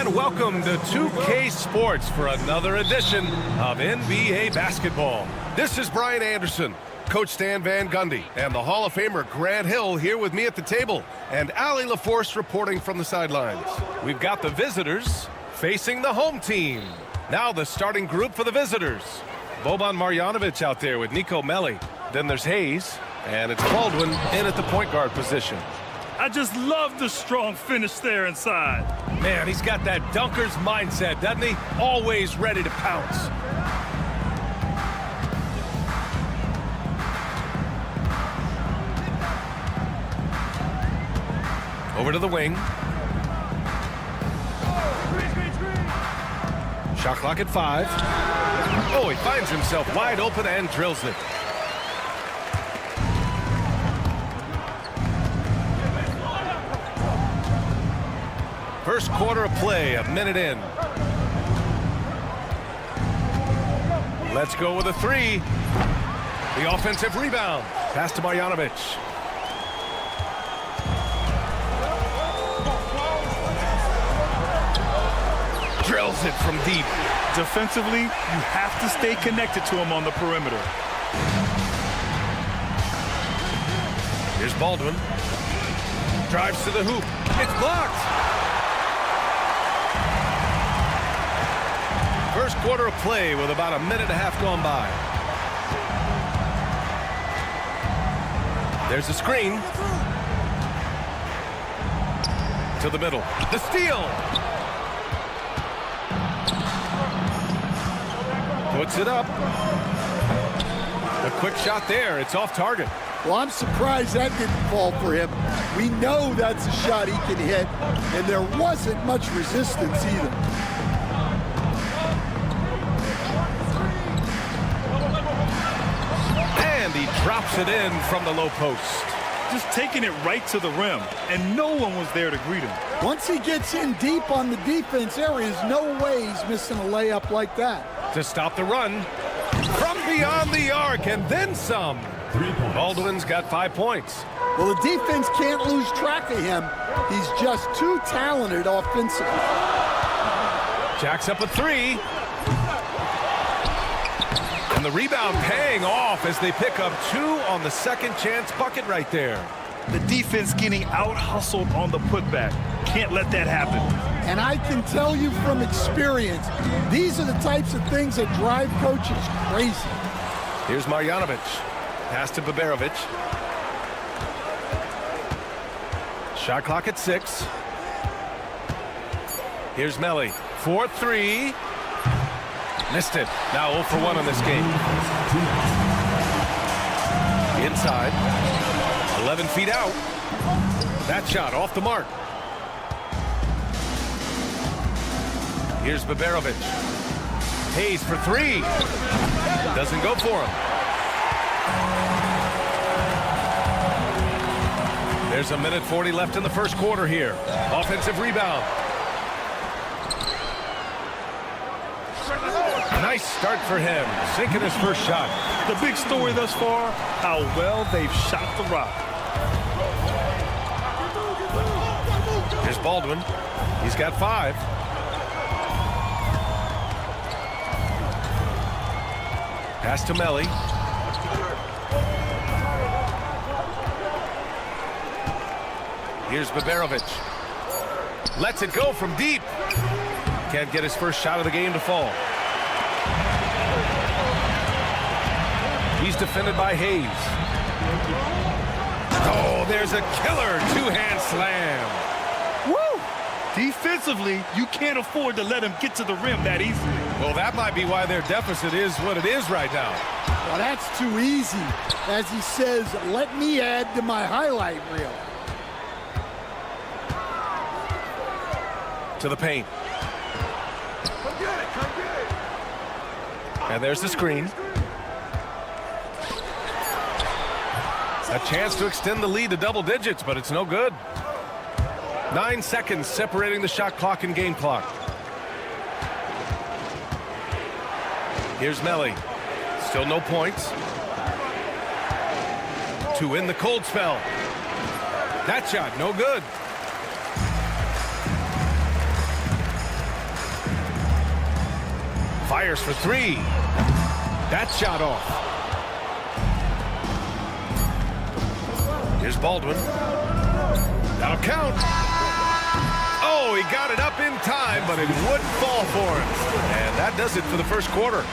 and welcome to 2K Sports for another edition of NBA basketball. This is Brian Anderson, Coach Stan Van Gundy, and the Hall of Famer Grant Hill here with me at the table, and Allie LaForce reporting from the sidelines. We've got the visitors facing the home team. Now the starting group for the visitors. Boban Marjanovic out there with Nico Melli. Then there's Hayes, and it's Baldwin in at the point guard position. I just love the strong finish there inside. Man, he's got that dunker's mindset, doesn't he? Always ready to pounce. Over to the wing. Shot clock at 5. Oh, he finds himself wide open and drills it. First quarter of play, a minute in. Let's go with a 3. The offensive rebound. Pass to Marjanovic. Drills it from deep. Defensively, you have to stay connected to him on the perimeter. Here's Baldwin. Drives to the hoop. It's blocked. First quarter of play with about a minute and a half gone by. There's a screen. To the middle. The steal. Puts it up. A quick shot there. It's off target. Well, I'm surprised that didn't fall for him. We know that's a shot he can hit, and there wasn't much resistance either. And he drops it in from the low post. Just taking it right to the rim, and no one was there to greet him. Once he gets in deep on the defense, there is no way he's missing a layup like that. To stop the run from beyond the arc and then some. Baldwin's got 5 points. Well, the defense can't lose track of him. He's just too talented offensively. Jacks up a 3. And the rebound paying off as they pick up 2 on the second chance bucket right there. The defense getting out-hustled on the putback. Can't let that happen. And I can tell you from experience, these are the types of things that drive coaches crazy. Here's Marjanovic. Pass to Baberovic. Shot clock at 6. Here's Melli. 4-3. Missed it. Now 0 for 1 on this game. Inside. 11 feet out. That shot off the mark. Here's Baberovic. Hayes for 3. Doesn't go for him. There's a minute 40 left in the first quarter here. Offensive rebound. Nice start for him, sinking his first shot. The big story thus far, how well they've shot the rock. Here's Baldwin. He's got 5. Pass to Melli. Here's Baberovic. Lets it go from deep. Can't get his first shot of the game to fall. He's defended by Hayes. Oh, there's a killer 2-hand slam. Woo! Defensively, you can't afford to let him get to the rim that easily. Well, that might be why their deficit is what it is right now. Well, that's too easy. As he says, let me add to my highlight reel. To the paint. And there's the screen. A chance to extend the lead to double digits, but it's no good. 9 seconds separating the shot clock and game clock. Here's Melli. Still no points. To win the cold spell. That shot, no good. Fires for three. That shot off. Here's Baldwin. That'll count. Oh, he got it up in time, but it wouldn't fall for him. And that does it for the first quarter.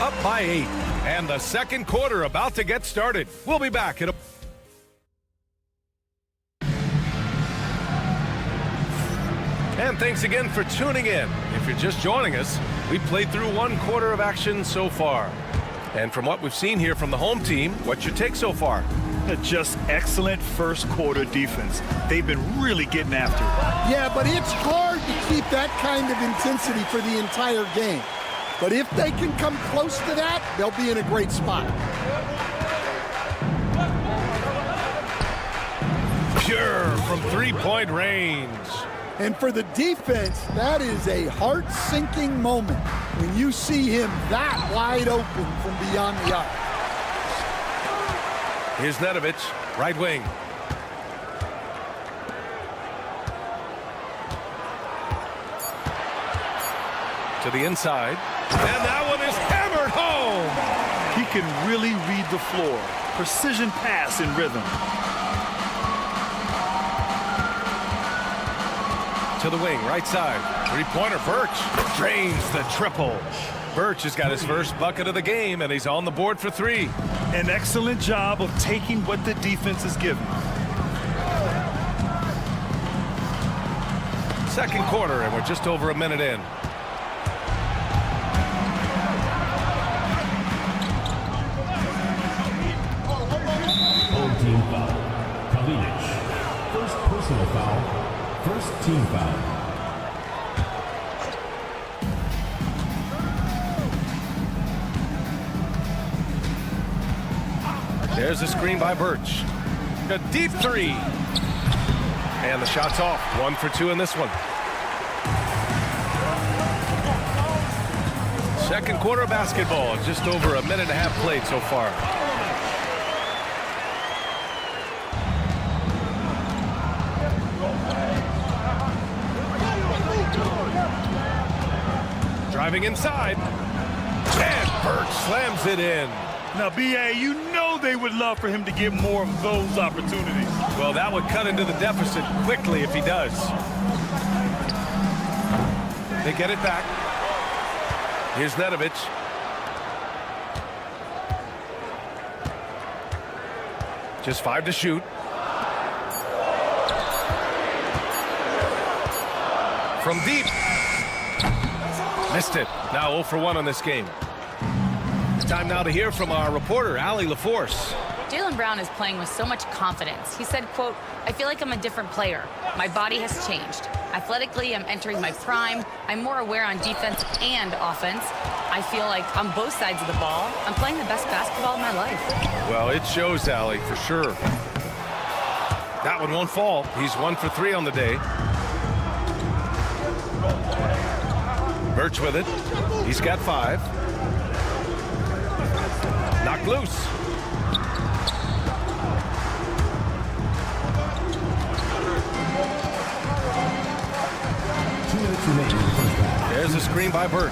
Up by 8. And the second quarter about to get started. We'll be back in a... And thanks again for tuning in. If you're just joining us, we played through one quarter of action so far. And from what we've seen here from the home team, what's your take so far? Just excellent first quarter defense. They've been really getting after it. Yeah, but it's hard to keep that kind of intensity for the entire game. But if they can come close to that, they'll be in a great spot. Pure from three-point range. And for the defense, that is a heart-sinking moment when you see him that wide open from beyond the arc. Here's Nedovic, right wing. To the inside. And that one is hammered home. He can really read the floor. Precision pass in rhythm. To the wing, right side. Three-pointer, Birch drains the triple. Birch has got his first bucket of the game, and he's on the board for 3. An excellent job of taking what the defense is given. Second quarter, and we're just over a minute in. Home team foul. Kalinic. First personal foul. First team foul. There's a screen by Birch. A deep 3. And the shot's off. 1 for 2 in this one. Second quarter of basketball. Just over a minute and a half played so far. Driving inside. And Birch slams it in. Now, B.A., you know they would love for him to get more of those opportunities. Well, that would cut into the deficit quickly if he does. They get it back. Here's Nedovic. Just 5 to shoot. From deep. Missed it. Now 0 for 1 on this game. It's time now to hear from our reporter, Allie LaForce. Jaylen Brown is playing with so much confidence. He said, quote, "I feel like I'm a different player. My body has changed. Athletically, I'm entering my prime. I'm more aware on defense and offense. I feel like on both sides of the ball, I'm playing the best basketball of my life." Well, it shows, Allie, for sure. That one won't fall. He's 1 for 3 on the day. Birch with it. He's got 5. Knocked loose. There's a screen by Birch.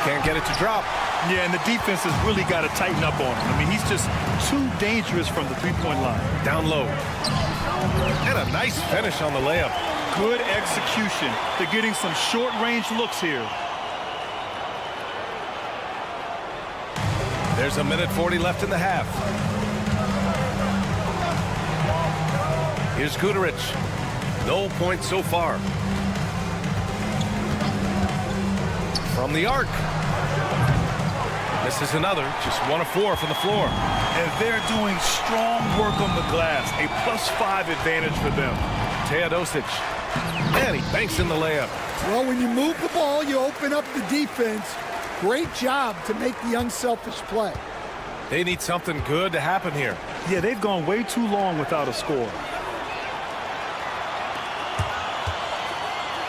Can't get it to drop. Yeah, and the defense has really got to tighten up on him. I mean, he's just too dangerous from the three-point line. Down low. And a nice finish on the layup. Good execution. They're getting some short-range looks here. There's a minute 40 left in the half. Here's Guterich. No points so far. From the arc. This is another. Just 1 of 4 from the floor. And they're doing strong work on the glass. A +5 advantage for them. Teodosic. And he banks in the layup. Well, when you move the ball, you open up the defense. Great job to make the unselfish play. They need something good to happen here. Yeah, they've gone way too long without a score.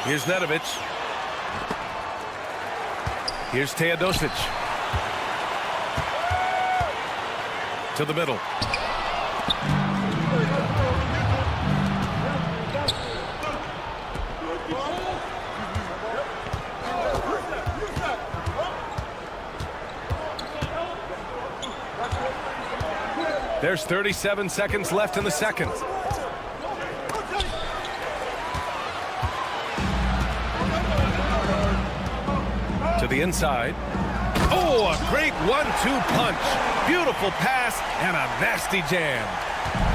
Here's Nedovic. Here's Teodosic. To the middle. There's 37 seconds left in the second. To the inside. Oh, a great 1-2 punch. Beautiful pass and a nasty jam.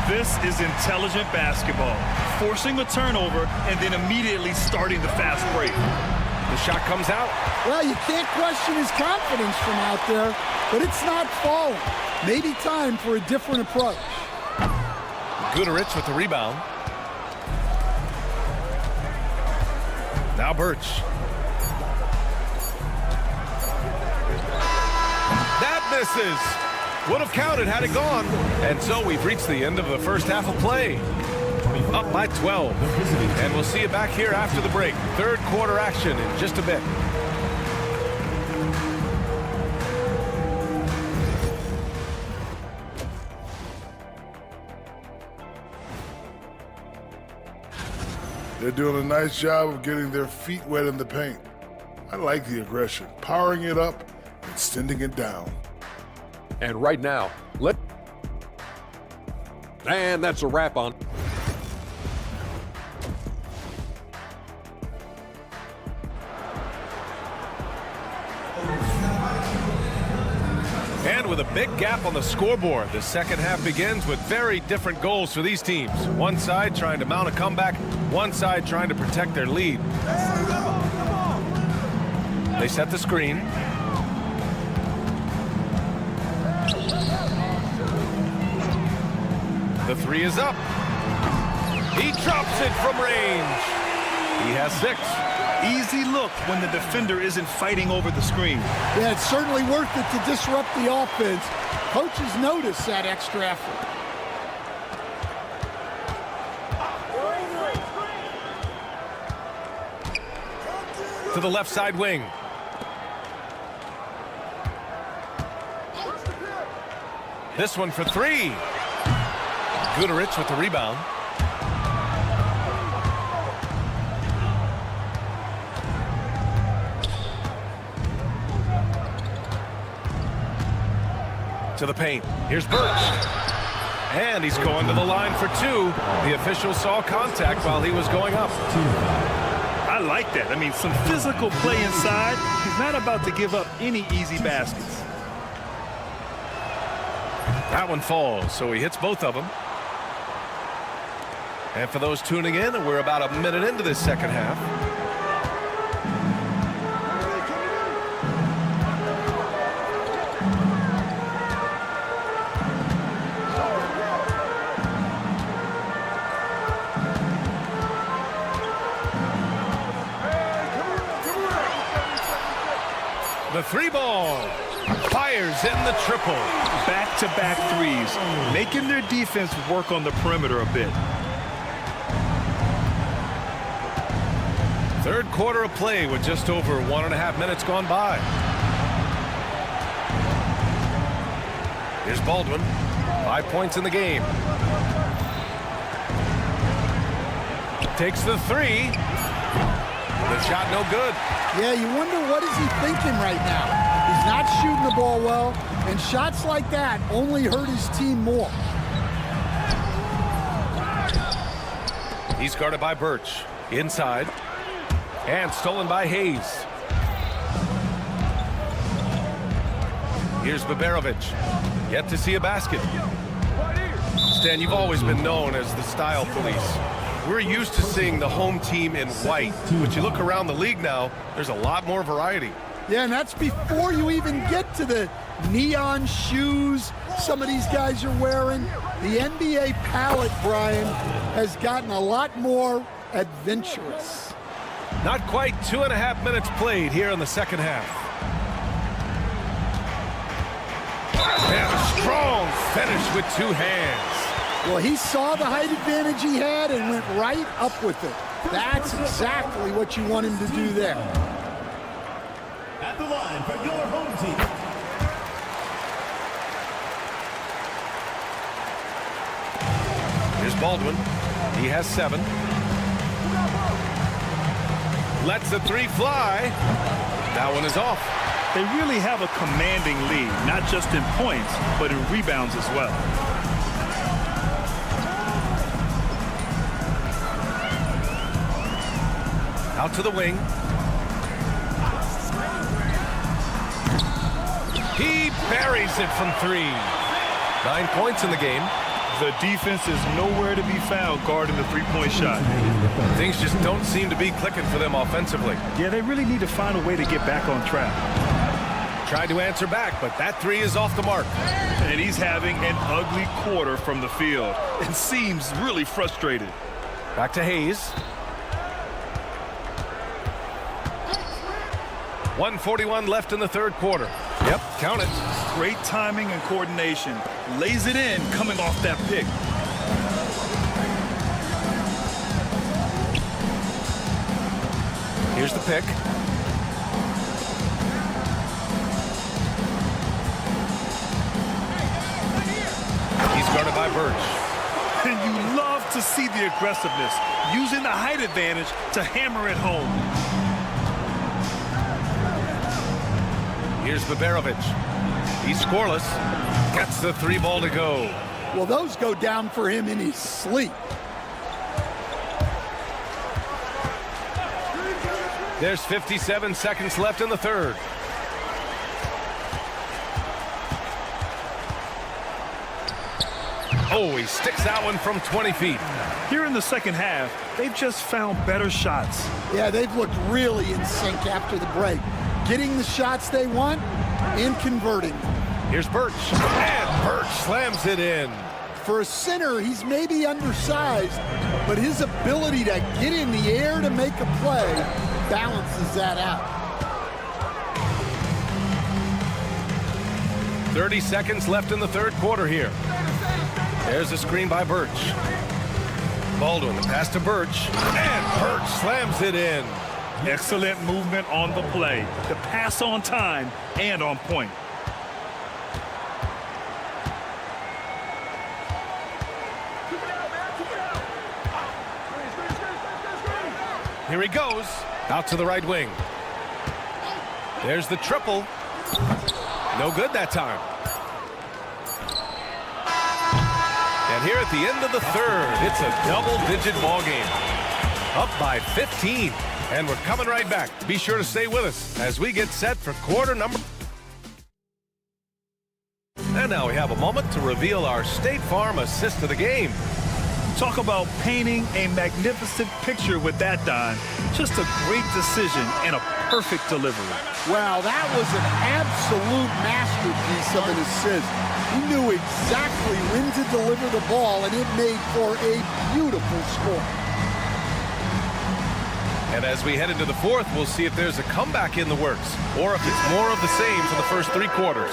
This is intelligent basketball. Forcing a turnover and then immediately starting the fast break. The shot comes out. Well, you can't question his confidence from out there, but it's not falling. Maybe time for a different approach. Guterich with the rebound. Now Birch. That misses. Would have counted had it gone. And so we've reached the end of the first half of play. Up by 12. And we'll see you back here after the break. Third quarter action in just a bit. They're doing a nice job of getting their feet wet in the paint. I like the aggression, powering it up and sending it down. And right now, and that's a wrap on. And with a big gap on the scoreboard, the second half begins with very different goals for these teams. One side trying to mount a comeback, one side trying to protect their lead. They set the screen. The three is up. He drops it from range. He has 6. Easy look when the defender isn't fighting over the screen. Yeah, it's certainly worth it to disrupt the offense. Coaches notice that extra effort. To the left side wing. This one for 3. Guterich with the rebound. To the paint. Here's Birch. And he's going to the line for 2. The official saw contact while he was going up. I like that. I mean, some physical play inside. He's not about to give up any easy baskets. That one falls, so he hits both of them. And for those tuning in, we're about a minute into this second half. The 3 ball fires in the triple. Back-to-back threes, making their defense work on the perimeter a bit. Third quarter of play with just over 1.5 minutes gone by. Here's Baldwin. 5 points in the game. Takes the 3. The shot no good. Yeah, you wonder what is he thinking right now. He's not shooting the ball well, and shots like that only hurt his team more. He's guarded by Birch. Inside. And stolen by Hayes. Here's Baberovich. Yet to see a basket. Stan, you've always been known as the style police. We're used to seeing the home team in white. But you look around the league now, there's a lot more variety. Yeah, and that's before you even get to the neon shoes some of these guys are wearing. The NBA palette, Brian, has gotten a lot more adventurous. Not quite 2.5 minutes played here in the second half. And a strong finish with 2 hands. Well, he saw the height advantage he had and went right up with it. That's exactly what you want him to do there. At the line for your home team. Here's Baldwin. He has 7. Lets the 3 fly. That one is off. They really have a commanding lead, not just in points, but in rebounds as well. Out to the wing. He buries it from 3. 9 points in the game. The defense is nowhere to be found guarding the three-point shot. Things just don't seem to be clicking for them offensively. Yeah, they really need to find a way to get back on track. Tried to answer back, but that 3 is off the mark. And he's having an ugly quarter from the field and seems really frustrated. Back to Hayes. 1:41 left in the third quarter. Yep, count it. Great timing and coordination. Lays it in coming off that pick. Here's the pick. He's guarded by Birch. And you love to see the aggressiveness, using the height advantage to hammer it home. Here's Baberovic. He's scoreless. Gets the 3 ball to go. Well, those go down for him in his sleep. There's 57 seconds left in the third. Oh, he sticks that one from 20 feet. Here in the second half, they've just found better shots. Yeah, they've looked really in sync after the break. Getting the shots they want and converting. Here's Birch. And Birch slams it in. For a center, he's maybe undersized, but his ability to get in the air to make a play balances that out. 30 seconds left in the third quarter here. There's a screen by Birch. Baldwin, the pass to Birch. And Birch slams it in. Excellent movement on the play. The pass on time and on point. Here he goes. Out to the right wing. There's the triple. No good that time. And here at the end of the third, it's a double-digit ball game. Up by 15. And we're coming right back. Be sure to stay with us as we get set for quarter number. And now we have a moment to reveal our State Farm assist of the game. Talk about painting a magnificent picture with that, Don. Just a great decision and a perfect delivery. Wow, that was an absolute masterpiece of an assist. He knew exactly when to deliver the ball, and it made for a beautiful score. And as we head into the fourth, we'll see if there's a comeback in the works or if it's more of the same for the first 3 quarters.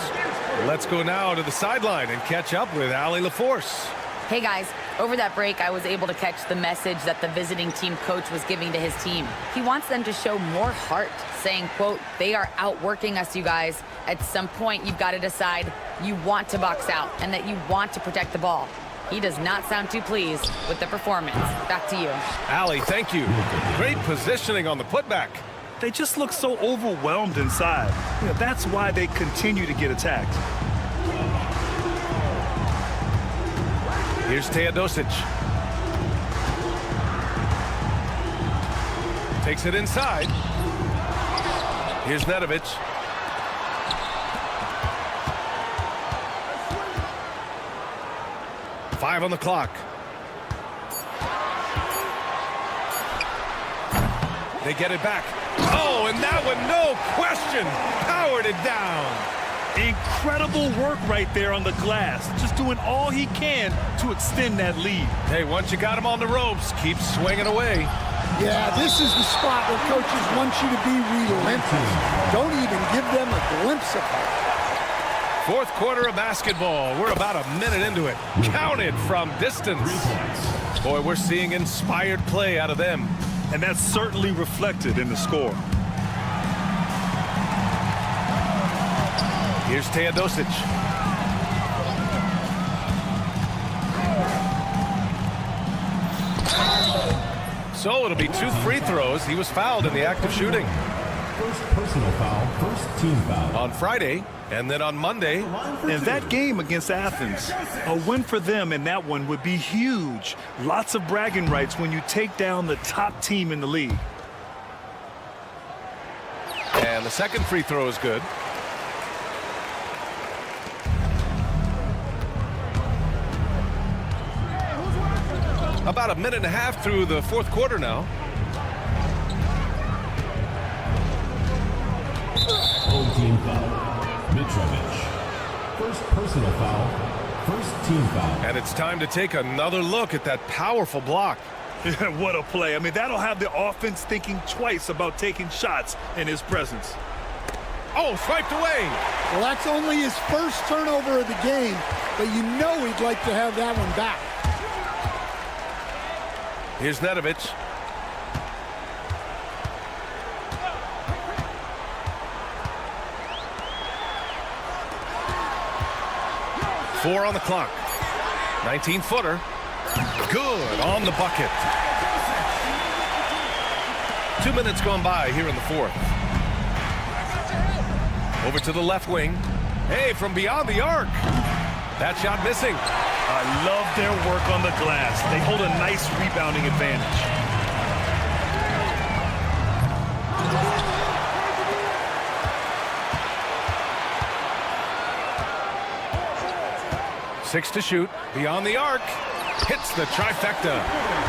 Let's go now to the sideline and catch up with Allie LaForce. Hey guys, over that break, I was able to catch the message that the visiting team coach was giving to his team. He wants them to show more heart, saying, quote, they are outworking us, you guys. At some point, you've got to decide you want to box out and that you want to protect the ball. He does not sound too pleased with the performance. Back to you. Allie, thank you. Great positioning on the putback. They just look so overwhelmed inside. That's why they continue to get attacked. Here's Teodosic. Takes it inside. Here's Nedovic. Five on the clock. They get it back. Oh, and that one, no question, powered it down. Incredible work right there on the glass. Just doing all he can to extend that lead. Hey, once you got him on the ropes, keep swinging away. Yeah, this is the spot where coaches want you to be relentless. Don't even give them a glimpse of it. Fourth quarter of basketball. We're about a minute into it. Counted from distance. Boy, we're seeing inspired play out of them. And that's certainly reflected in the score. Here's Teodosic. So it'll be 2 free throws. He was fouled in the act of shooting. First personal foul, first team foul. On Friday, and then on Monday. And that game against Athens, a win for them in that one would be huge. Lots of bragging rights when you take down the top team in the league. And the second free throw is good. About a minute and a half through the fourth quarter now. Home team foul. Mitrovic. First personal foul. First team foul. And it's time to take another look at that powerful block. What a play. I mean, that'll have the offense thinking twice about taking shots in his presence. Oh, swiped away. Well, that's only his first turnover of the game, but you know he'd like to have that one back. Here's Nedovic. Four on the clock. 19-footer. Good on the bucket. 2 minutes gone by here in the fourth. Over to the left wing. Hey, from beyond the arc. That shot missing. I love their work on the glass. They hold a nice rebounding advantage. Six to shoot. Beyond the arc. Hits the trifecta.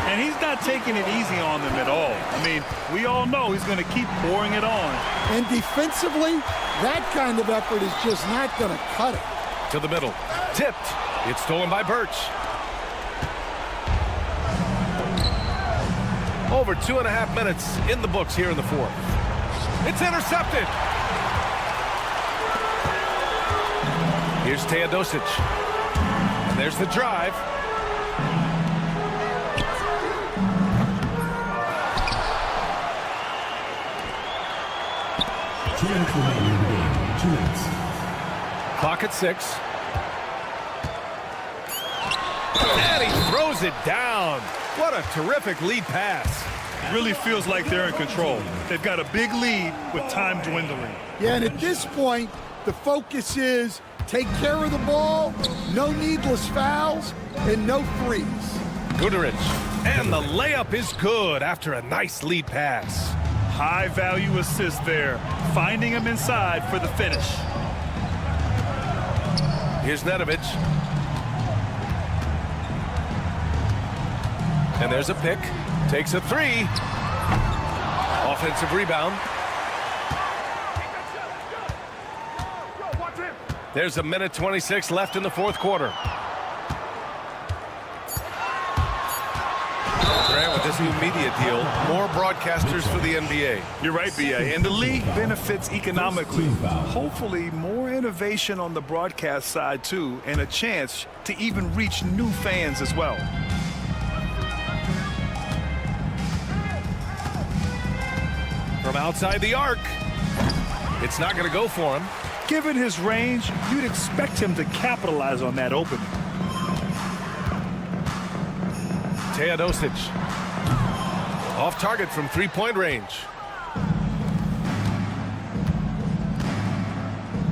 And he's not taking it easy on them at all. I mean, we all know he's going to keep pouring it on. And defensively, that kind of effort is just not going to cut it. To the middle. Tipped. It's stolen by Birch. Over 2.5 minutes in the books here in the fourth. It's intercepted. Here's Teodosic. And there's the drive. Clock at 6. And he throws it down. What a terrific lead pass. Really feels like they're in control. They've got a big lead with time dwindling. Yeah, and at this point, the focus is take care of the ball, no needless fouls, and no threes. Guduric. And the layup is good after a nice lead pass. High value assist there, finding him inside for the finish. Here's Nedovic. And there's a pick. Takes a three. Offensive rebound. There's a minute 26 left in the fourth quarter. Grant, with this new media deal, more broadcasters for the NBA. You're right, B.A. And the league benefits economically. Hopefully, more innovation on the broadcast side, too, and a chance to even reach new fans as well. From outside the arc. It's not going to go for him. Given his range, you'd expect him to capitalize on that opening. Teodosic. Off target from three-point range.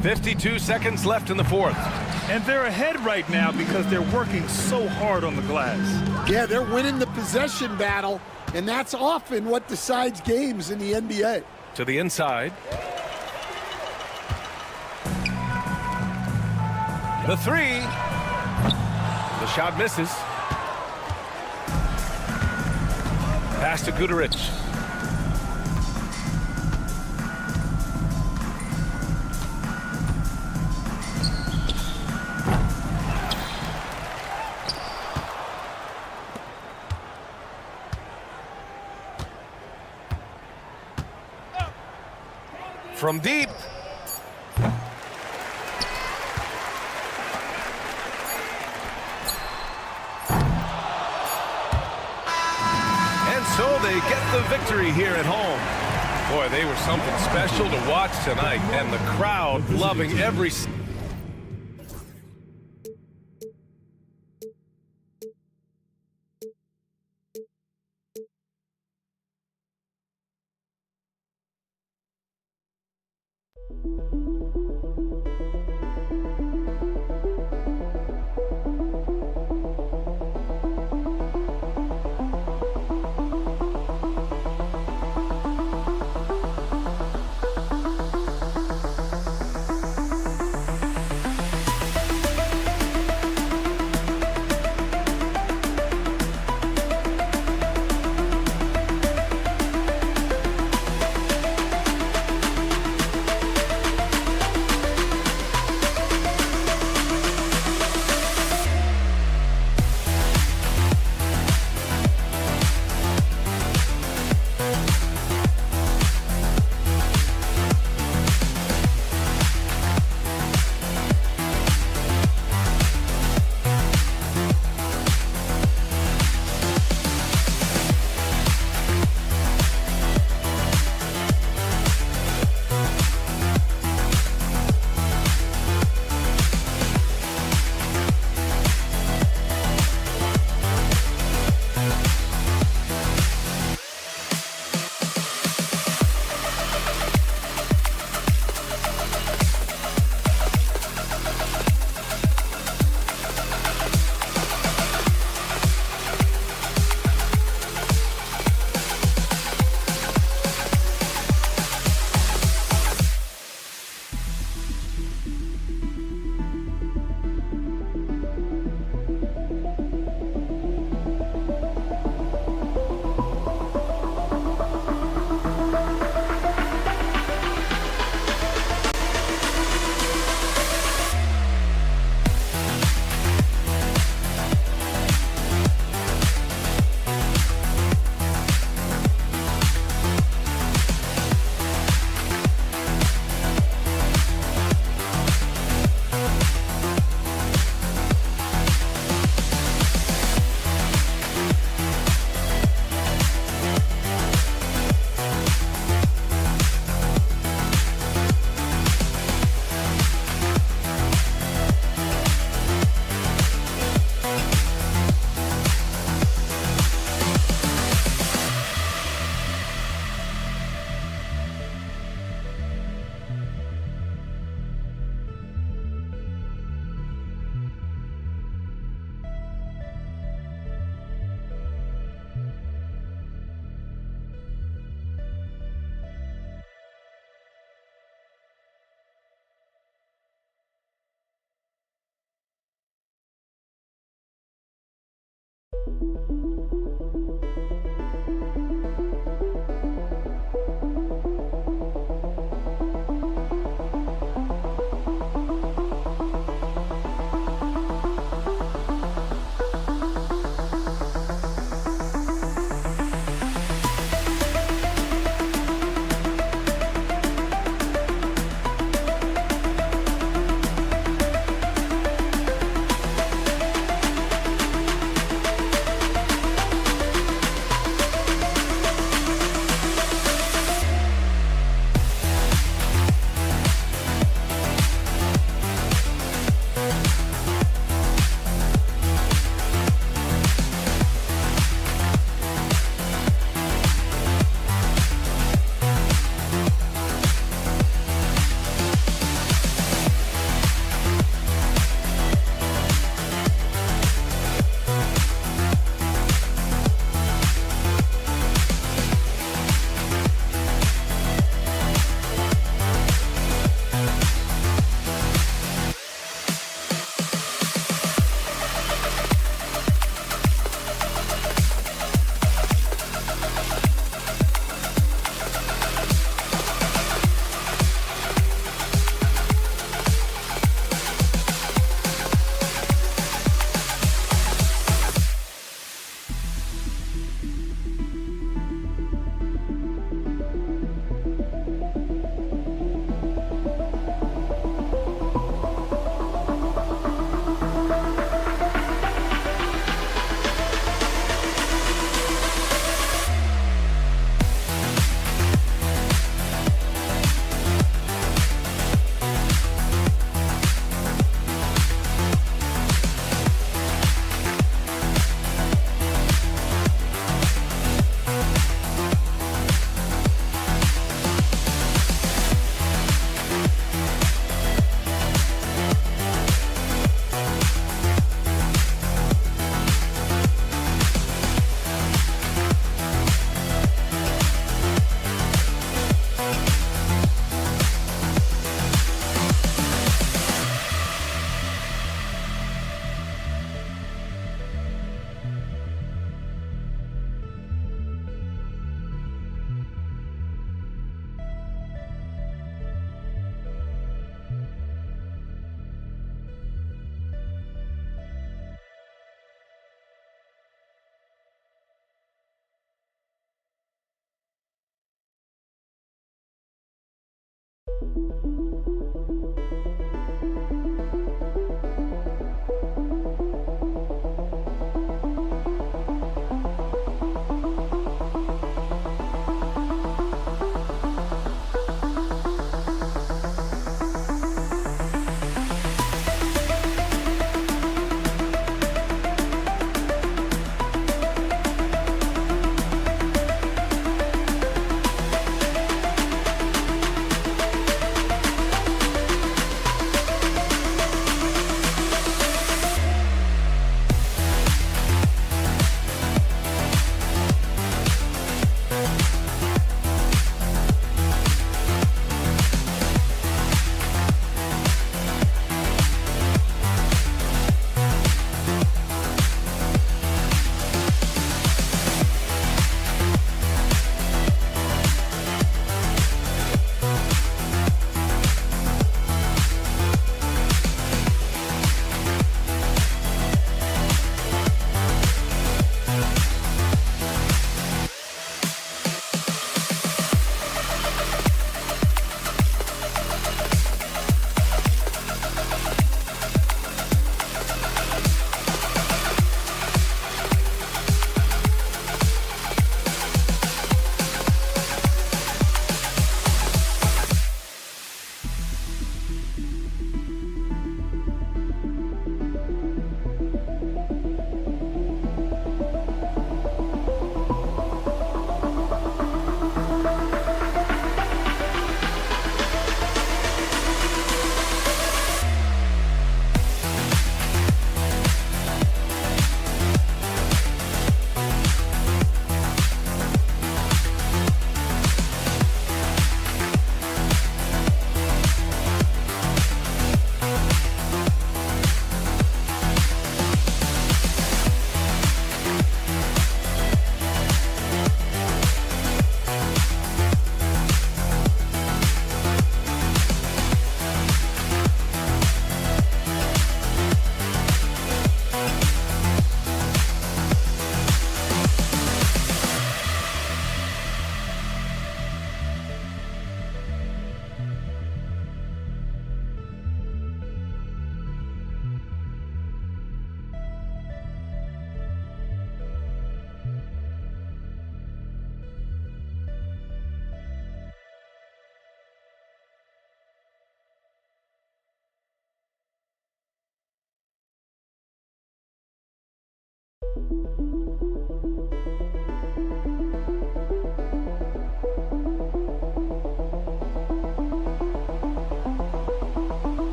52 seconds left in the fourth. And they're ahead right now because they're working so hard on the glass. Yeah, they're winning the possession battle, and that's often what decides games in the NBA. To the inside. The three. The shot misses. Pass to Guduric. From deep. So they get the victory here at home. Boy, they were something special to watch tonight, and the crowd loving every...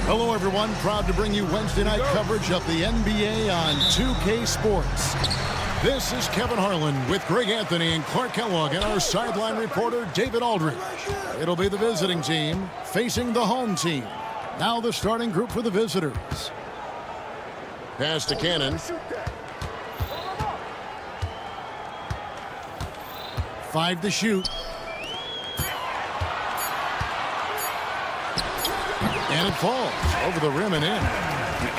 Hello, everyone. Proud to bring you Wednesday night coverage of the NBA on 2K Sports. This is Kevin Harlan with Greg Anthony and Clark Kellogg and our sideline reporter, David Aldridge. It'll be the visiting team facing the home team. Now the starting group for the visitors. Pass to Cannon. 5 to shoot. And it falls over the rim and in.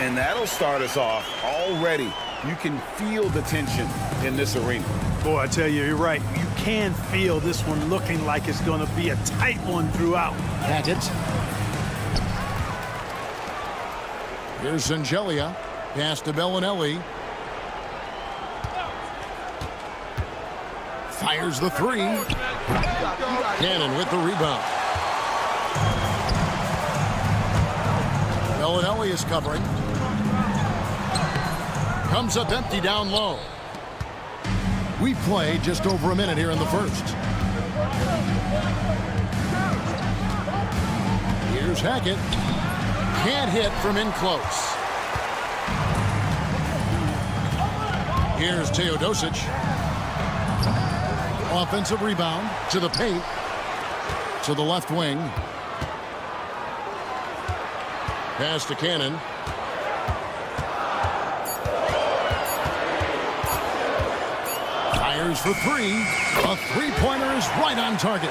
And that'll start us off already. You can feel the tension in this arena. Boy, I tell you, you're right. You can feel this one looking like it's going to be a tight one throughout. Hackett. Here's Zangelia. Pass to Bellinelli. Fires the three. Cannon with the rebound. Bellinelli is covering. Comes up empty down low. We play just over a minute here in the first. Here's Hackett. Can't hit from in close. Here's Teodosic. Offensive rebound to the paint. To the left wing. Pass to Cannon. Fires for three. A three-pointer is right on target.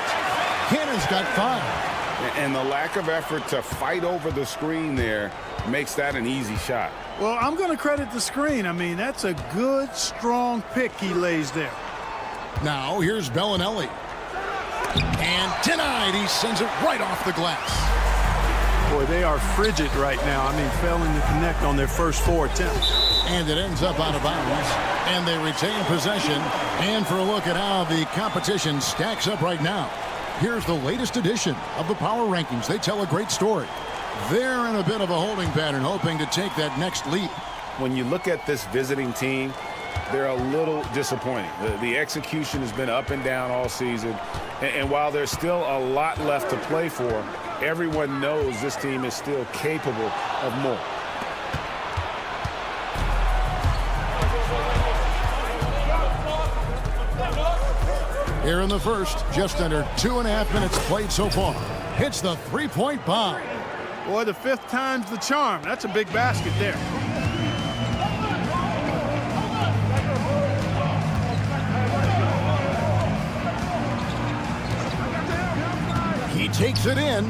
Cannon's got 5. And the lack of effort to fight over the screen there makes that an easy shot. Well, I'm going to credit the screen. I mean, that's a good, strong pick he lays there. Now, here's Bellinelli. And denied. He sends it right off the glass. Boy, they are frigid right now. I mean, failing to connect on their first 4 attempts. And it ends up out of bounds. And they retain possession. And for a look at how the competition stacks up right now, here's the latest edition of the Power Rankings. They tell a great story. They're in a bit of a holding pattern, hoping to take that next leap. When you look at this visiting team, they're a little disappointing. The execution has been up and down all season. And while there's still a lot left to play for, everyone knows this team is still capable of more. Here in the first, just under 2.5 minutes played so far. Hits the three-point bomb. Boy, the 5th time's the charm. That's a big basket there. He takes it in.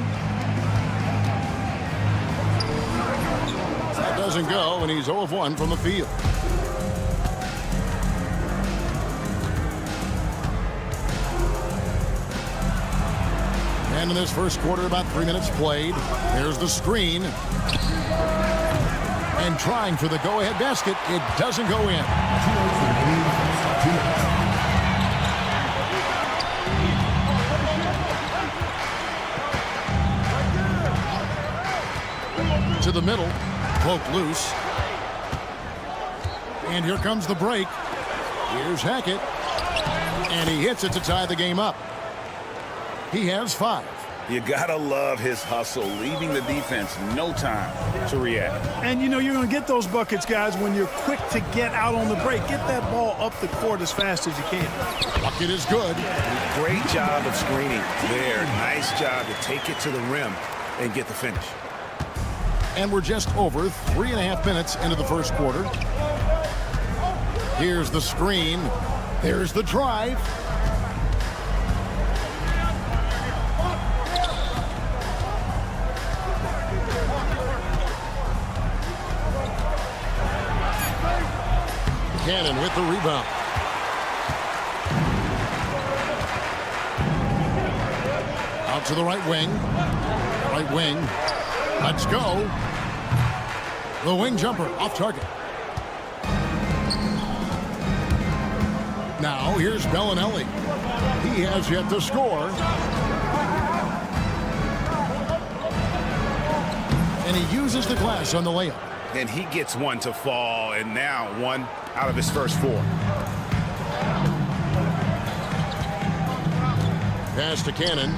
That doesn't go, and he's 0 of 1 from the field. And in this first quarter, about 3 minutes played. There's the screen. And trying for the go-ahead basket. It doesn't go in. To the middle. Poke loose. And here comes the break. Here's Hackett. And he hits it to tie the game up. He has 5. You gotta love his hustle, leaving the defense no time to react. And you know you're going to get those buckets, guys, when you're quick to get out on the break. Get that ball up the court as fast as you can. Bucket is good. Great job of screening there. Nice job to take it to the rim and get the finish. And we're just over 3.5 minutes into the first quarter. Here's the screen. There's the drive. Cannon with the rebound. Out to the right wing. Right wing. Let's go. The wing jumper off target. Now here's Bellinelli. He has yet to score. And he uses the glass on the layup. And he gets one to fall, and now 1 out of his first 4. Pass to Cannon.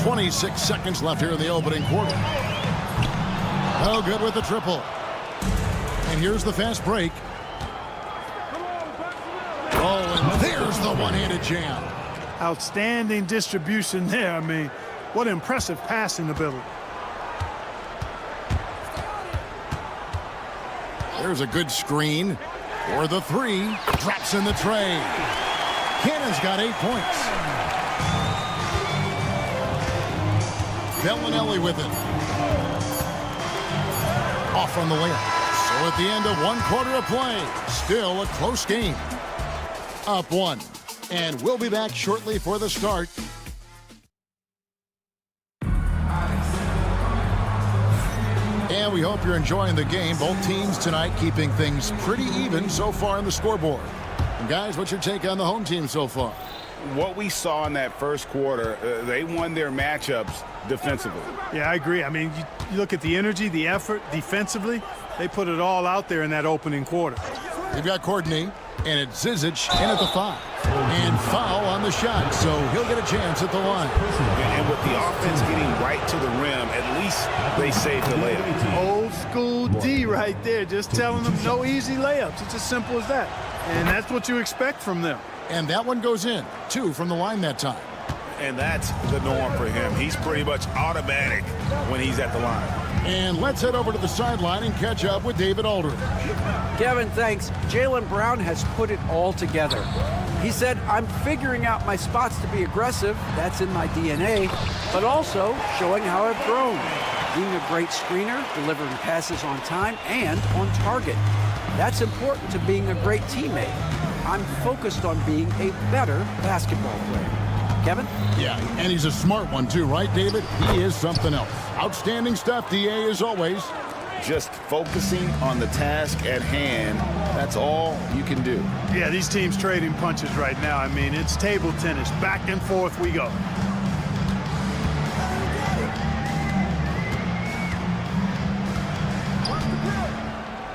26 seconds left here in the opening quarter. Oh, good with the triple. And here's the fast break. Oh, and there's the one-handed jam. Outstanding distribution there. I mean, what impressive passing ability. There's a good screen for the 3. Drops in the tray. Cannon's got 8 points. Bellinelli with it. Off on the layup. So at the end of 1 quarter of play, still a close game. Up 1. And we'll be back shortly for the start. And we hope you're enjoying the game. Both teams tonight keeping things pretty even so far on the scoreboard. And guys, what's your take on the home team so far? What we saw in that first quarter, they won their matchups defensively. Yeah, I agree. I mean, you look at the energy, the effort defensively, they put it all out there in that opening quarter. We've got Courtney, and it's Zizic in at the 5. And foul on the shot, so he'll get a chance at the line. And with the offense getting right to the rim, at least they saved the layup. Old school D right there, just telling them no easy layups. It's as simple as that. And that's what you expect from them. And that one goes in. 2 from the line that time. And that's the norm for him. He's pretty much automatic when he's at the line. And let's head over to the sideline and catch up with David Aldridge. Kevin, thanks. Jaylen Brown has put it all together. He said, I'm figuring out my spots to be aggressive. That's in my DNA. But also showing how I've grown. Being a great screener, delivering passes on time and on target. That's important to being a great teammate. I'm focused on being a better basketball player. Kevin? Yeah, and he's a smart one too, right, David? He is something else. Outstanding stuff, DA, as always. Just focusing on the task at hand, that's all you can do. Yeah, these teams trading punches right now. I mean, it's table tennis. Back and forth we go.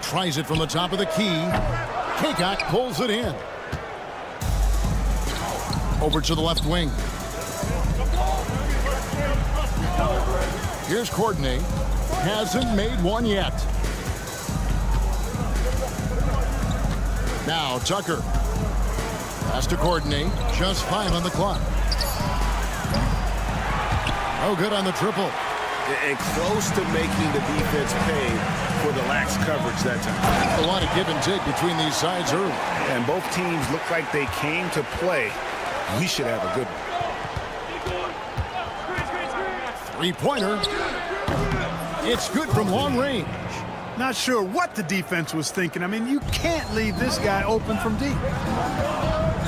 Tries it from the top of the key. Kakak pulls it in. Over to the left wing. Here's Courtney. Hasn't made one yet. Now Tucker. Has to coordinate. Just 5 on the clock. Oh, good on the triple. And close to making the defense pay for the lax coverage that time. A lot of give and take between these sides early. And both teams look like they came to play. We should have a good one. Three-pointer. It's good from long range. Not sure what the defense was thinking. I mean, you can't leave this guy open from deep.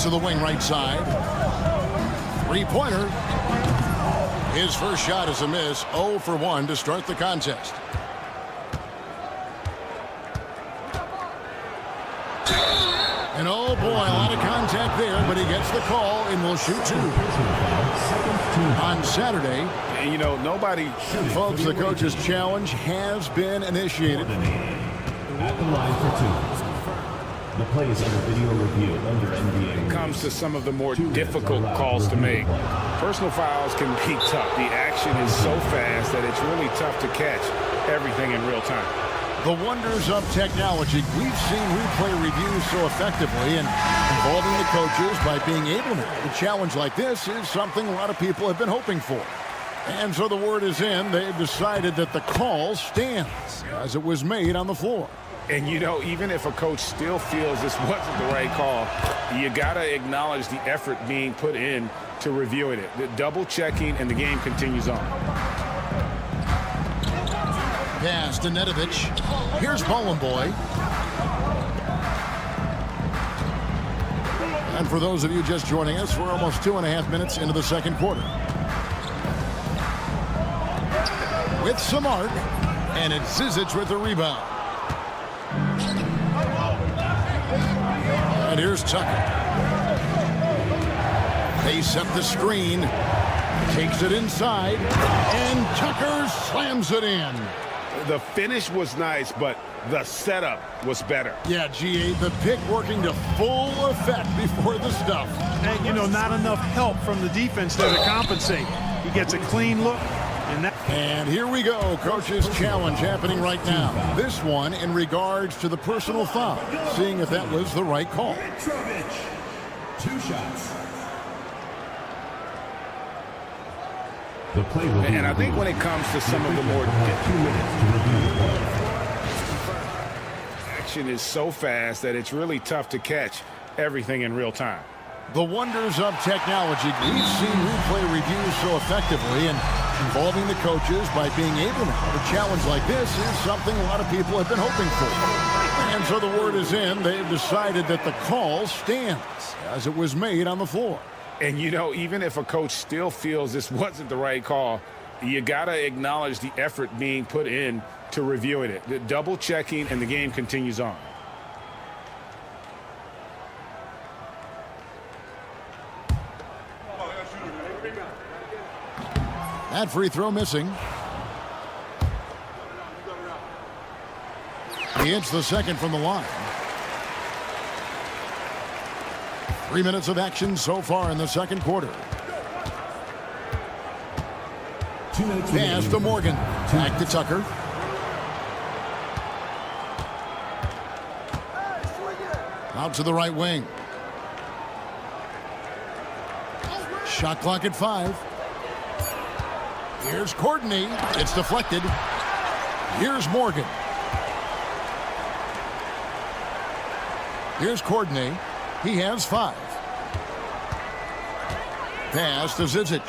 To the wing right side. Three-pointer. His first shot is a miss. 0 for 1 to start the contest. And oh boy, a lot of contact there, but he gets the call and will shoot 2. On Saturday, and you know, nobody... Folks, the coach's challenge has been initiated. At the line for 2. The play is under video review under NBA. It comes to some of the more difficult calls to make. Personal fouls can be tough. The action is so fast that it's really tough to catch everything in real time. The wonders of technology. We've seen replay reviews so effectively, and involving the coaches by being able to. A challenge like this is something a lot of people have been hoping for. And so the word is in. They've decided that the call stands as it was made on the floor. And, you know, even if a coach still feels this wasn't the right call, you got to acknowledge the effort being put in to reviewing it. The double checking, and the game continues on. Pass to Nedovic. Here's Boy. And for those of you just joining us, we're almost 2.5 minutes into the second quarter. With some arc, and it's Zizic with the rebound. And here's Tucker. They set the screen. Takes it inside. And Tucker slams it in. The finish was nice, but the setup was better. Yeah, GA, the pick working to full effect before the stuff. And, you know, not enough help from the defense there to compensate. He gets a clean look. And here we go. Coach's challenge happening right now. This one in regards to the personal foul. Seeing if that was the right call. 2 shots. The play will be and I think when it comes to some of the more 2 minutes to review the play. Action is so fast that it's really tough to catch everything in real time. The wonders of technology. We've seen replay reviews so effectively, and involving the coaches by being able to. A challenge like this is something a lot of people have been hoping for. And so the word is in. They've decided that the call stands as it was made on the floor. And, you know, even if a coach still feels this wasn't the right call, you got to acknowledge the effort being put in to reviewing it. The double checking, and the game continues on. That free throw missing. He hits the second from the line. 3 minutes of action so far in the second quarter. 2 minutes. Pass to Morgan. Back to Tucker. Out to the right wing. Shot clock at 5. Here's Courtney. It's deflected. Here's Morgan. Here's Courtney. He has 5. Pass to Zizic.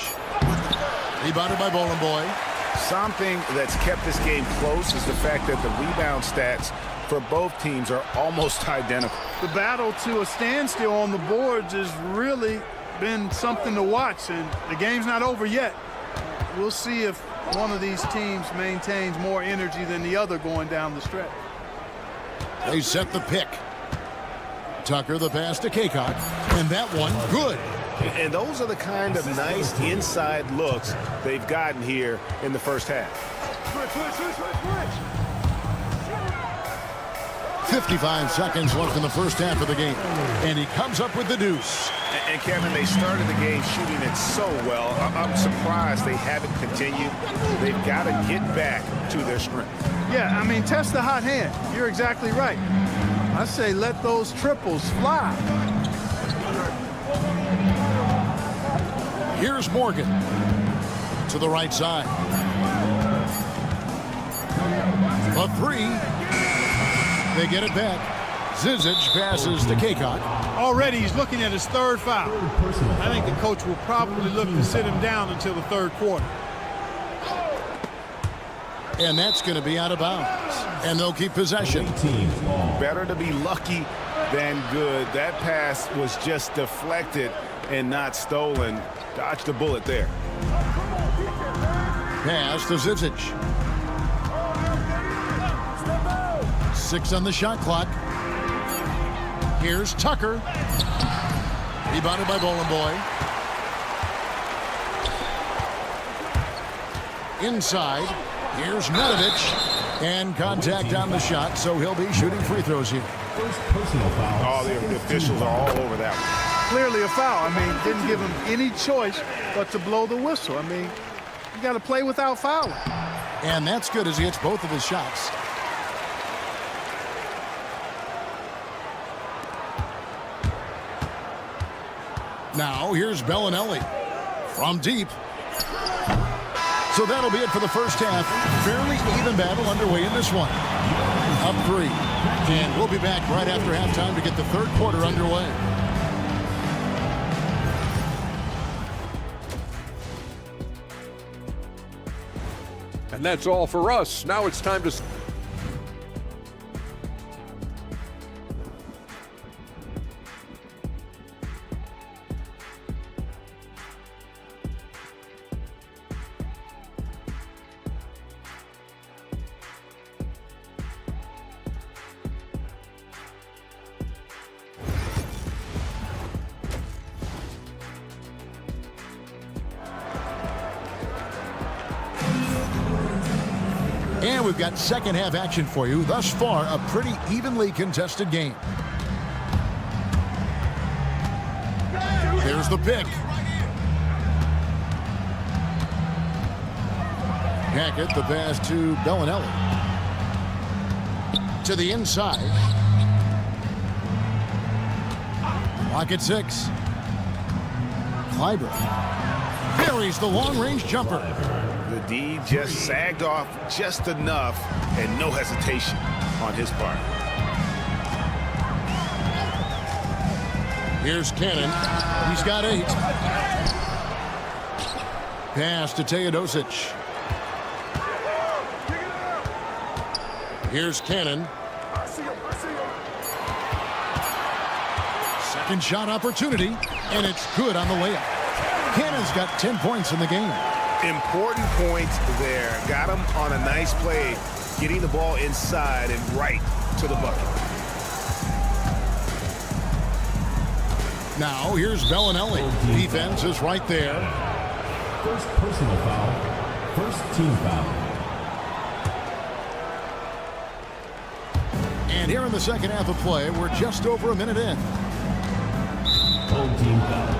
Rebounded by Boy. Something that's kept this game close is the fact that the rebound stats for both teams are almost identical. The battle to a standstill on the boards has really been something to watch, and the game's not over yet. We'll see if one of these teams maintains more energy than the other going down the stretch. They set the pick. Tucker the pass to Kaycock, and that one good. And those are the kind of nice inside looks they've gotten here in the first half. 55 seconds left in the first half of the game, and he comes up with the deuce. And Kevin, they started the game shooting it so well. I'm surprised they haven't continued. They've got to get back to their strength. Yeah, I mean, test the hot hand. You're exactly right. I say let those triples fly. Here's Morgan to the right side. A three. They get it back. Zizic passes to Kaycock. Already he's looking at his third foul. I think the coach will probably look to sit him down until the third quarter. And that's going to be out of bounds. And they'll keep possession. Better to be lucky than good. That pass was just deflected and not stolen. Dodged a bullet there. Pass to Zizic. 6 on the shot clock. Here's Tucker. Rebounded by Bowling Boy. Inside. Here's Medovich. And contact on the shot, so he'll be shooting free throws here. First personal foul. Oh, the officials are all over that one. Clearly a foul. I mean, didn't give him any choice but to blow the whistle. I mean, you got to play without fouling. And that's good as he hits both of his shots. Now, here's Bellinelli from deep. So that'll be it for the first half. Fairly even battle underway in this one. Up 3. And we'll be back right after halftime to get the third quarter underway. And that's all for us. Now it's time to... And we've got second half action for you. Thus far, a pretty evenly contested game. There's the pick. Hackett, the pass to Bellinelli. To the inside. Clock at 6. Kleiber buries the long-range jumper. The D just sagged off just enough and no hesitation on his part. Here's Cannon. He's got 8. Pass to Teodosic. Here's Cannon. Second shot opportunity, and it's good on the layup. Cannon's got 10 points in the game. Important points there. Got him on a nice play, getting the ball inside and right to the bucket. Now here's Bellinelli. Defense is right there. First personal foul. First team foul. And here in the second half of play, we're just over a minute in. Home team foul.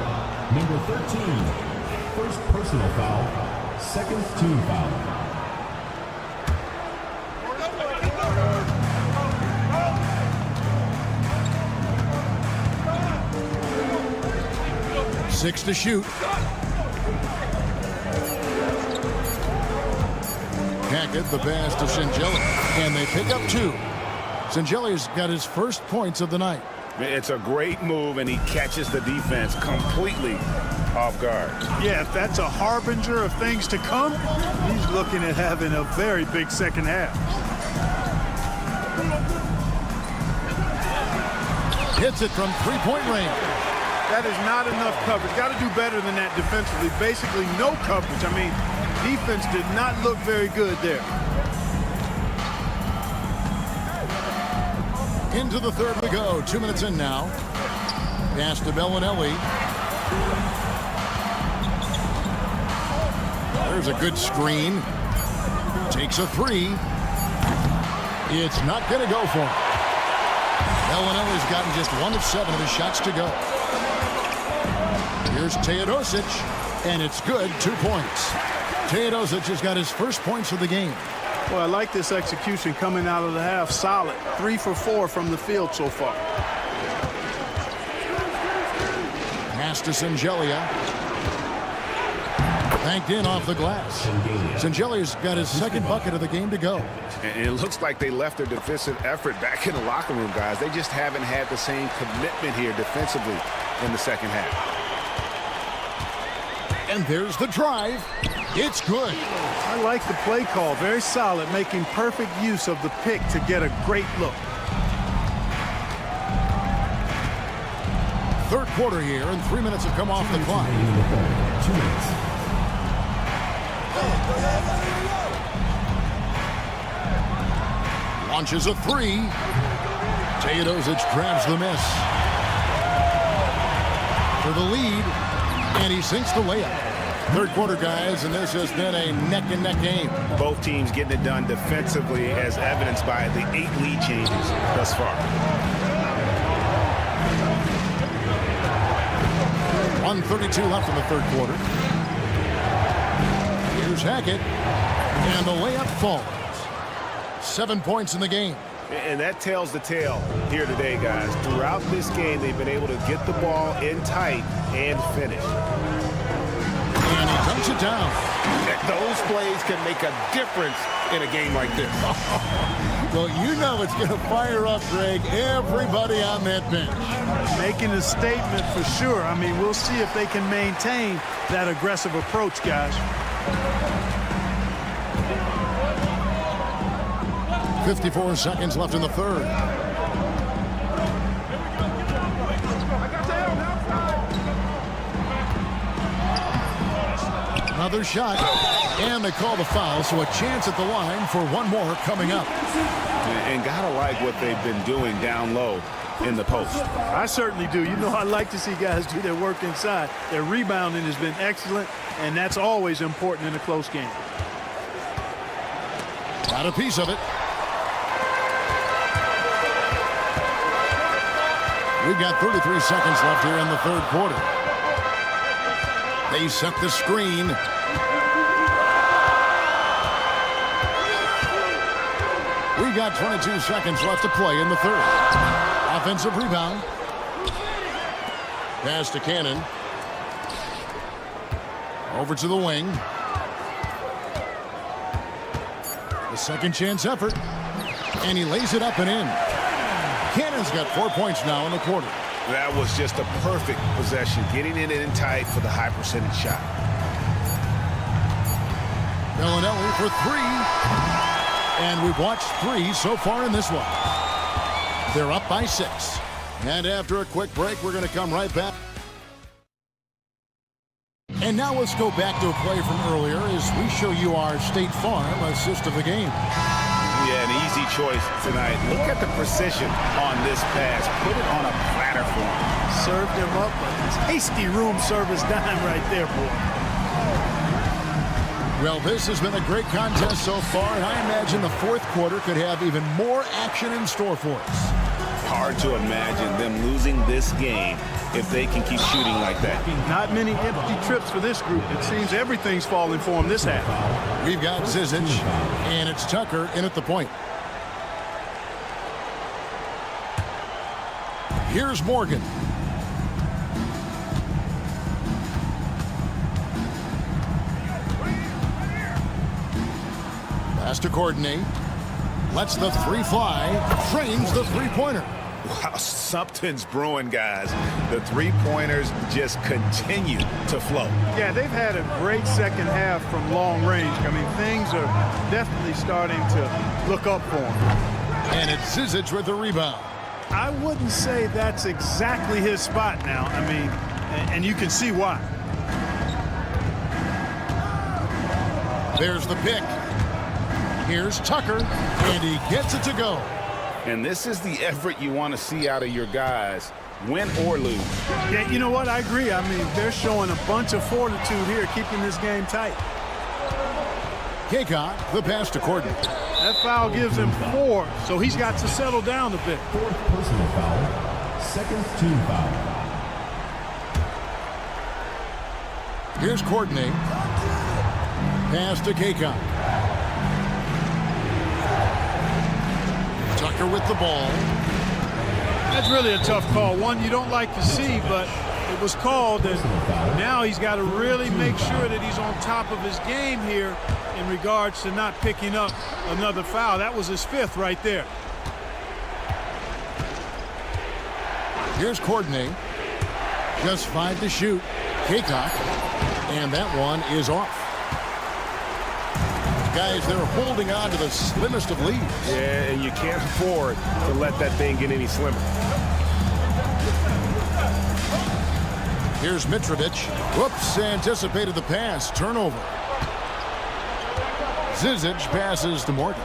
Number 13. First personal foul. Second team foul. Six to shoot. Hackett, the pass to Singeli. And they pick up 2. Singeli's got his first points of the night. It's a great move, and he catches the defense completely off guard. Yeah, if that's a harbinger of things to come, he's looking at having a very big second half. Hits it from three-point range. That is not enough coverage. Got to do better than that defensively. Basically no coverage. I mean, defense did not look very good there. Into the third we go. 2 minutes in now. Pass to Bellinelli. There's a good screen. Takes a 3. It's not going to go for him. Bellinelli's gotten just 1 of 7 of his shots to go. Here's Teodosic, and it's good. 2 points. Teodosic has got his first points of the game. Well, I like this execution coming out of the half. Solid. 3 for 4 from the field so far. Pass to Singelia. Banked in off the glass. Singelia's got his second bucket of the game to go. And it looks like they left their defensive effort back in the locker room, guys. They just haven't had the same commitment here defensively in the second half. And there's the drive. It's good. I like the play call. Very solid, making perfect use of the pick to get a great look. Third quarter here, and 3 minutes have come off the clock. 2 minutes. Launches a three. Teodosic grabs the miss. For the lead, and he sinks the layup. Third quarter, guys, and this has been a neck-and-neck game. Both teams getting it done defensively, as evidenced by the 8 lead changes thus far. 1:32 left in the third quarter. Here's Hackett, and the layup falls. 7 points in the game. And that tells the tale here today, guys. Throughout this game, they've been able to get the ball in tight and finish. And he dunks it down. Those plays can make a difference in a game like this. Well, you know it's going to fire up, Greg, everybody on that bench. Making a statement for sure. I mean, we'll see if they can maintain that aggressive approach, guys. 54 seconds left in the third. Another shot, and they call the foul, so a chance at the line for one more coming up. And gotta like what they've been doing down low in the post. I certainly do. You know, I like to see guys do their work inside. Their rebounding has been excellent, and that's always important in a close game. Got a piece of it. We've got 33 seconds left here in the third quarter. They set the screen. We've got 22 seconds left to play in the third. Offensive rebound. Pass to Cannon. Over to the wing. The second chance effort. And he lays it up and in. Cannon's got 4 points now in the quarter. That was just a perfect possession, getting it in tight for the high percentage shot. Bellinelli for three. And we've watched 3 so far in this one. They're up by 6. And after a quick break, we're going to come right back. And now let's go back to a play from earlier as we show you our State Farm assist of the game. Yeah, an easy choice tonight. Look at the precision on this pass. Put it on a platter for him. Served him up a tasty room service dime right there, boy. Well, this has been a great contest so far, and I imagine the fourth quarter could have even more action in store for us. Hard to imagine them losing this game if they can keep shooting like that. Not many empty trips for this group. It seems everything's falling for them this half. We've got Zizic, and it's Tucker in at the point. Here's Morgan. Pass to coordinate. Lets the three fly. Trains the three-pointer. Wow, something's brewing, guys. The three-pointers just continue to flow. Yeah, they've had a great second half from long range. I mean, things are definitely starting to look up for them. And it's Zizic with the rebound. I wouldn't say that's exactly his spot now. I mean, and you can see why. There's the pick. Here's Tucker, and he gets it to go. And this is the effort you want to see out of your guys, win or lose. Yeah, you know what? I agree. I mean, they're showing a bunch of fortitude here, keeping this game tight. Kaycock, the pass to Corden. That foul gives him 4, so he's got to settle down a bit. 4th personal foul, 2nd team foul. Here's Courtney. Pass to Kaycock. Tucker with the ball. That's really a tough call. One you don't like to see, but it was called, and now he's got to really make sure that he's on top of his game here in regards to not picking up another foul. That was his 5th right there. Here's Courtney. Just 5 to shoot. Kaycock. And that one is off. Guys, they're holding on to the slimmest of leads. Yeah, and you can't afford to let that thing get any slimmer. Here's Mitrovic. Whoops, anticipated the pass. Turnover. Zizic passes to Morgan.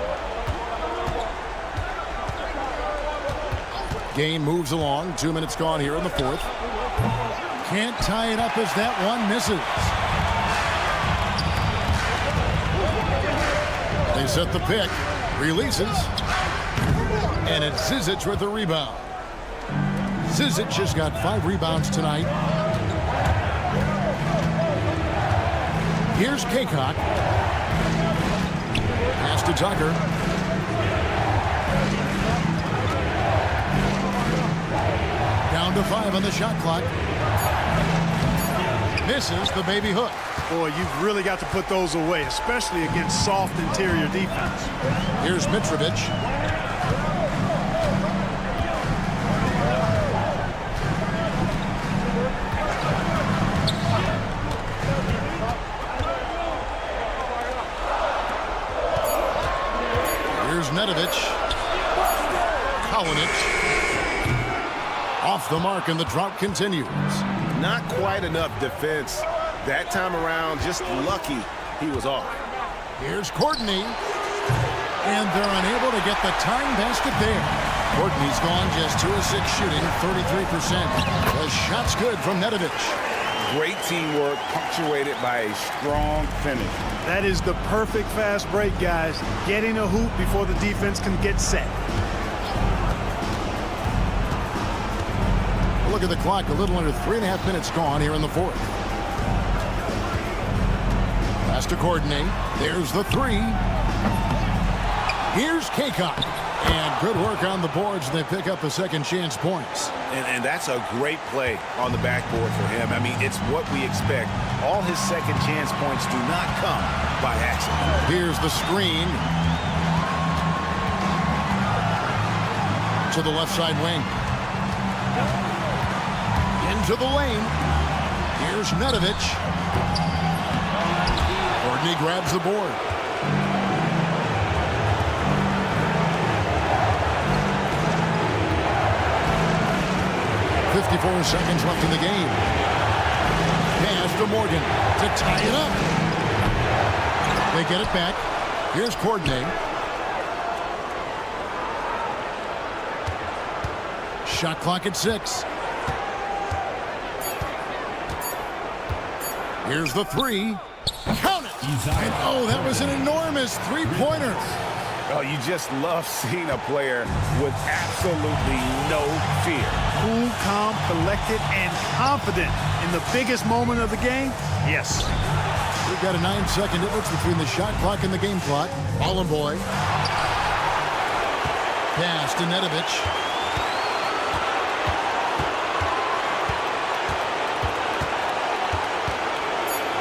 Game moves along. 2 minutes gone here in the 4th. Can't tie it up as that one misses. They set the pick. Releases. And it's Zizic with the rebound. Zizic has got 5 rebounds tonight. Here's Kaycock. Pass to Tucker. Down to 5 on the shot clock. Misses the baby hook. Boy, you've really got to put those away, especially against soft interior defense. Here's Mitrovic. Here's Nedovic. Kalinic. Off the mark, and the drought continues. Not quite enough defense that time around. Just lucky he was off. Here's Courtney. And they're unable to get the tying basket there. Courtney's gone just 2 of 6 shooting, 33%. The shot's good from Nedovic. Great teamwork, punctuated by a strong finish. That is the perfect fast break, guys. Getting a hoop before the defense can get set. Look at the clock, a little under 3.5 minutes gone here in the 4th. Pass to Courtney. There's the 3. Here's Kaycock. And good work on the boards. They pick up the second chance points. And that's a great play on the backboard for him. I mean, it's what we expect. All his second chance points do not come by accident. Here's the screen. To the left side wing. Into the lane. Here's Nedovic. Courtney grabs the board. .54 seconds left in the game. Pass to Morgan to tie it up. They get it back. Here's Courtney. Shot clock at 6. Here's the 3. Count it! And oh, that was an enormous 3-pointer. Oh, you just love seeing a player with absolutely no fear. Cool, calm, collected, and confident in the biggest moment of the game. Yes. We've got a 9-second difference between the shot clock and the game clock. Ballin' boy. Pass to Nedovic.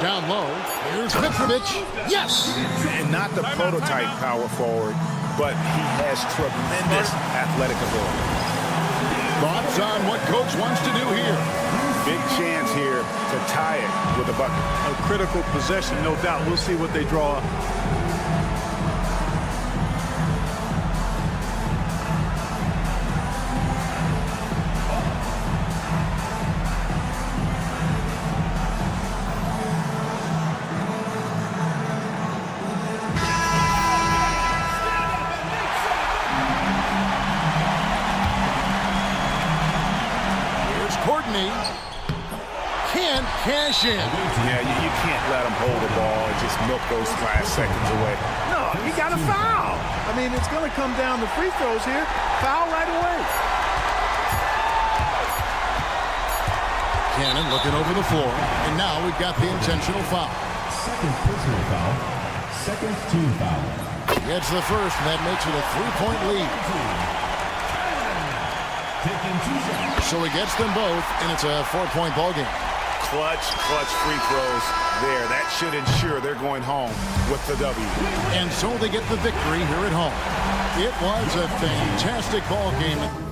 Down low. Here's Mitrovic. Yes! And not the prototype power forward, but he has tremendous athletic ability. Thoughts on what coach wants to do here? Big chance here to tie it with a bucket. A critical possession, no doubt. We'll see what they draw up. Can't cash in. Yeah, you can't let him hold the ball and just milk those last seconds away. No, he got a foul. I mean, it's going to come down to free throws here. Foul right away. Cannon looking over the floor. And now we've got the intentional foul. Second personal foul. Second team foul. Gets the first, and that makes it a 3-point lead. taking 2 shots. So he gets them both, and it's a 4-point ball game. Clutch free throws there. That should ensure they're going home with the W. And so they get the victory here at home. It was a fantastic ball game.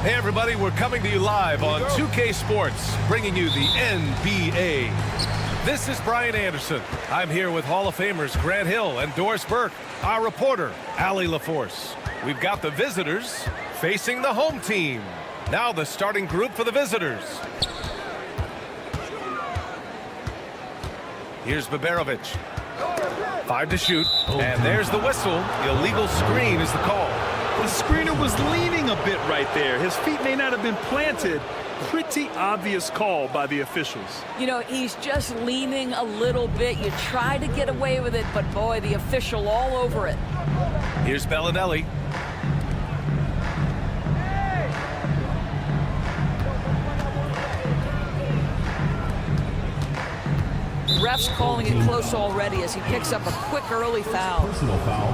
Hey everybody, we're coming to you live on 2K Sports, bringing you the NBA. This is Brian Anderson. I'm here with Hall of Famers Grant Hill and Doris Burke, our reporter, Allie LaForce. We've got the visitors facing the home team. Now the starting group for the visitors. Here's Baberovic. 5 to shoot, and there's the whistle. Illegal screen is the call. The screener was leaning a bit right there. His feet may not have been planted. Pretty obvious call by the officials. You know, he's just leaning a little bit. You try to get away with it, but boy, the official all over it. Here's Bellinelli. Ref's calling it close already as he picks up a quick early foul. Personal foul.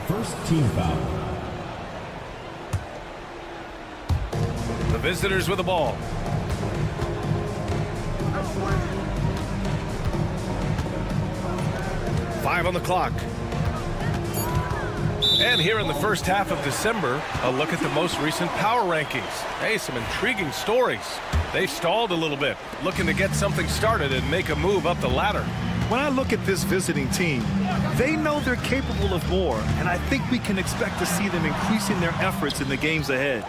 First team foul. The visitors with the ball. Five on the clock. And here in the first half of December, a look at the most recent power rankings. Hey, some intriguing stories. They've stalled a little bit, looking to get something started and make a move up the ladder. When I look at this visiting team, they know they're capable of more, and I think we can expect to see them increasing their efforts in the games ahead.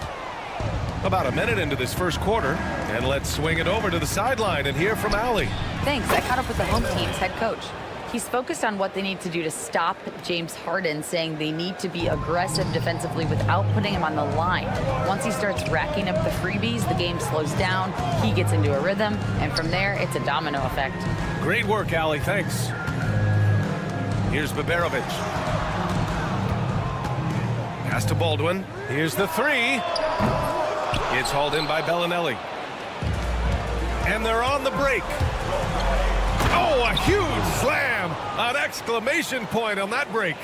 About a minute into this first quarter, and let's swing it over to the sideline and hear from Allie. Thanks. I caught up with the home team's head coach. He's focused on what they need to do to stop James Harden, saying they need to be aggressive defensively without putting him on the line. Once he starts racking up the freebies, the game slows down, he gets into a rhythm, and from there, it's a domino effect. Great work, Allie. Thanks. Here's Baberovic. Pass to Baldwin. Here's the three. It's hauled in by Bellinelli. And they're on the break. Oh, a huge slam! An exclamation point on that break.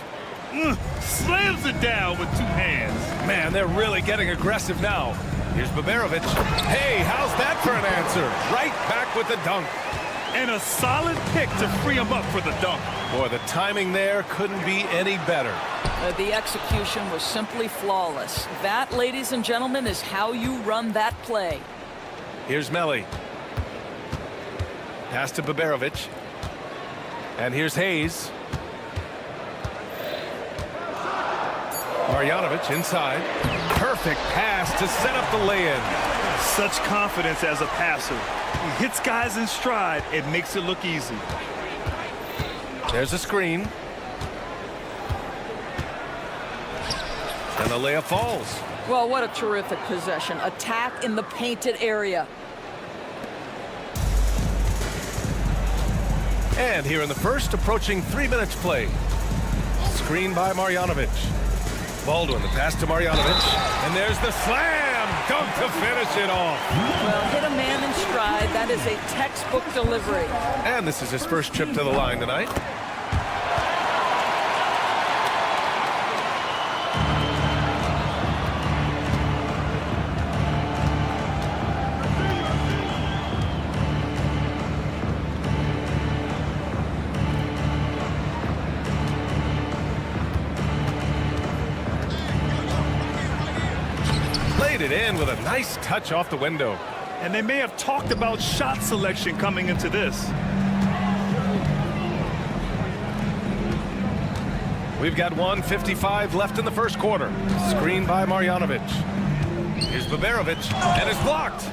Slams it down with two hands. Man, they're really getting aggressive now. Here's Baberovic. Hey, how's that for an answer? Right back with the dunk. And a solid pick to free him up for the dunk. Boy, the timing there couldn't be any better. The execution was simply flawless. That, ladies and gentlemen, is how you run that play. Here's Melli. Pass to Baberovic. And here's Hayes. Marjanovic inside. Perfect pass to set up the lay-in. Such confidence as a passer. He hits guys in stride. It makes it look easy. There's a screen. And the layup falls. Well, what a terrific possession. Attack in the painted area. And here in the first, approaching 3 minutes play. Screen by Marjanovic. Baldwin, the pass to Marjanovic. And there's the slam. Dunk to finish it off. Well, hit a man in stride. That is a textbook delivery. And this is his first trip to the line tonight. It in with a nice touch off the window. And they may have talked about shot selection coming into this. We've got 1:55 left in the first quarter. Screen by Marjanovic. Here's Baberovic, and it's blocked.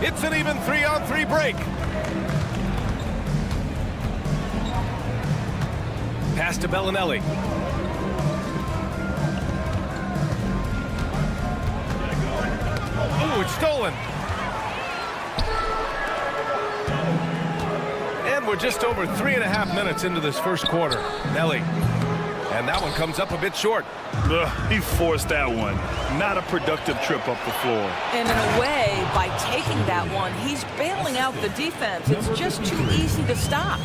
It's an even 3-on-3 break. Pass to Bellinelli. Ooh, it's stolen. And we're just over 3.5 minutes into this first quarter. Nelly. And that one comes up a bit short. He forced that one. Not a productive trip up the floor. And in a way, by taking that one, he's bailing out the defense. It's just too easy to stop.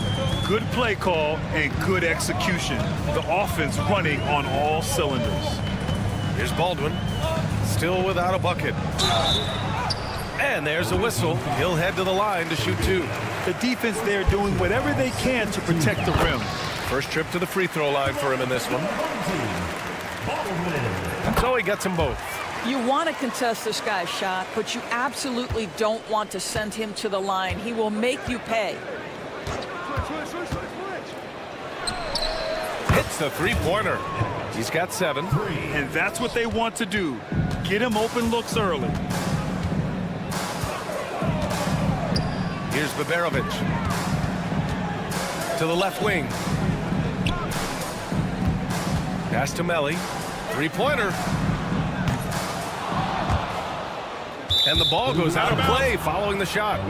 Good play call and good execution. The offense running on all cylinders. Here's Baldwin. Still without a bucket. And there's a whistle. He'll head to the line to shoot two. The defense there doing whatever they can to protect the rim. First trip to the free throw line for him in this one. So he gets them both. You want to contest this guy's shot, but you absolutely don't want to send him to the line. He will make you pay. Hits the three-pointer. He's got 7. And that's what they want to do. Get him open looks early. Here's Baberovic. To the left wing. Pass to Melli. Three-pointer. And the ball goes out of play following the shot.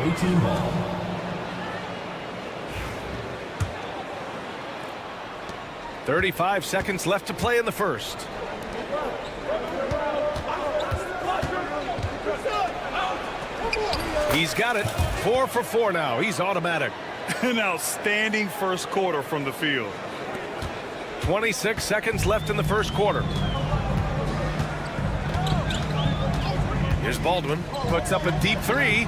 35 seconds left to play in the first. He's got it. 4 for 4 now. He's automatic. An outstanding first quarter from the field. 26 seconds left in the first quarter. Here's Baldwin. Puts up a deep 3.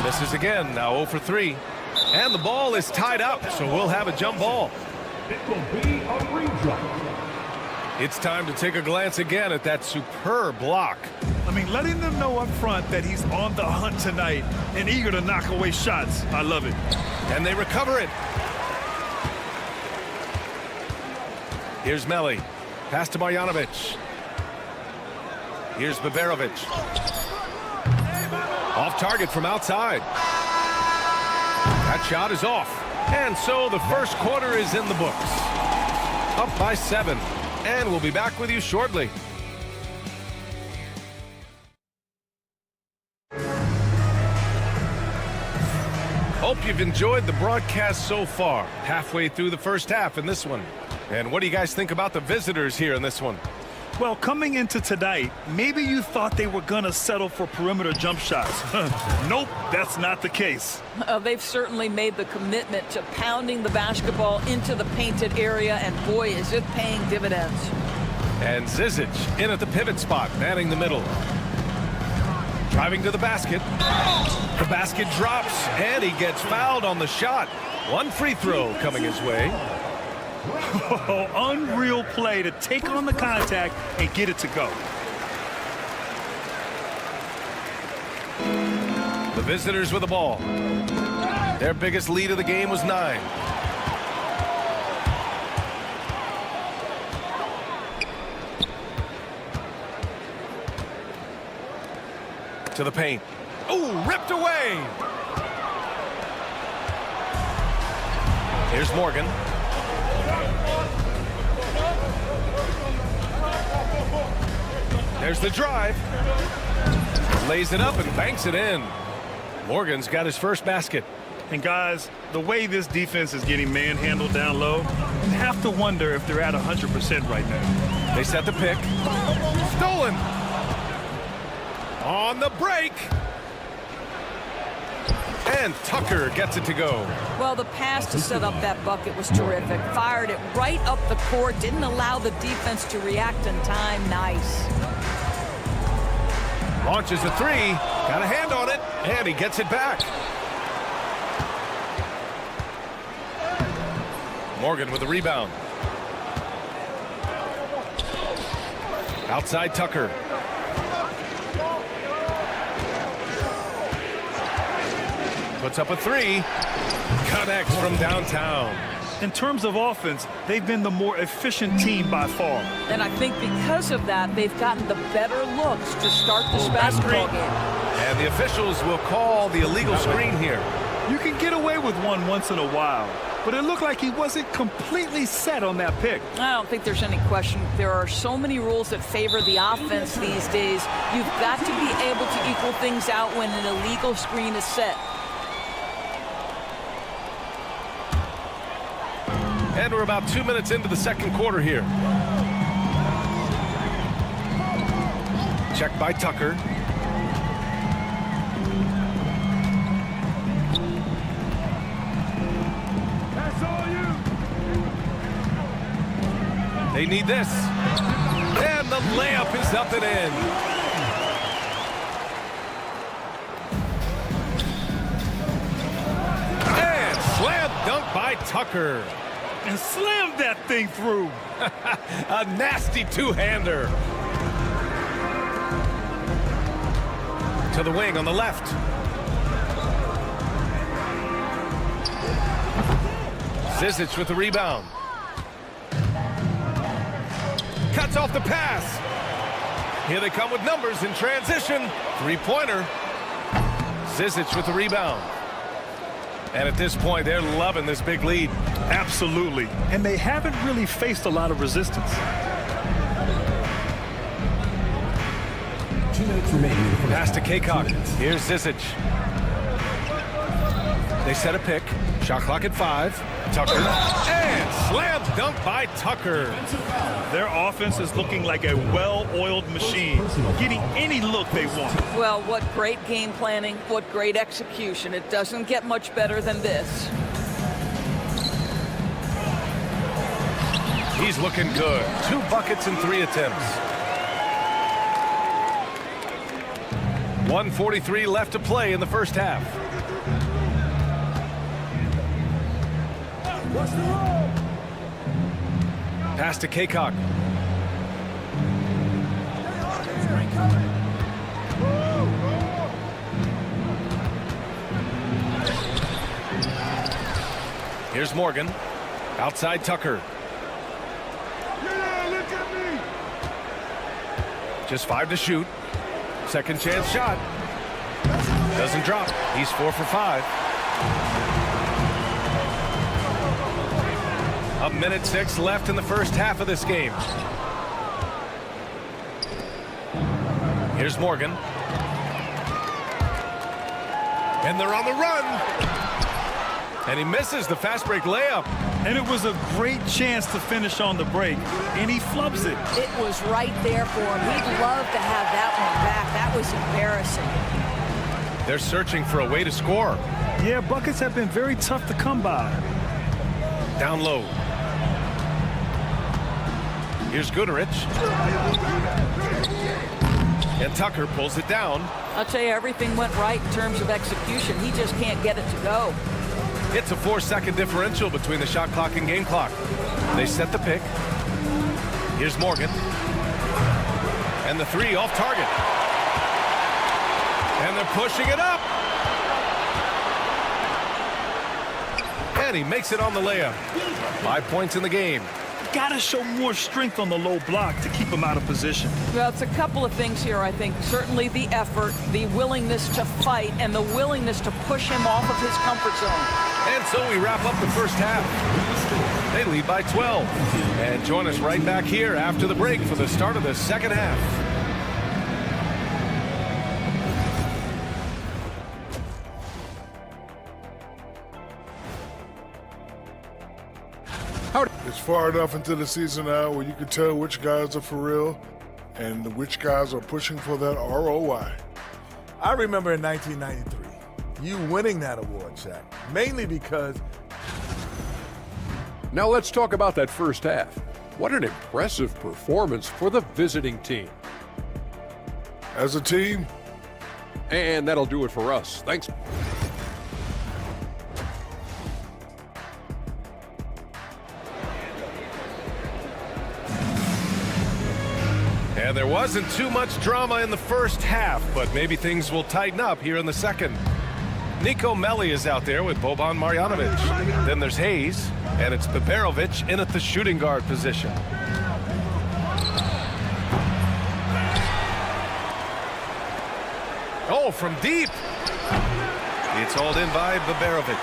Misses again. Now 0 for 3. And the ball is tied up, so we'll have a jump ball. It will be a redraw. It's time to take a glance again at that superb block. I mean, letting them know up front that he's on the hunt tonight and eager to knock away shots. I love it. And they recover it. Here's Melli. Pass to Marjanovic. Here's Baberovic. Off target from outside. That shot is off. And so the first quarter is in the books. Up by 7. And we'll be back with you shortly. Hope you've enjoyed the broadcast so far. Halfway through the first half in this one. And what do you guys think about the visitors here in this one? Well, coming into tonight, maybe you thought they were going to settle for perimeter jump shots. Nope, that's not the case. They've certainly made the commitment to pounding the basketball into the painted area, and boy, is it paying dividends. And Zizic in at the pivot spot, manning the middle. Driving to the basket. The basket drops, and he gets fouled on the shot. One free throw coming his way. Oh, unreal play to take on the contact and get it to go. The visitors with the ball. Their biggest lead of the game was 9. To the paint. Ooh, ripped away. Here's Morgan. There's the drive. Lays it up and banks it in. Morgan's got his first basket. And guys, the way this defense is getting manhandled down low, you have to wonder if they're at 100% right now. They set the pick. Stolen. On the break. And Tucker gets it to go. Well, the pass to set up that bucket was terrific. Fired it right up the court. Didn't allow the defense to react in time. Nice. Launches a three. Got a hand on it. And he gets it back. Morgan with the rebound. Outside Tucker. Puts up a three. Connects from downtown. In terms of offense, they've been the more efficient team by far. And I think because of that, they've gotten the better looks to start this basketball game. And the officials will call the illegal screen here. You can get away with one once in a while, but it looked like he wasn't completely set on that pick. I don't think there's any question. There are so many rules that favor the offense these days. You've got to be able to equal things out when an illegal screen is set. And we're about 2 minutes into the second quarter here. Check by Tucker. They need this. And the layup is up and in. And slam dunk by Tucker. And slammed that thing through. A nasty two-hander. To the wing on the left. Zizic with the rebound. Cuts off the pass. Here they come with numbers in transition. Three-pointer. Zizic with the rebound. And at this point, they're loving this big lead. Absolutely. And they haven't really faced a lot of resistance. 2 minutes remaining. Pass to Kaycock. Here's Zizic. They set a pick. Shot clock at 5. Tucker. And slam dunk by Tucker. Their offense is looking like a well-oiled machine, getting any look they want. Well, what great game planning, what great execution. It doesn't get much better than this. He's looking good. 2 buckets in 3 attempts. 1:43 left to play in the first half. Pass to Kaycock. Here's Morgan. Outside Tucker. Just 5 to shoot. Second chance shot. Doesn't drop. He's 4 for 5. A minute 6 left in the first half of this game. Here's Morgan. And they're on the run. And he misses the fast break layup. And it was a great chance to finish on the break. And he flubs it. It was right there for him. He'd love to have that one back. That was embarrassing. They're searching for a way to score. Yeah, buckets have been very tough to come by. Down low. Here's Goodrich. And Tucker pulls it down. I'll tell you, everything went right in terms of execution. He just can't get it to go. It's a 4-second differential between the shot clock and game clock. They set the pick. Here's Morgan. And the 3 off target. And they're pushing it up. And he makes it on the layup. 5 points in the game. got to show more strength on the low block to keep him out of position. Well, it's a couple of things here, I think. Certainly the effort, the willingness to fight, and the willingness to push him off of his comfort zone. And so we wrap up the first half. They lead by 12. And join us right back here after the break for the start of the second half. It's far enough into the season now where you can tell which guys are for real and which guys are pushing for that ROI. I remember in 1993, you winning that award, Shaq, mainly because... Now let's talk about that first half. What an impressive performance for the visiting team. As a team. And that'll do it for us. Thanks. And there wasn't too much drama in the first half, but maybe things will tighten up here in the second. Nico Melli is out there with Boban Marjanovic. Then there's Hayes, and it's Beberovic in at the shooting guard position. Oh, from deep. It's hauled in by Beberovic.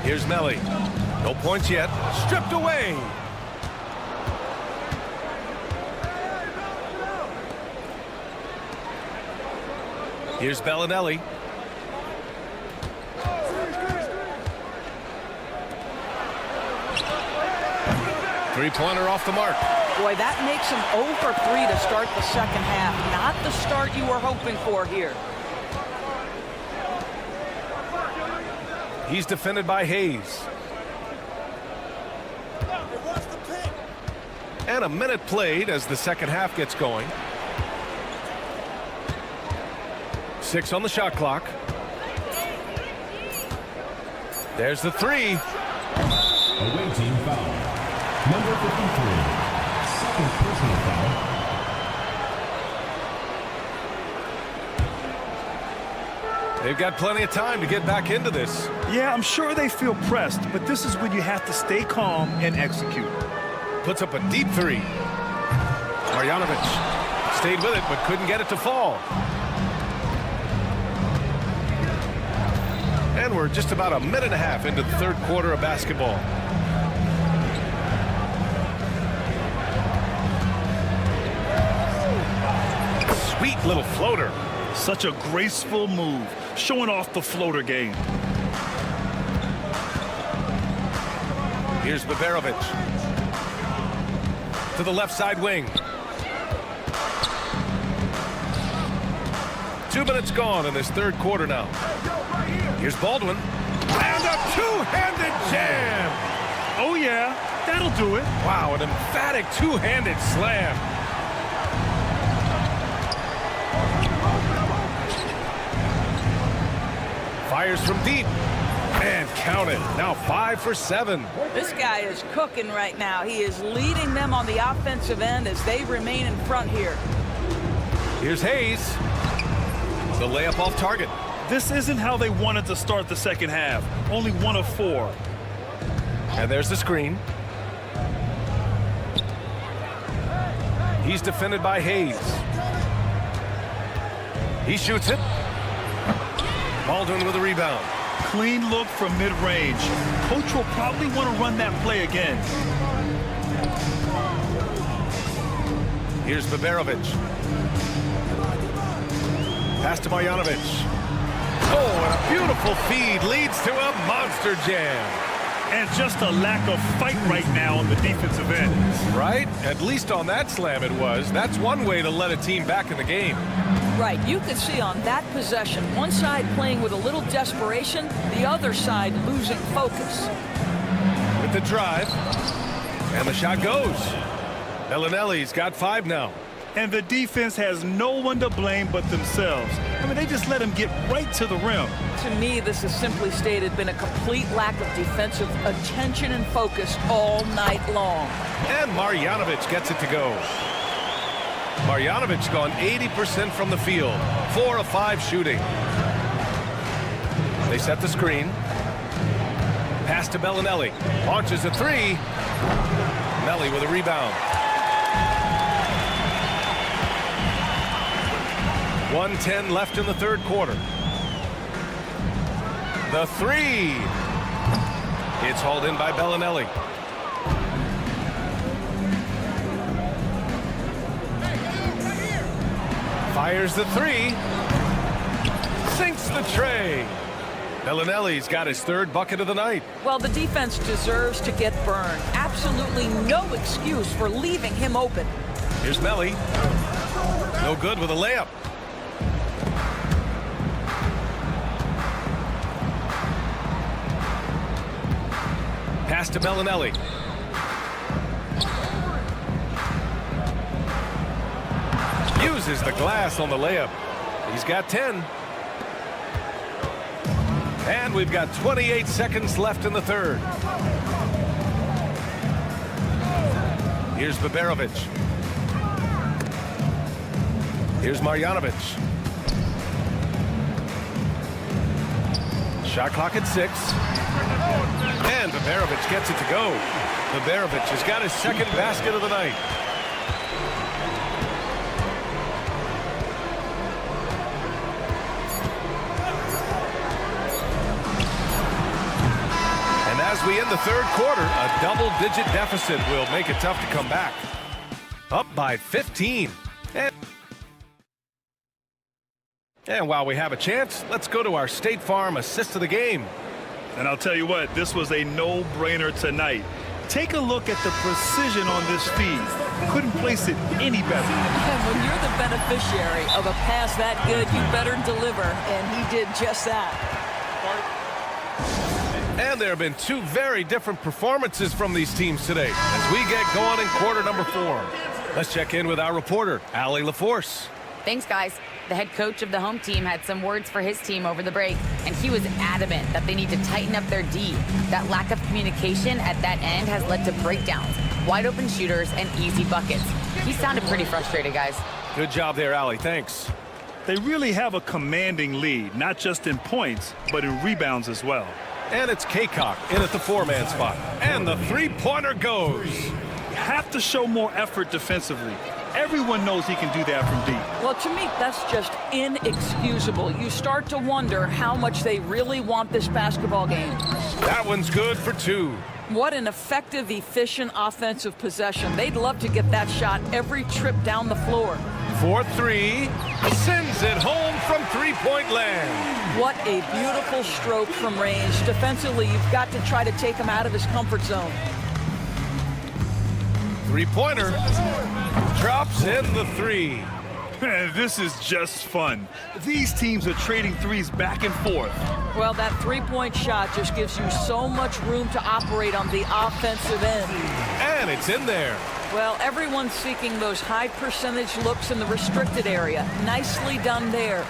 Here's Melli. No points yet. Stripped away. Here's Bellinelli. Three-pointer off the mark. Boy, that makes him 0 for 3 to start the second half. Not the start you were hoping for here. He's defended by Hayes. And a minute played as the second half gets going. 6 on the shot clock. There's the three. Away team foul. Number 53. Second personal foul. They've got plenty of time to get back into this. Yeah, I'm sure they feel pressed, but this is when you have to stay calm and execute. Puts up a deep three. Marjanovic stayed with it, but couldn't get it to fall. And we're just about a minute and a half into the third quarter of basketball. Sweet little floater. Such a graceful move, showing off the floater game. Here's Beberovic. To the left side wing. 2 minutes gone in this third quarter now. Here's Baldwin. And a two-handed jam. Oh, yeah, that'll do it. Wow, an emphatic two-handed slam. Fires from deep. And count it. Now 5 for 7. This guy is cooking right now. He is leading them on the offensive end as they remain in front here. Here's Hayes. The layup off target. This isn't how they wanted to start the second half. Only 1 of 4. And there's the screen. He's defended by Hayes. He shoots it. Baldwin with a rebound. Clean look from mid-range. Coach will probably want to run that play again. Here's Beberovic. Pass to Marjanovic. Oh, and a beautiful feed leads to a monster jam. And just a lack of fight right now on the defensive end. Right? At least on that slam it was. That's one way to let a team back in the game. Right, you could see on that possession, one side playing with a little desperation, the other side losing focus. With the drive, and the shot goes. Bellinelli's got 5 now. And the defense has no one to blame but themselves. I mean, they just let him get right to the rim. To me, this has simply stated been a complete lack of defensive attention and focus all night long. And Marjanovic gets it to go. Marjanovic's gone 80% from the field. 4 of 5 shooting. They set the screen. Pass to Bellinelli. Launches a three. Melli with a rebound. 1:10 left in the third quarter. The three. It's hauled in by Bellinelli. Fires the three. Sinks the tray. Bellinelli's got his third bucket of the night. Well, the defense deserves to get burned. Absolutely no excuse for leaving him open. Here's Melli. No good with a layup. Pass to Bellinelli. Uses the glass on the layup. He's got 10. And we've got 28 seconds left in the third. Here's Baberovic. Here's Marjanovic. Shot clock at 6. And Baberovic gets it to go. Baberovic has got his second basket of the night. As we end the third quarter, a double-digit deficit will make it tough to come back. Up by 15. And while we have a chance, let's go to our State Farm assist of the game. And I'll tell you what, this was a no-brainer tonight. Take a look at the precision on this feed. Couldn't place it any better. And when you're the beneficiary of a pass that good, you better deliver, and he did just that. And there have been two very different performances from these teams today as we get going in quarter number 4. Let's check in with our reporter, Allie LaForce. Thanks, guys. The head coach of the home team had some words for his team over the break, and he was adamant that they need to tighten up their D. That lack of communication at that end has led to breakdowns, wide open shooters, and easy buckets. He sounded pretty frustrated, guys. Good job there, Allie. Thanks. They really have a commanding lead, not just in points, but in rebounds as well. And it's Kaycock in at the 4-man spot. And the three-pointer goes. You have to show more effort defensively. Everyone knows he can do that from deep. Well, to me, that's just inexcusable. You start to wonder how much they really want this basketball game. That one's good for 2. What an effective, efficient offensive possession. They'd love to get that shot every trip down the floor. 4-3. Sends it home from three-point land. What a beautiful stroke from range. Defensively, you've got to try to take him out of his comfort zone. Three-pointer. Drops in the 3. This is just fun. These teams are trading threes back and forth. Well, that three-point shot just gives you so much room to operate on the offensive end. And it's in there. Well, everyone's seeking those high percentage looks in the restricted area. Nicely done there.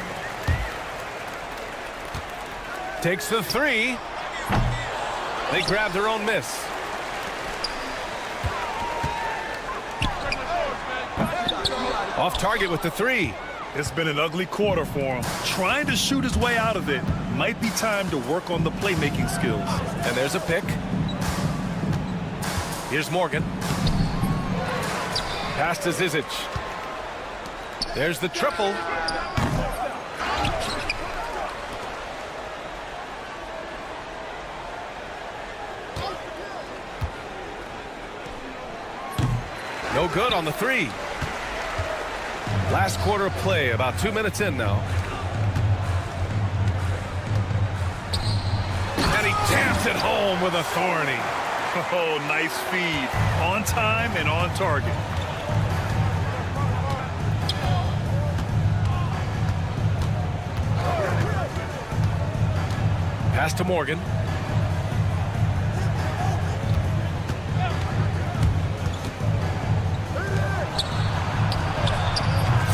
Takes the 3. They grab their own miss. Off target with the 3. It's been an ugly quarter for him. Trying to shoot his way out of it. Might be time to work on the playmaking skills. And there's a pick. Here's Morgan. Pass to Zizic. There's the triple. No good on the 3. Last quarter of play, about 2 minutes in now. And he jams it home with authority. Oh, nice feed. On time and on target. Pass to Morgan.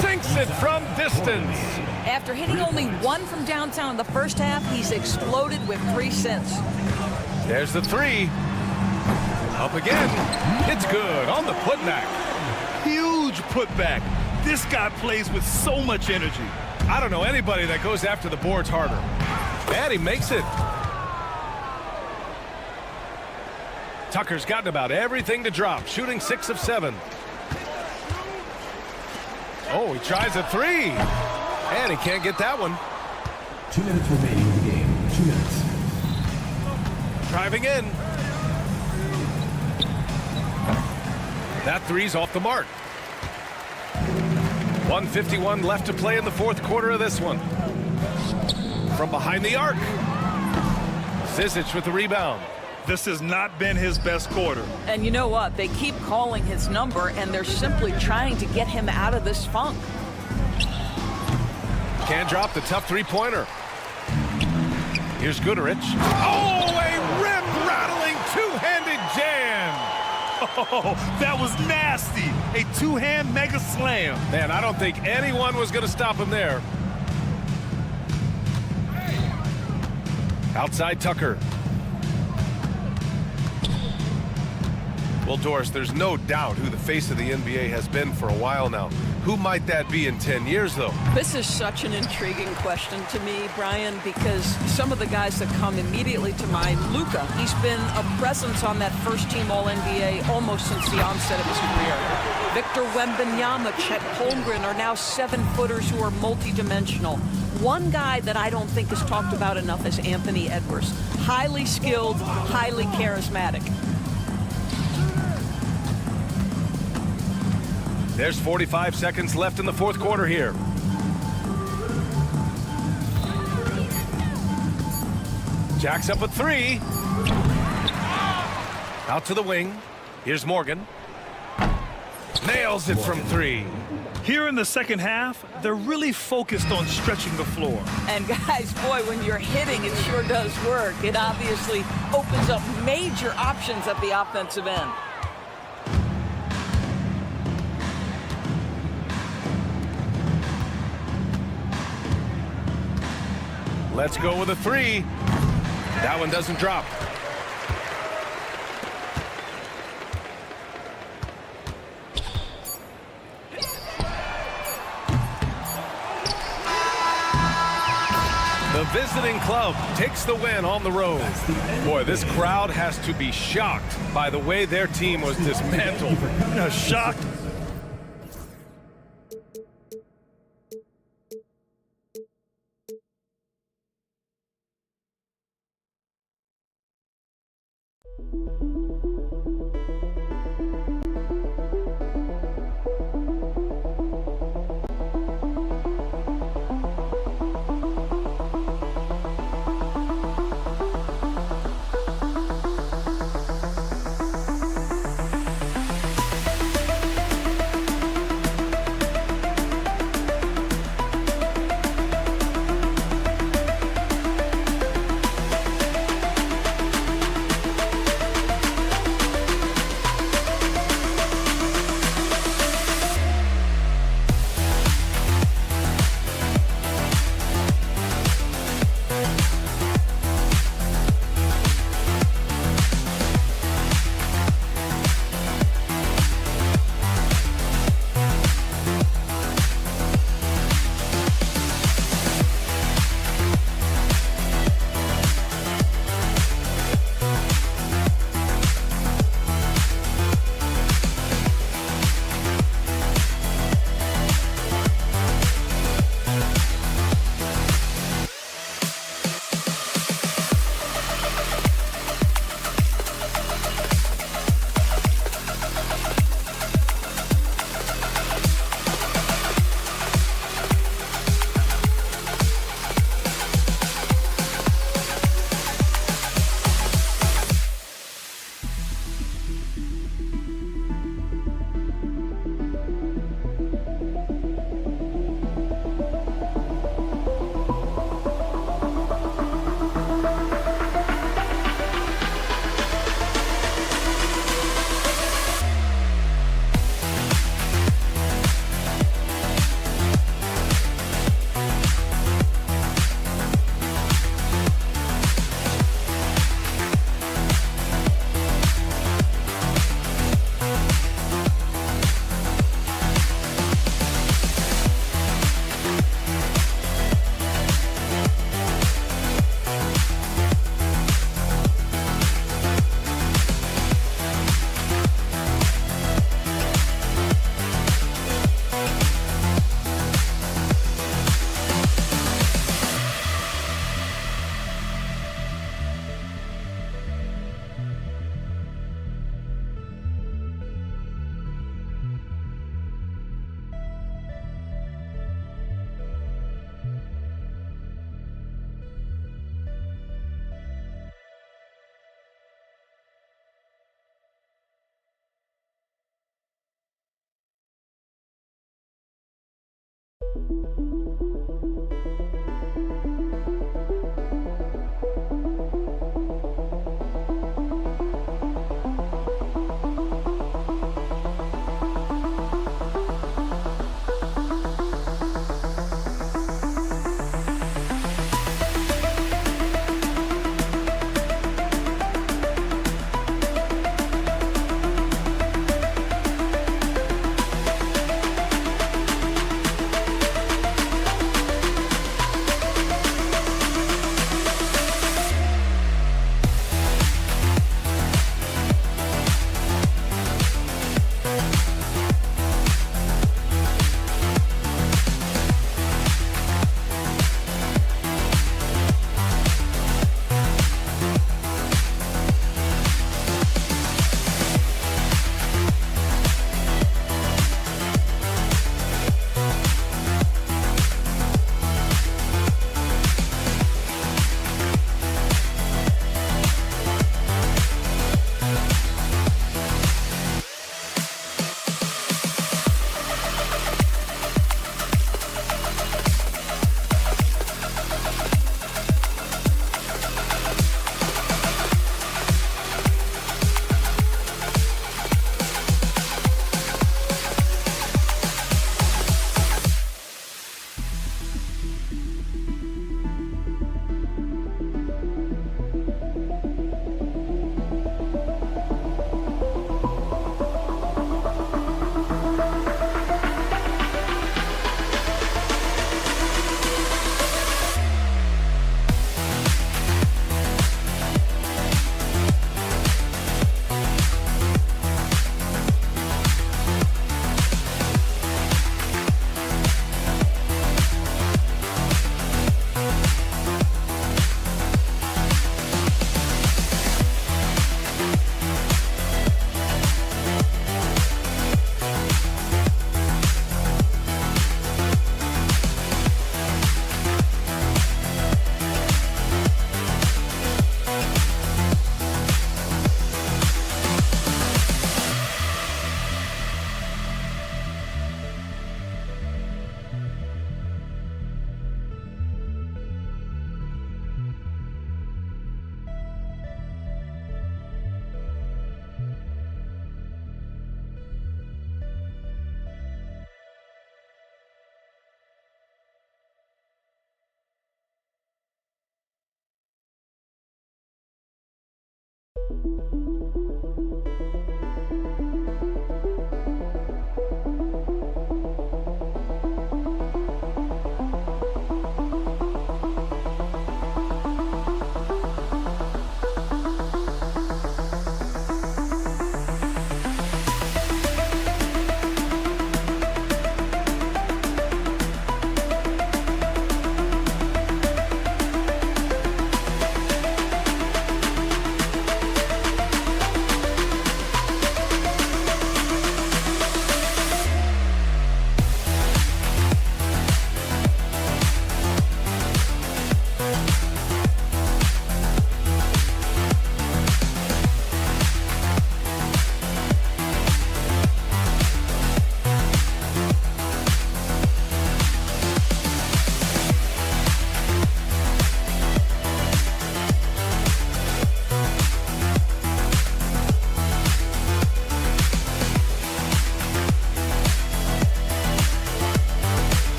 Sinks it from distance. After hitting only 1 from downtown in the first half, he's exploded with 3 since. There's the 3. Up again. It's good on the putback. Huge putback. This guy plays with so much energy. I don't know anybody that goes after the boards harder. And he makes it. Tucker's gotten about everything to drop, shooting 6 of 7. Oh, he tries a 3. And he can't get that one. 2 minutes remaining in the game. 2 minutes. Driving in. That 3's off the mark. 1:51 left to play in the fourth quarter of this one. From behind the arc. Zizic with the rebound. This has not been his best quarter. And you know what? They keep calling his number, and they're simply trying to get him out of this funk. Can't drop the tough three-pointer. Here's Goodrich. Oh, a rim-rattling two-handed jam. Oh, that was nasty. A two-hand mega slam. Man, I don't think anyone was going to stop him there. Outside Tucker. Well, Doris, there's no doubt who the face of the NBA has been for a while now. Who might that be in 10 years, though? This is such an intriguing question to me, Brian, because some of the guys that come immediately to mind, Luka, he's been a presence on that first-team All-NBA almost since the onset of his career. Victor Wembanyama, Chet Holmgren are now 7-footers who are multidimensional. One guy that I don't think is talked about enough is Anthony Edwards. Highly skilled, highly charismatic. There's 45 seconds left in the fourth quarter here. Jacks up a 3. Out to the wing. Here's Morgan. Nails it from 3. Here in the second half, they're really focused on stretching the floor. And guys, boy, when you're hitting, it sure does work. It obviously opens up major options at the offensive end. Let's go with a 3. That one doesn't drop. The visiting club takes the win on the road. Boy, this crowd has to be shocked by the way their team was dismantled. Shocked.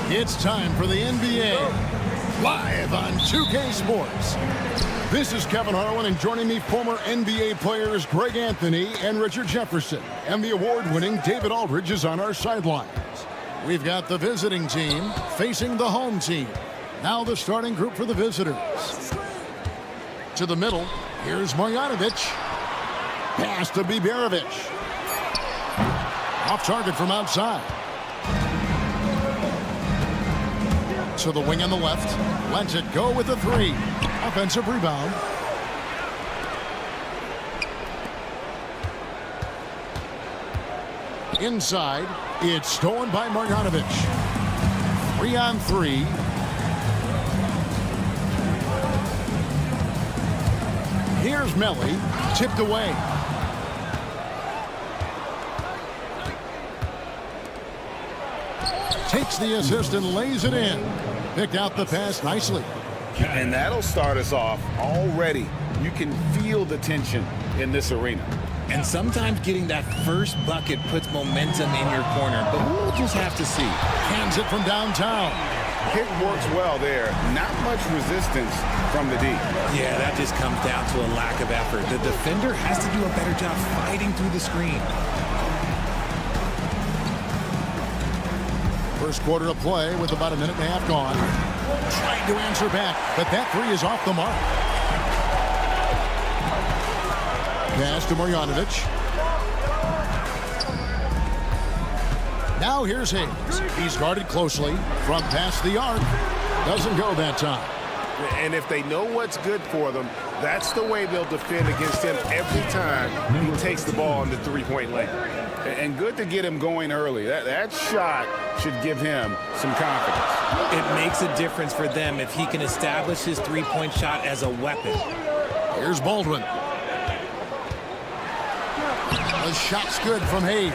It's time for the NBA, live on 2K Sports. This is Kevin Harlan, and joining me, former NBA players Greg Anthony and Richard Jefferson. And the award-winning David Aldridge is on our sidelines. We've got the visiting team facing the home team. Now the starting group for the visitors. To the middle, here's Marjanovic. Pass to Biberovic. Off target from outside. To the wing on the left. Lets it go with the three. Offensive rebound. Inside. It's stolen by Marjanovic. 3-on-3. Here's Melly. Tipped away. Takes the assist and lays it in. Picked out the pass nicely. And that'll start us off already. You can feel the tension in this arena. And sometimes getting that first bucket puts momentum in your corner, but we'll just have to see. Hands it from downtown. Kick works well there. Not much resistance from the D. Yeah, that just comes down to a lack of effort. The defender has to do a better job fighting through the screen. First quarter of play with about a minute and a half gone. Trying to answer back, but that three is off the mark. Pass to Marjanovic. Now here's Hayes. He's guarded closely from past the arc. Doesn't go that time. And if they know what's good for them, that's the way they'll defend against him every time he takes the ball in the three-point lane. And good to get him going early. That shot should give him some confidence. It makes a difference for them if he can establish his three-point shot as a weapon. Here's Baldwin. The shot's good from Hayes.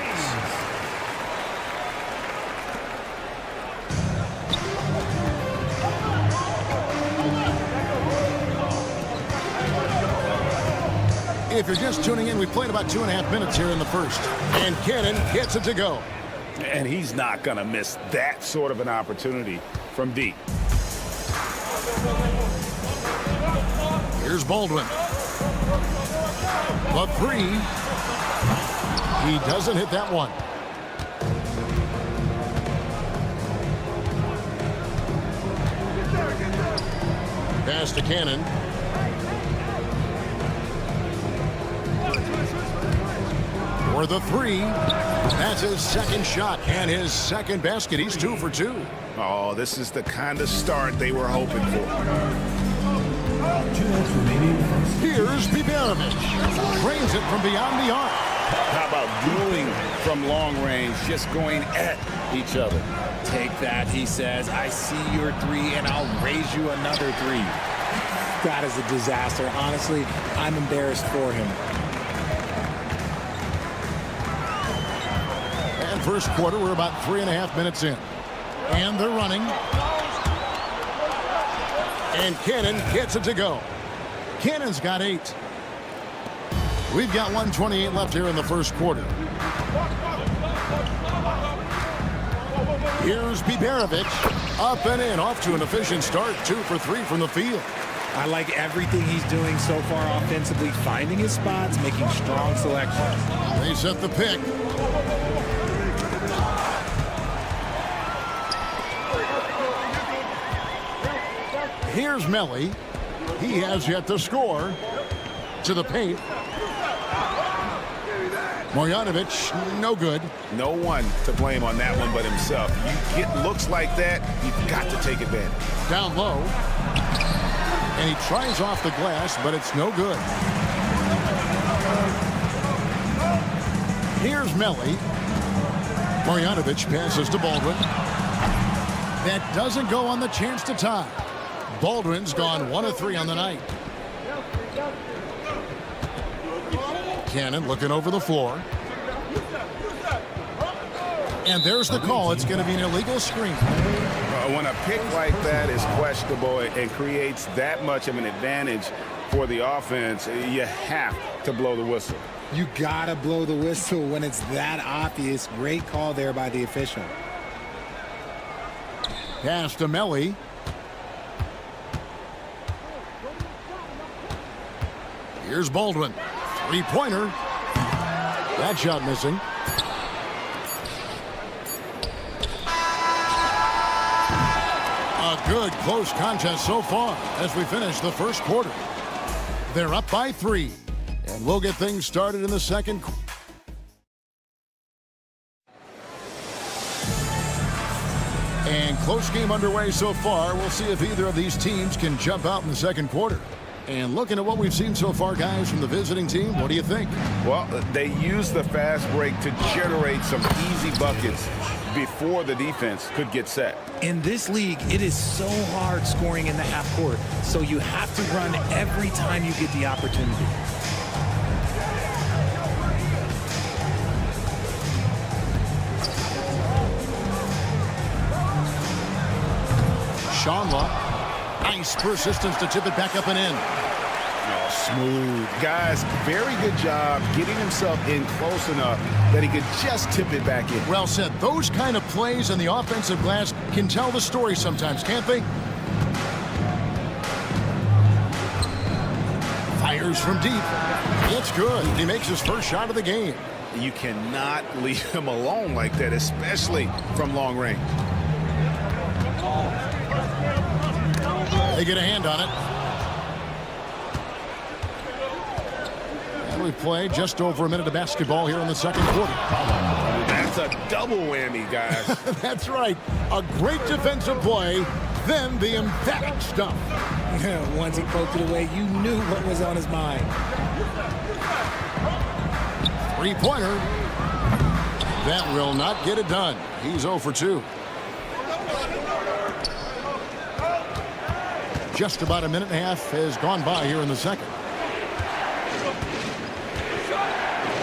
If you're just tuning in, we played about 2.5 minutes here in the first. And Cannon gets it to go. And he's not going to miss that sort of an opportunity from deep. Here's Baldwin. The three. He doesn't hit that one. Pass to Cannon. For the three. That's his second shot and his second basket. He's 2 for 2. Oh, this is the kind of start they were hoping for. Here's Biberovic. Drains it from beyond the arc. How about dueling from long range, just going at each other? Take that, he says. I see your three, and I'll raise you another three. That is a disaster. Honestly, I'm embarrassed for him. And first quarter, we're about 3.5 minutes in. And they're running. And Cannon gets it to go. Cannon's got 8. We've got 1:28 left here in the first quarter. Here's Biberovic. Up and in, off to an efficient start. 2 for 3 from the field. I like everything he's doing so far offensively, finding his spots, making strong selections. They set the pick. Here's Melly. He has yet to score. To the paint. Marjanovic, no good. No one to blame on that one but himself. You get looks like that, you've got to take advantage. Down low. And he tries off the glass, but it's no good. Here's Melly. Marjanovic passes to Baldwin. That doesn't go on the chance to tie. Baldwin's gone 1 of 3 on the night. Cannon looking over the floor. And there's the call. It's going to be an illegal screen. When a pick like that is questionable and creates that much of an advantage for the offense, you have to blow the whistle. You gotta blow the whistle when it's that obvious. Great call there by the official. Pass to Melly. Here's Baldwin. Three-pointer. That shot missing. A good close contest so far as we finish the first quarter. They're up by 3. And we'll get things started in the second quarter. And close game underway so far. We'll see if either of these teams can jump out in the second quarter. And looking at what we've seen so far, guys, from the visiting team, what do you think? Well, they used the fast break to generate some easy buckets before the defense could get set. In this league, it is so hard scoring in the half court, so you have to run every time you get the opportunity. Shanla. Nice persistence to tip it back up and in. Oh, smooth. Guys, very good job getting himself in close enough that he could just tip it back in. Well said. Those kind of plays in the offensive glass can tell the story sometimes, can't they? Fires from deep. It's good. He makes his first shot of the game. You cannot leave him alone like that, especially from long range. They get a hand on it. And we play just over a minute of basketball here in the second quarter. That's a double whammy, guys. That's right. A great defensive play, then the emphatic stuff. Once he poked it away, you knew what was on his mind. Three-pointer. That will not get it done. He's 0 for 2. Just about a minute and a half has gone by here in the second.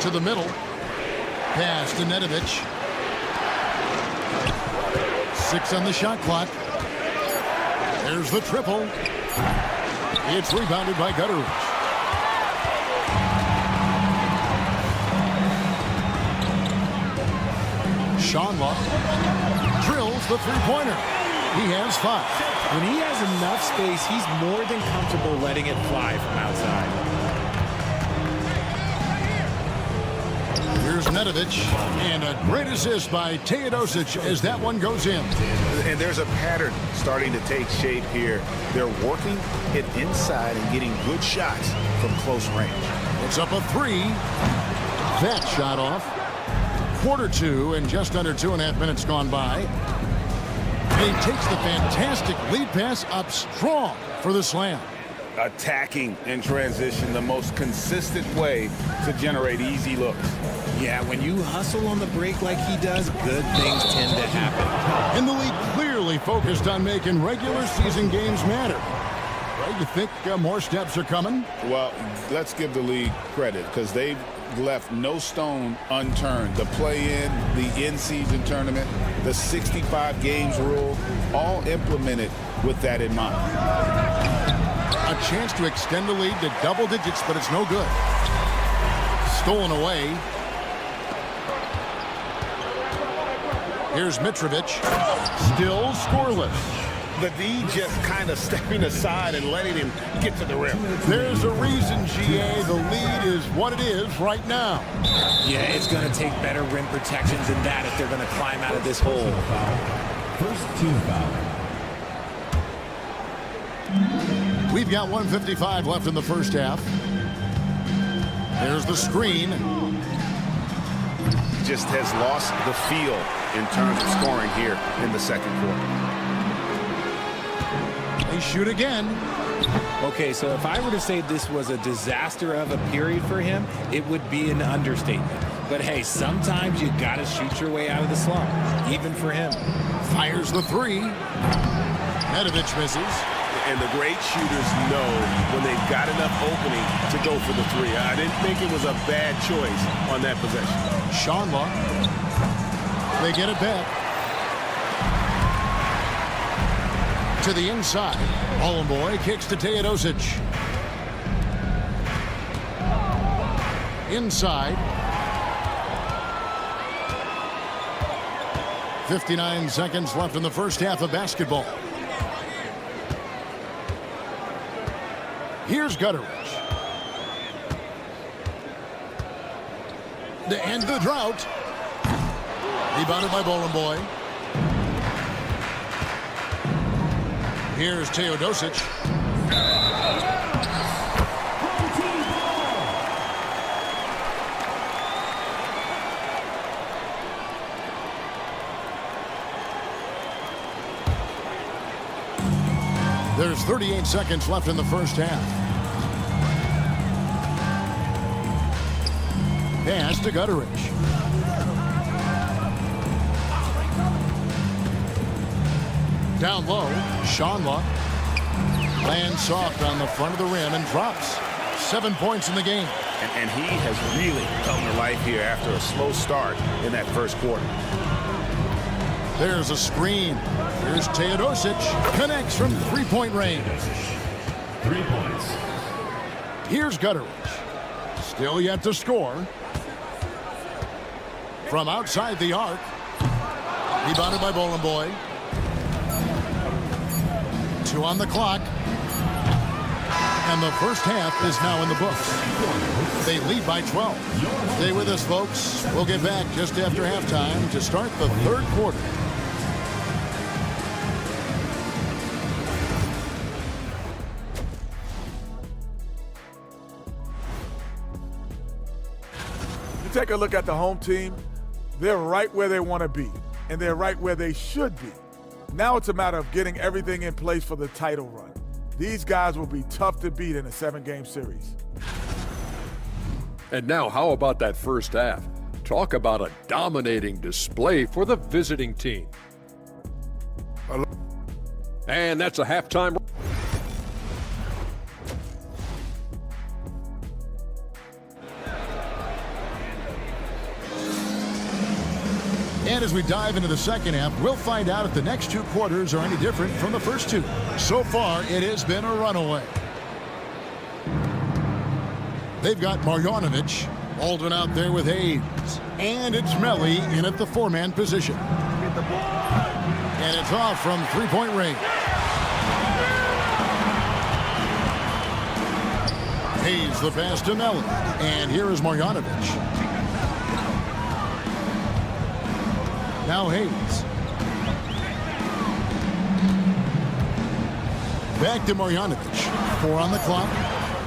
To the middle. Pass to Nedovic. 6 on the shot clock. There's the triple. It's rebounded by Gutteridge. Shanla drills the three-pointer. He has 5. When he has enough space, he's more than comfortable letting it fly from outside. Here's Nedovic, and a great assist by Teodosic as that one goes in. And there's a pattern starting to take shape here. They're working it inside and getting good shots from close range. It's up a 3. That shot off. Quarter 2 and just under 2.5 minutes gone by. He takes the fantastic lead pass up strong for the slam. Attacking in transition, the most consistent way to generate easy looks. Yeah, when you hustle on the break like he does, good things tend to happen. And the league clearly focused on making regular season games matter. Right, you think more steps are coming? Well, let's give the league credit because they've left no stone unturned. The play-in, the in-season tournament, the 65 games rule, all implemented with that in mind. A chance to extend the lead to double digits, but it's no good. Stolen away. Here's Mitrovic. Still scoreless. The D just kind of stepping aside and letting him get to the rim. There's a reason, GA, the lead is what it is right now. Yeah, it's going to take better rim protection than that if they're going to climb out of this hole. First team foul. We've got 1:55 left in the first half. There's the screen. Just has lost the feel in terms of scoring here in the second quarter. They shoot again. Okay, so if I were to say this was a disaster of a period for him, it would be an understatement. But hey, sometimes you got to shoot your way out of the slump, even for him. Fires the 3. Nedovic misses. And the great shooters know when they've got enough opening to go for the 3. I didn't think it was a bad choice on that possession. Shanla. They get it back. To the inside. Bologna kicks to Teodosic. Inside. 59 seconds left in the first half of basketball. Here's Gutteridge. To end the drought. Rebounded by Boy. Here's Teodosic. There's 38 seconds left in the first half. Pass to Gutteridge. Down low, Shanla lands soft on the front of the rim and drops. 7 points in the game. And he has really come to life here after a slow start in that first quarter. There's a screen. Here's Teodosic. Connects from three-point range. 3 points. Here's Gutteridge. Still yet to score. From outside the arc. Rebounded by Boy. 2 on the clock. And the first half is now in the books. They lead by 12. Stay with us, folks. We'll get back just after halftime to start the third quarter. You take a look at the home team, they're right where they want to be, and they're right where they should be. Now it's a matter of getting everything in place for the title run. These guys will be tough to beat in a 7-game series. And now, how about that first half? Talk about a dominating display for the visiting team. And that's a halftime. And as we dive into the second half, we'll find out if the next 2 quarters are any different from the first 2. So far, it has been a runaway. They've got Marjanovic. Baldwin out there with Hayes. And it's Melli in at the 4-man position. And it's off from three-point range. Hayes the pass to Melli. And here is Marjanovic. Now Hayes. Back to Marjanovic. 4 on the clock.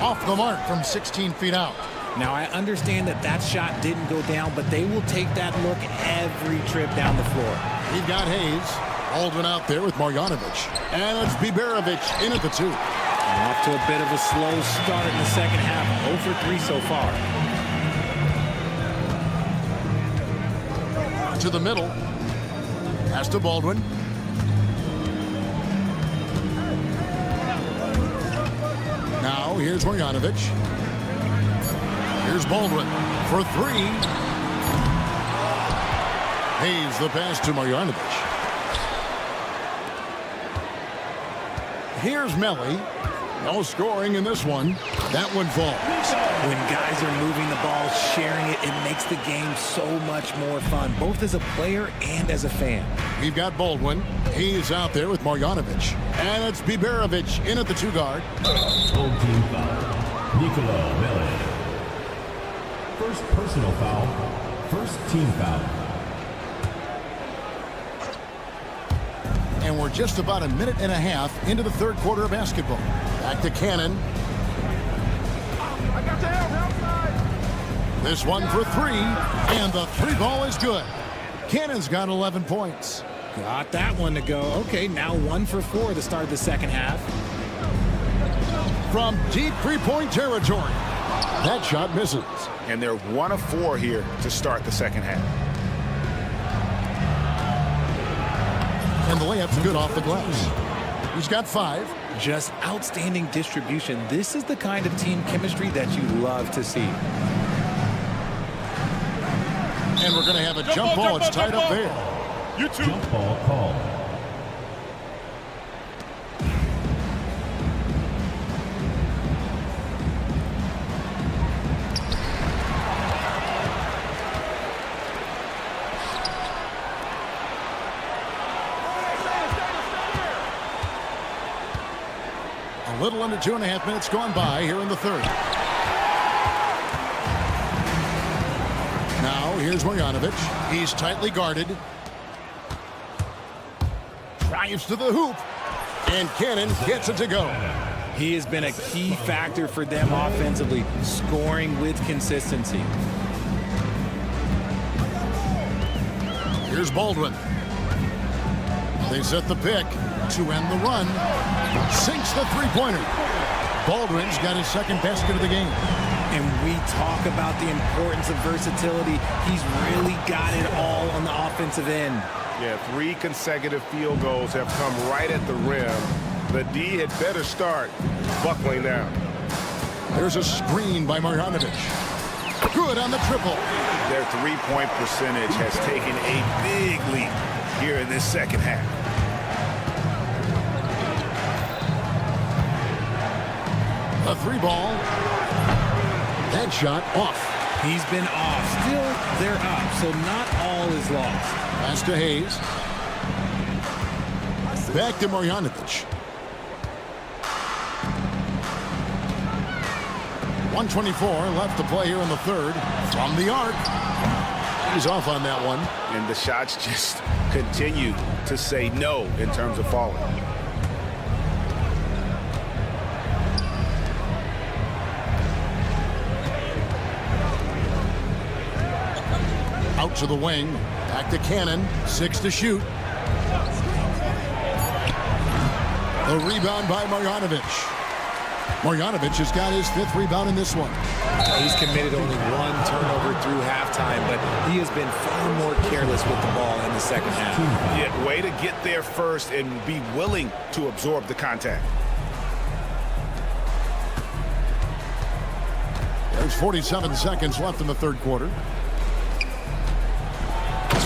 Off the mark from 16 feet out. Now, I understand that shot didn't go down, but they will take that look every trip down the floor. We've got Hayes. Baldwin out there with Marjanovic. And it's Biberovic in at the 2. Off to a bit of a slow start in the second half. 0 for 3 so far. To the middle. Pass to Baldwin. Now here's Marjanovic. Here's Baldwin for 3. Hayes the pass to Marjanovic. Here's Melli. No scoring in this one. That one falls. When guys are moving the ball, sharing it, it makes the game so much more fun, both as a player and as a fan. We've got Baldwin. He's out there with Marjanovic. And it's Biberovic in at the 2 guard. Home team foul. Nicolo Melli. First personal foul. First team foul. And we're just about a minute and a half into the third quarter of basketball. Back to Cannon. This one for 3, and the 3 ball is good. Cannon's got 11 points. Got that one to go. Okay, now 1 for 4 to start the second half. From deep 3-point territory. That shot misses. And they're 1 of 4 here to start the second half. And the layup's good off the glass. He's got 5. Just outstanding distribution. This is the kind of team chemistry that you love to see. And we're going to have a jump ball. It's tied up there. Jump ball call. Little under 2.5 minutes gone by here in the third. Now here's Marjanovic. He's tightly guarded. Drives to the hoop. And Cannon gets it to go. He has been a key factor for them offensively, scoring with consistency. Here's Baldwin. They set the pick to end the run. Sinks the three-pointer. Baldwin's got his second basket of the game. And we talk about the importance of versatility. He's really got it all on the offensive end. Yeah, 3 consecutive field goals have come right at the rim. The D had better start buckling down. There's a screen by Marjanovic. Good on the triple. Their three-point percentage has taken a big leap here in this second half. A 3-ball. That shot off. He's been off. Still, they're up, so not all is lost. Pass to Hayes. Back to Marjanovic. 1:24 left to play here in the third. From the arc. He's off on that one. And the shots just continue to say no in terms of falling. Out to the wing. Back to Cannon. 6 to shoot. The rebound by Marjanovic. Marjanovic has got his 5th rebound in this one. He's committed only 1 turnover through halftime, but he has been far more careless with the ball in the second half. Yeah, way to get there first and be willing to absorb the contact. There's 47 seconds left in the third quarter.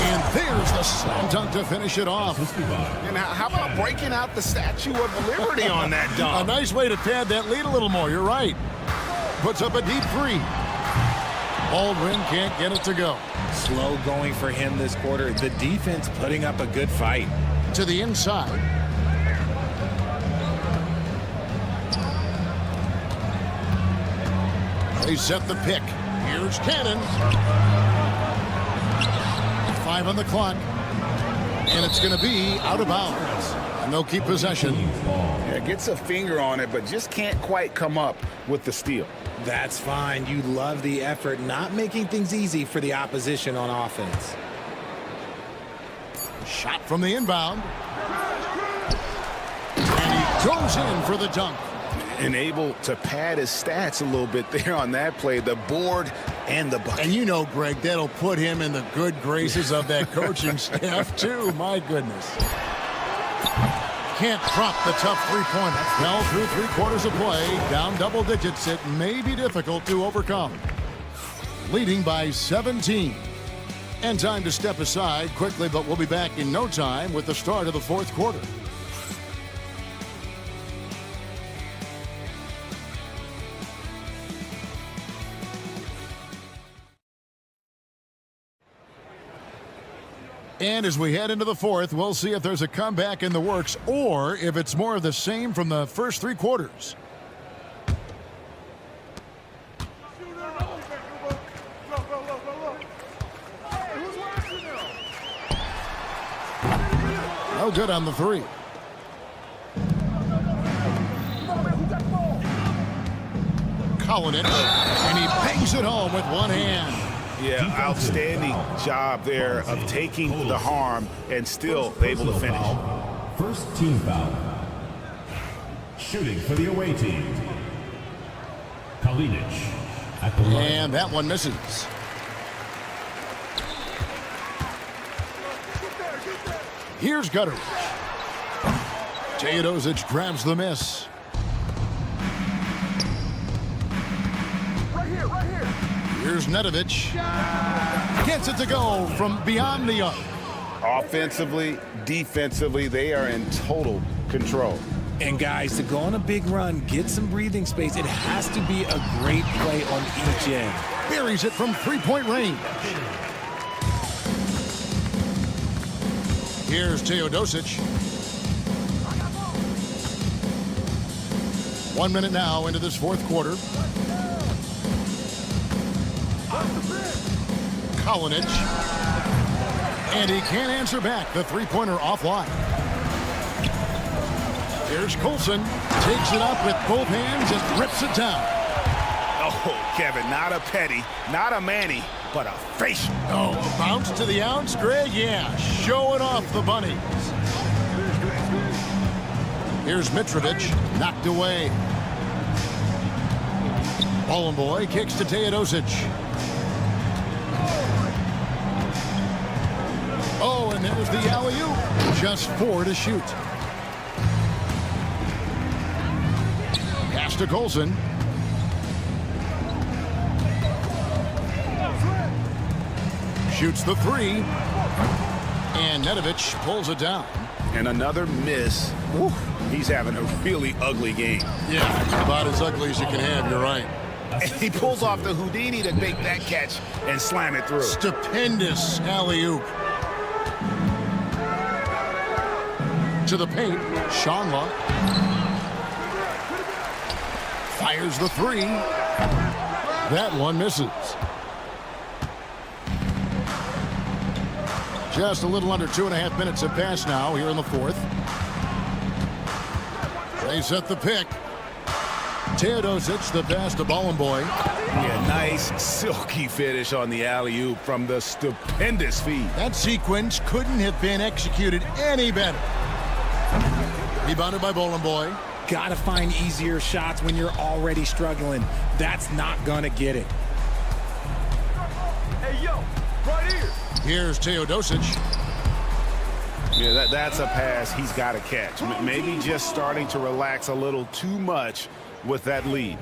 And there's the slam dunk to finish it off. And how about breaking out the Statue of Liberty on that dunk? A nice way to pad that lead a little more. You're right. Puts up a deep 3. Baldwin can't get it to go. Slow going for him this quarter. The defense putting up a good fight. To the inside. They set the pick. Here's Cannon. 5 on the clock. And it's going to be out of bounds. And they'll keep possession. Yeah, gets a finger on it, but just can't quite come up with the steal. That's fine. You love the effort, not making things easy for the opposition on offense. Shot from the inbound. And he goes in for the dunk. And able to pad his stats a little bit there on that play. The board and the bucket. And you know, Greg, that'll put him in the good graces of that coaching staff, too. My goodness. Can't drop the tough three-pointer. Well, through 3 quarters of play, down double digits, it may be difficult to overcome. Leading by 17. And time to step aside quickly, but we'll be back in no time with the start of the fourth quarter. And as we head into the fourth, we'll see if there's a comeback in the works or if it's more of the same from the first 3 quarters. No good on the 3. Cullinan, and he bangs it home with one hand. Yeah, outstanding job there of taking the harm and still able to finish. First team foul. Shooting for the away team. Kalinic at the line. And that one misses. Here's Gutteridge. Teodosic grabs the miss. Here's Nedovic. Gets it to go from beyond the arc. Offensively, defensively, they are in total control. And guys, to go on a big run, get some breathing space, it has to be a great play on each end. Buries it from 3-point range. Here's Teodosic. 1 minute now into this fourth quarter. Kalinic. And he can't answer back. The three-pointer offline. Here's Colson. Takes it up with both hands and rips it down. Oh, Kevin, not a petty, not a Manny, but a facial. Oh, a bounce to the ounce, Greg? Yeah, showing off the bunnies. Here's Mitrovic, knocked away. Bolomboy kicks to Teodosic. Oh, and there's the alley-oop. Just 4 to shoot. Pass to Colson. Shoots the 3. And Nedovic pulls it down. And another miss. Woo. He's having a really ugly game. Yeah, about as ugly as you can have, you're right. And he pulls off the Houdini to make that catch and slam it through. Stupendous alley-oop. To the paint, Shanla. Fires the 3. That one misses. Just a little under 2.5 minutes have passed now here in the fourth. They set the pick. Teodosic, the pass to Bolomboy. Yeah, nice silky finish on the alley-oop from the stupendous feed. That sequence couldn't have been executed any better. Rebounded by Bolomboy. Gotta find easier shots when you're already struggling. That's not gonna get it. Hey, yo, right here. Here's Teodosic. Yeah, that's a pass he's got to catch. Maybe just starting to relax a little too much with that lead.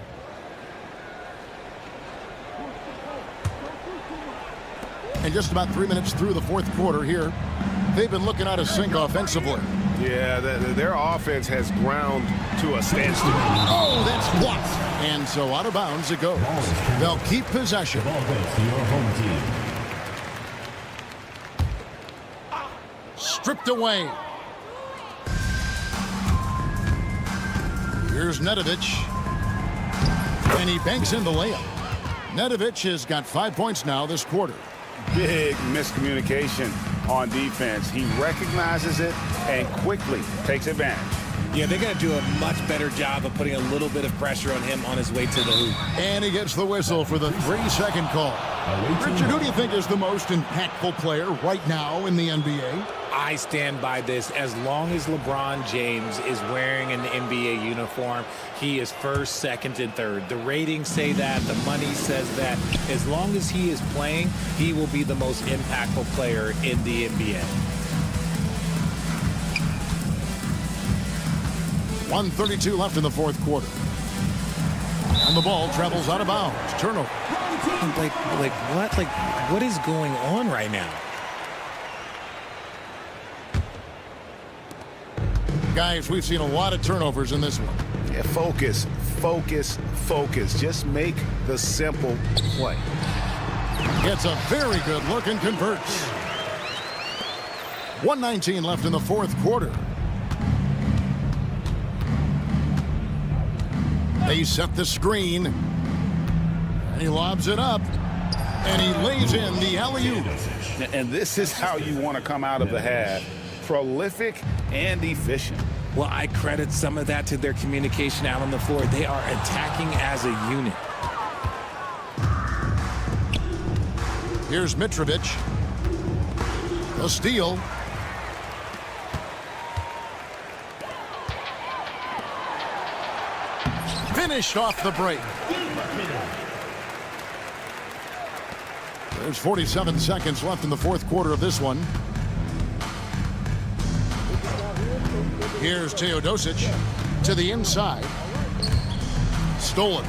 And just about 3 minutes through the fourth quarter here, they've been looking out of sync offensively. Yeah, their offense has ground to a standstill. Oh, that's blocked. And so out of bounds it goes. They'll keep possession. Ball goes to your home team. Stripped away. Here's Nedovic. And he banks in the layup. Nedovic has got 5 points now this quarter. Big miscommunication on defense. He recognizes it and quickly takes advantage. Yeah, they're going to do a much better job of putting a little bit of pressure on him on his way to the hoop. And he gets the whistle for the 3-second call. Richard, who do you think is the most impactful player right now in the NBA? I stand by this. As long as LeBron James is wearing an NBA uniform, he is first, second, and third. The ratings say that. The money says that. As long as he is playing, he will be the most impactful player in the NBA. 1:32 left in the fourth quarter. And the ball travels out of bounds. Turnover. What is going on right now? Guys, we've seen a lot of turnovers in this one. Yeah, focus, focus, focus. Just make the simple play. Gets a very good look and converts. 1:19 left in the fourth quarter. They set the screen. And he lobs it up. And he lays in the alley-oop. And this is how you want to come out of the half. Prolific and efficient. Well, I credit some of that to their communication out on the floor. They are attacking as a unit. Here's Mitrovic. A steal. Finished off the break. There's 47 seconds left in the fourth quarter of this one. Here's Teodosic to the inside. Stolen.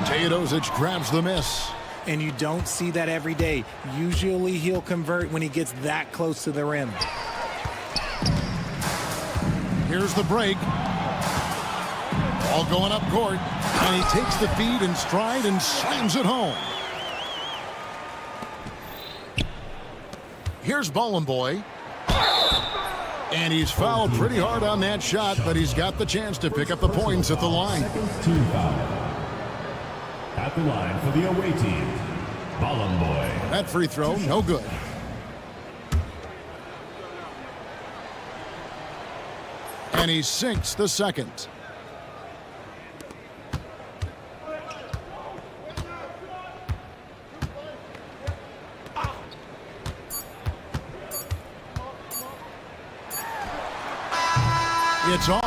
Teodosic grabs the miss. And you don't see that every day. Usually he'll convert when he gets that close to the rim. Here's the break. Ball going up court. And he takes the feed in stride and slams it home. Here's Bollenboy. And he's fouled pretty hard on that shot, but he's got the chance to pick up the points at the line. Second team foul. At the line for the away team, Bollenboy. That free throw, no good. And he sinks the second. It's off.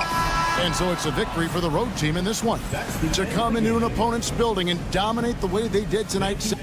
And so it's a victory for the road team in this one. To come into an opponent's building and dominate the way they did tonight.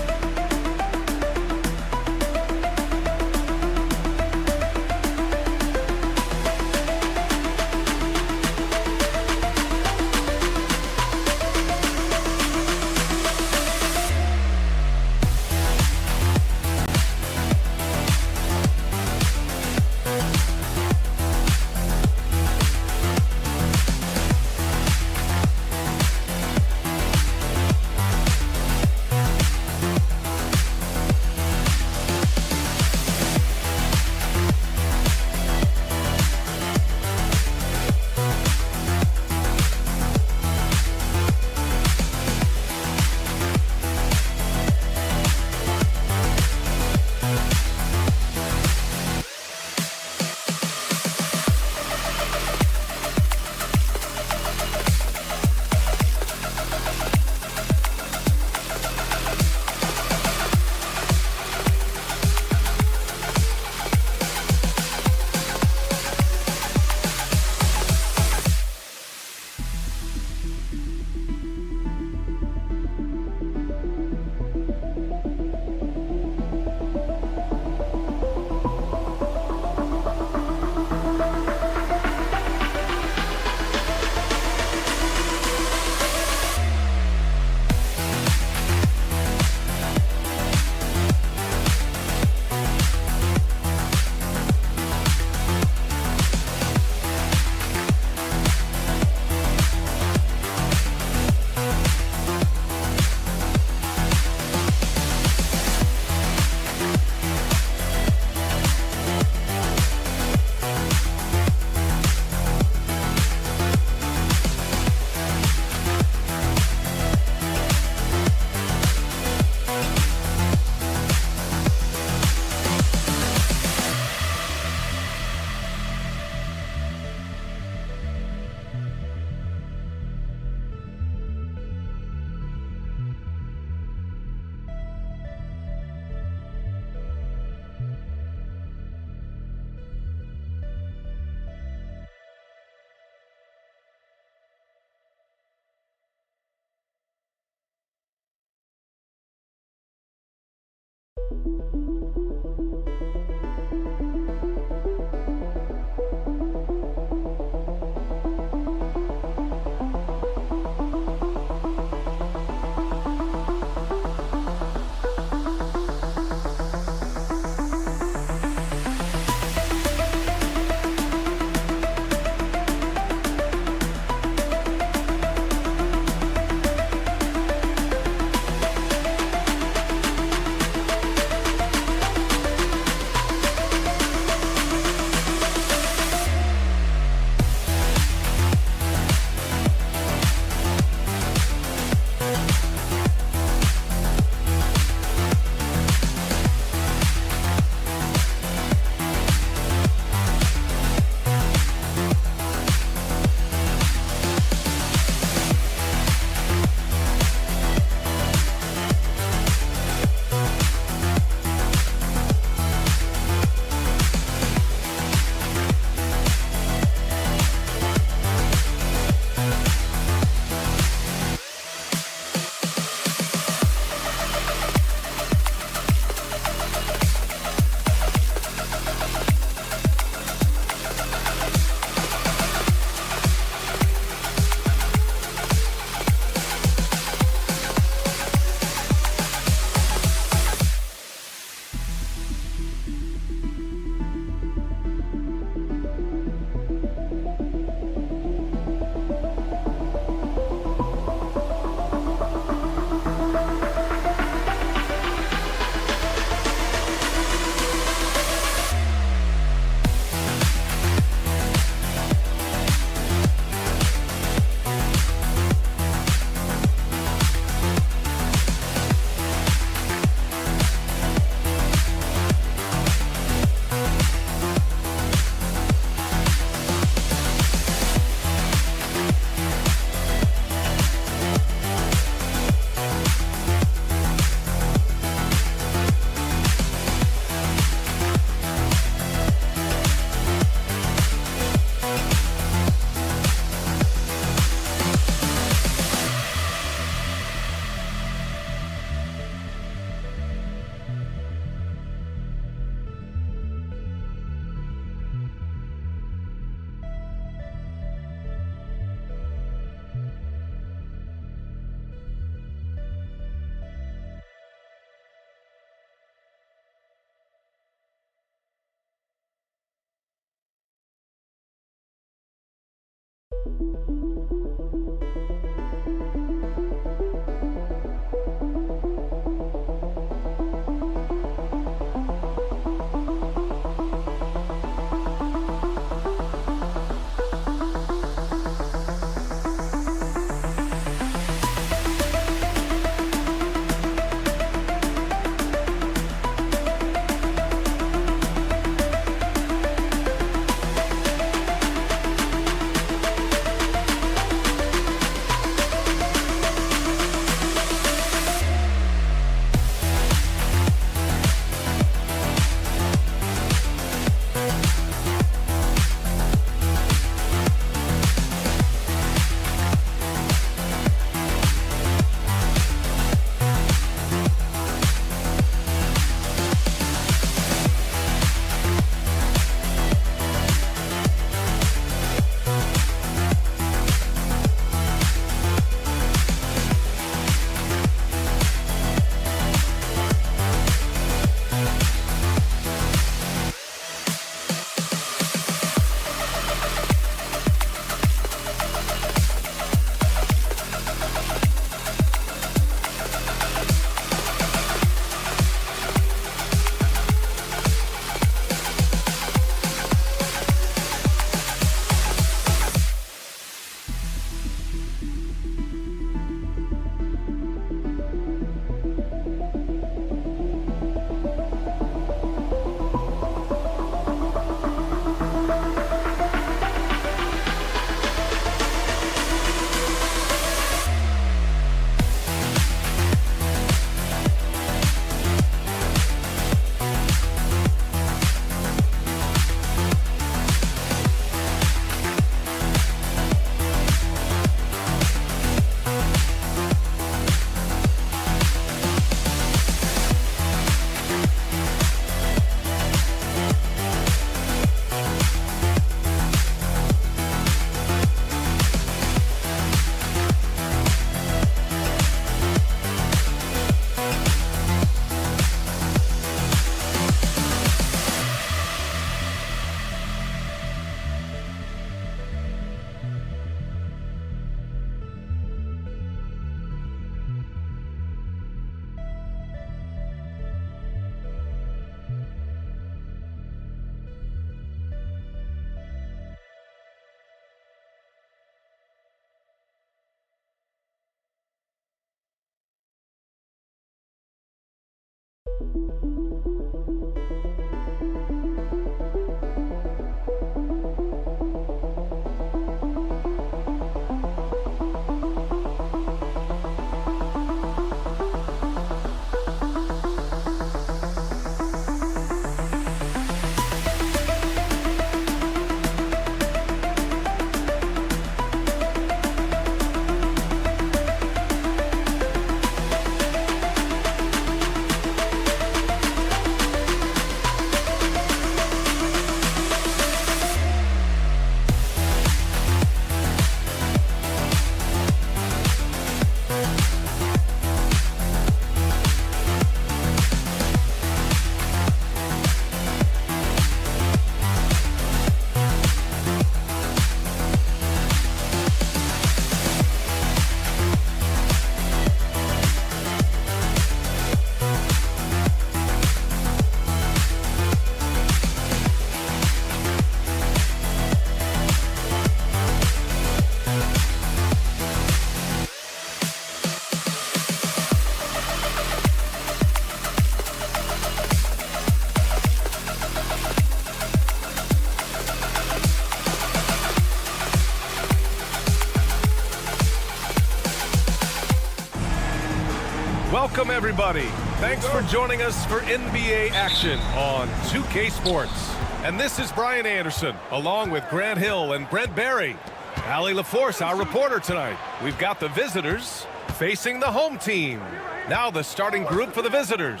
Welcome, everybody. Thanks for joining us for NBA action on 2K Sports. And this is Brian Anderson, along with Grant Hill and Brent Barry. Allie LaForce, our reporter tonight. We've got the visitors facing the home team. Now the starting group for the visitors.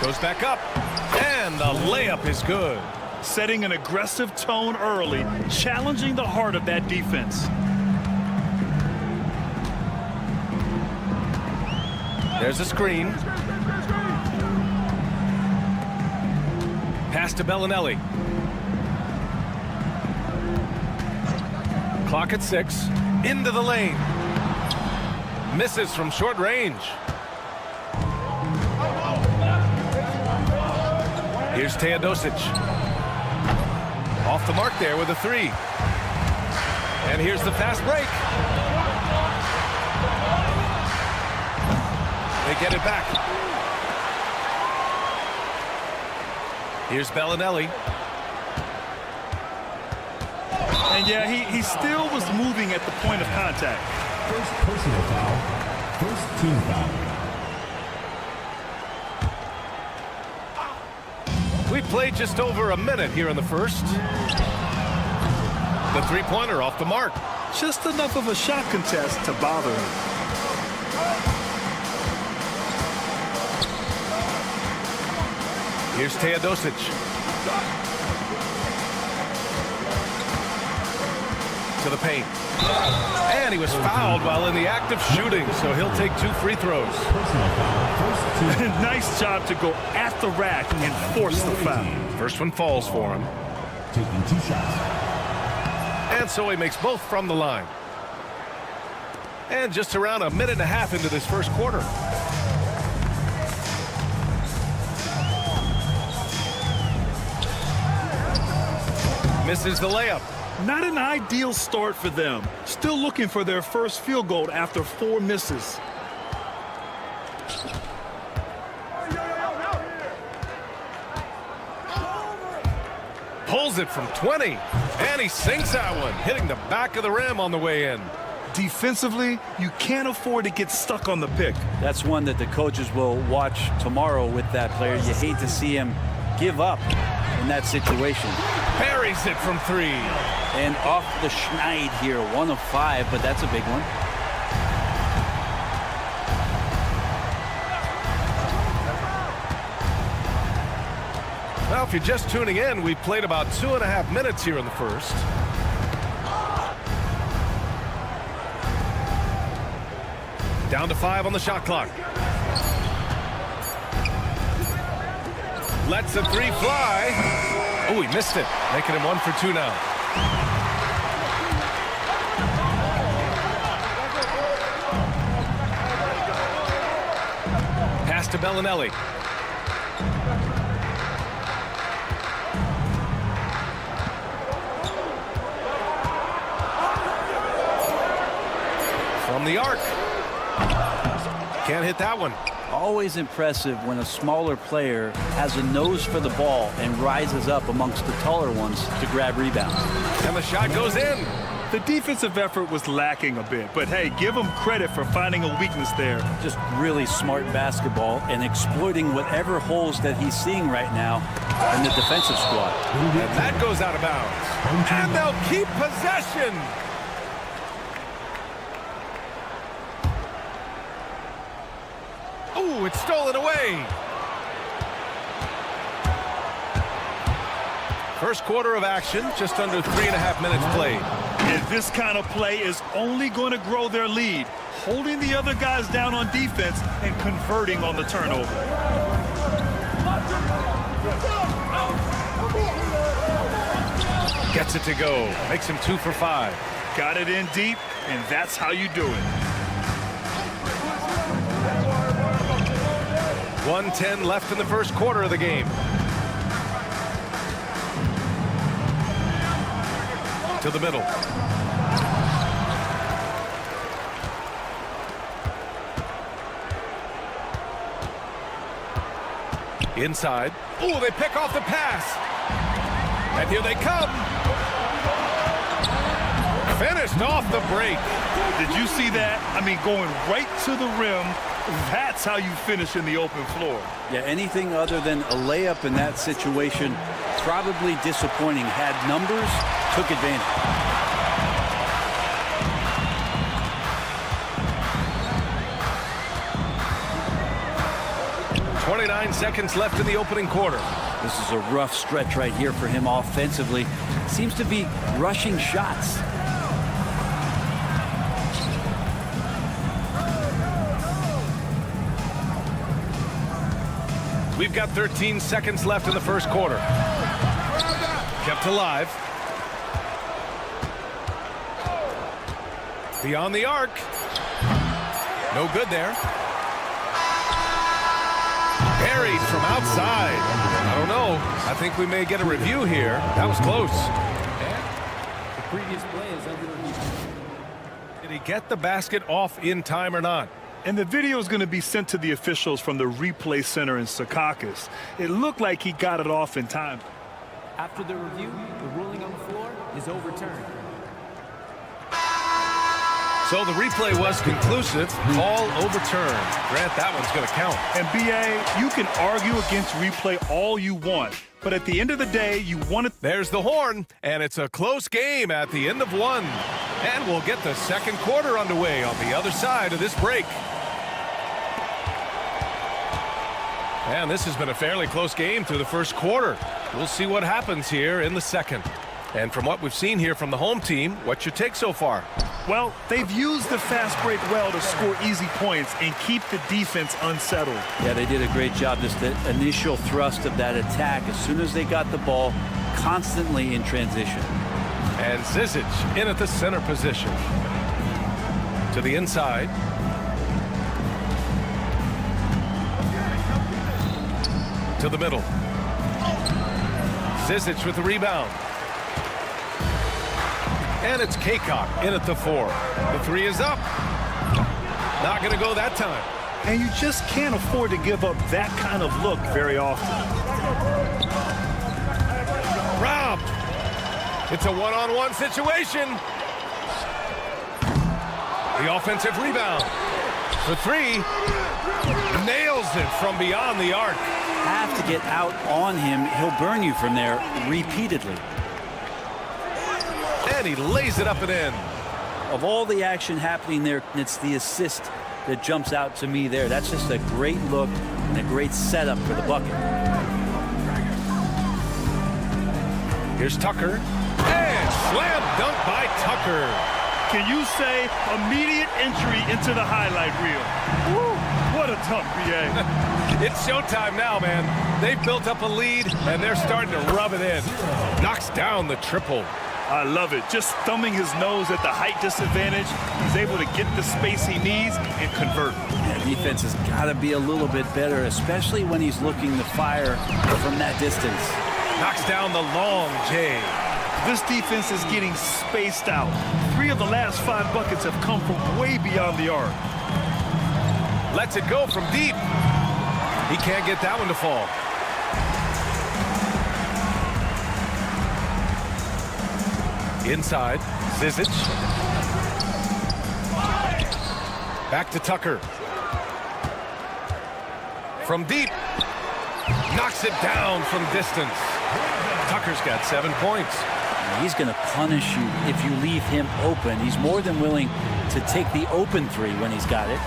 Goes back up, and the layup is good. Setting an aggressive tone early, challenging the heart of that defense. There's a screen. Pass to Bellinelli. Clock at 6. Into the lane. Misses from short range. Here's Teodosic. Off the mark there with a 3. And here's the fast break. They get it back. Here's Bellinelli. And yeah, he still was moving at the point of contact. First personal foul. First team foul. We played just over a minute here in the first. The three-pointer off the mark. Just enough of a shot contest to bother him. Here's Teodosic. To the paint. And he was fouled while in the act of shooting, so he'll take 2 free throws. Nice job to go at the rack and force the foul. First one falls for him. Taking 2 shots. And so he makes both from the line. And just around a minute and a half into this first quarter. Misses the layup. Not an ideal start for them. Still looking for their first field goal after 4 misses. Pulls it from 20. And he sinks that one, hitting the back of the rim on the way in. Defensively, you can't afford to get stuck on the pick. That's one that the coaches will watch tomorrow with that player. You hate to see him give up in that situation. Buries it from 3. And off the schneid here, 1 of 5, but that's a big one. Well, if you're just tuning in, we've played about 2.5 minutes here in the first. Down to 5 on the shot clock. Lets the 3 fly. Oh, he missed it, making him 1 for 2 now. Pass to Bellinelli. From the arc. Can't hit that one. Always impressive when a smaller player has a nose for the ball and rises up amongst the taller ones to grab rebounds. And the shot goes in. The defensive effort was lacking a bit, but hey, give him credit for finding a weakness there. Just really smart basketball and exploiting whatever holes that he's seeing right now in the defensive squad. And that goes out of bounds. And they'll keep possession. Ooh, it's stolen away. First quarter of action, just under 3.5 minutes played. And this kind of play is only going to grow their lead, holding the other guys down on defense and converting on the turnover. Gets it to go. Makes him 2 for 5. Got it in deep, and that's how you do it. 1:10 left in the first quarter of the game. To the middle. Inside. Ooh, they pick off the pass. And here they come. Finished off the break. Did you see that? I mean, going right to the rim. That's how you finish in the open floor. Yeah, anything other than a layup in that situation, probably disappointing. Had numbers, took advantage. .29 seconds left in the opening quarter. This is a rough stretch right here for him offensively. Seems to be rushing shots. We've got 13 seconds left in the first quarter. Kept alive. Beyond the arc. No good there. Buried from outside. I don't know. I think we may get a review here. That was close. The previous play is under review. Did he get the basket off in time or not? And the video is going to be sent to the officials from the replay center in Secaucus. It looked like he got it off in time. After the review, the ruling on the floor is overturned. So the replay was conclusive. Call overturned. Grant, that one's going to count. And BA, you can argue against replay all you want, but at the end of the day, you want it. There's the horn, and it's a close game at the end of one. And we'll get the second quarter underway on the other side of this break. And this has been a fairly close game through the first quarter. We'll see what happens here in the second. And from what we've seen here from the home team, what's your take so far? Well, they've used the fast break well to score easy points and keep the defense unsettled. Yeah, they did a great job. Just the initial thrust of that attack, as soon as they got the ball, constantly in transition. And Zizic in at the center position. To the inside. To the middle. Zizic with the rebound. And it's Kaycock in at the 4. The 3 is up. Not going to go that time. And you just can't afford to give up that kind of look very often. Robbed. It's a one-on-one situation. The offensive rebound. For 3. Nails it from beyond the arc. Have to get out on him. He'll burn you from there repeatedly. And he lays it up and in. Of all the action happening there, it's the assist that jumps out to me there. That's just a great look and a great setup for the bucket. Here's Tucker. And slam dunk by Tucker. Can you say immediate entry into the highlight reel? Woo, what a dunk, BA. It's showtime now, man. They've built up a lead, and they're starting to rub it in. Knocks down the triple. I love it. Just thumbing his nose at the height disadvantage. He's able to get the space he needs and convert. Yeah, defense has got to be a little bit better, especially when he's looking to fire from that distance. Knocks down the long J. This defense is getting spaced out. 3 of the last 5 buckets have come from way beyond the arc. Lets it go from deep. He can't get that one to fall. Inside, Zizic. Back to Tucker. From deep. Knocks it down from distance. Tucker's got 7 points. He's going to punish you if you leave him open. He's more than willing to take the open three when he's got it.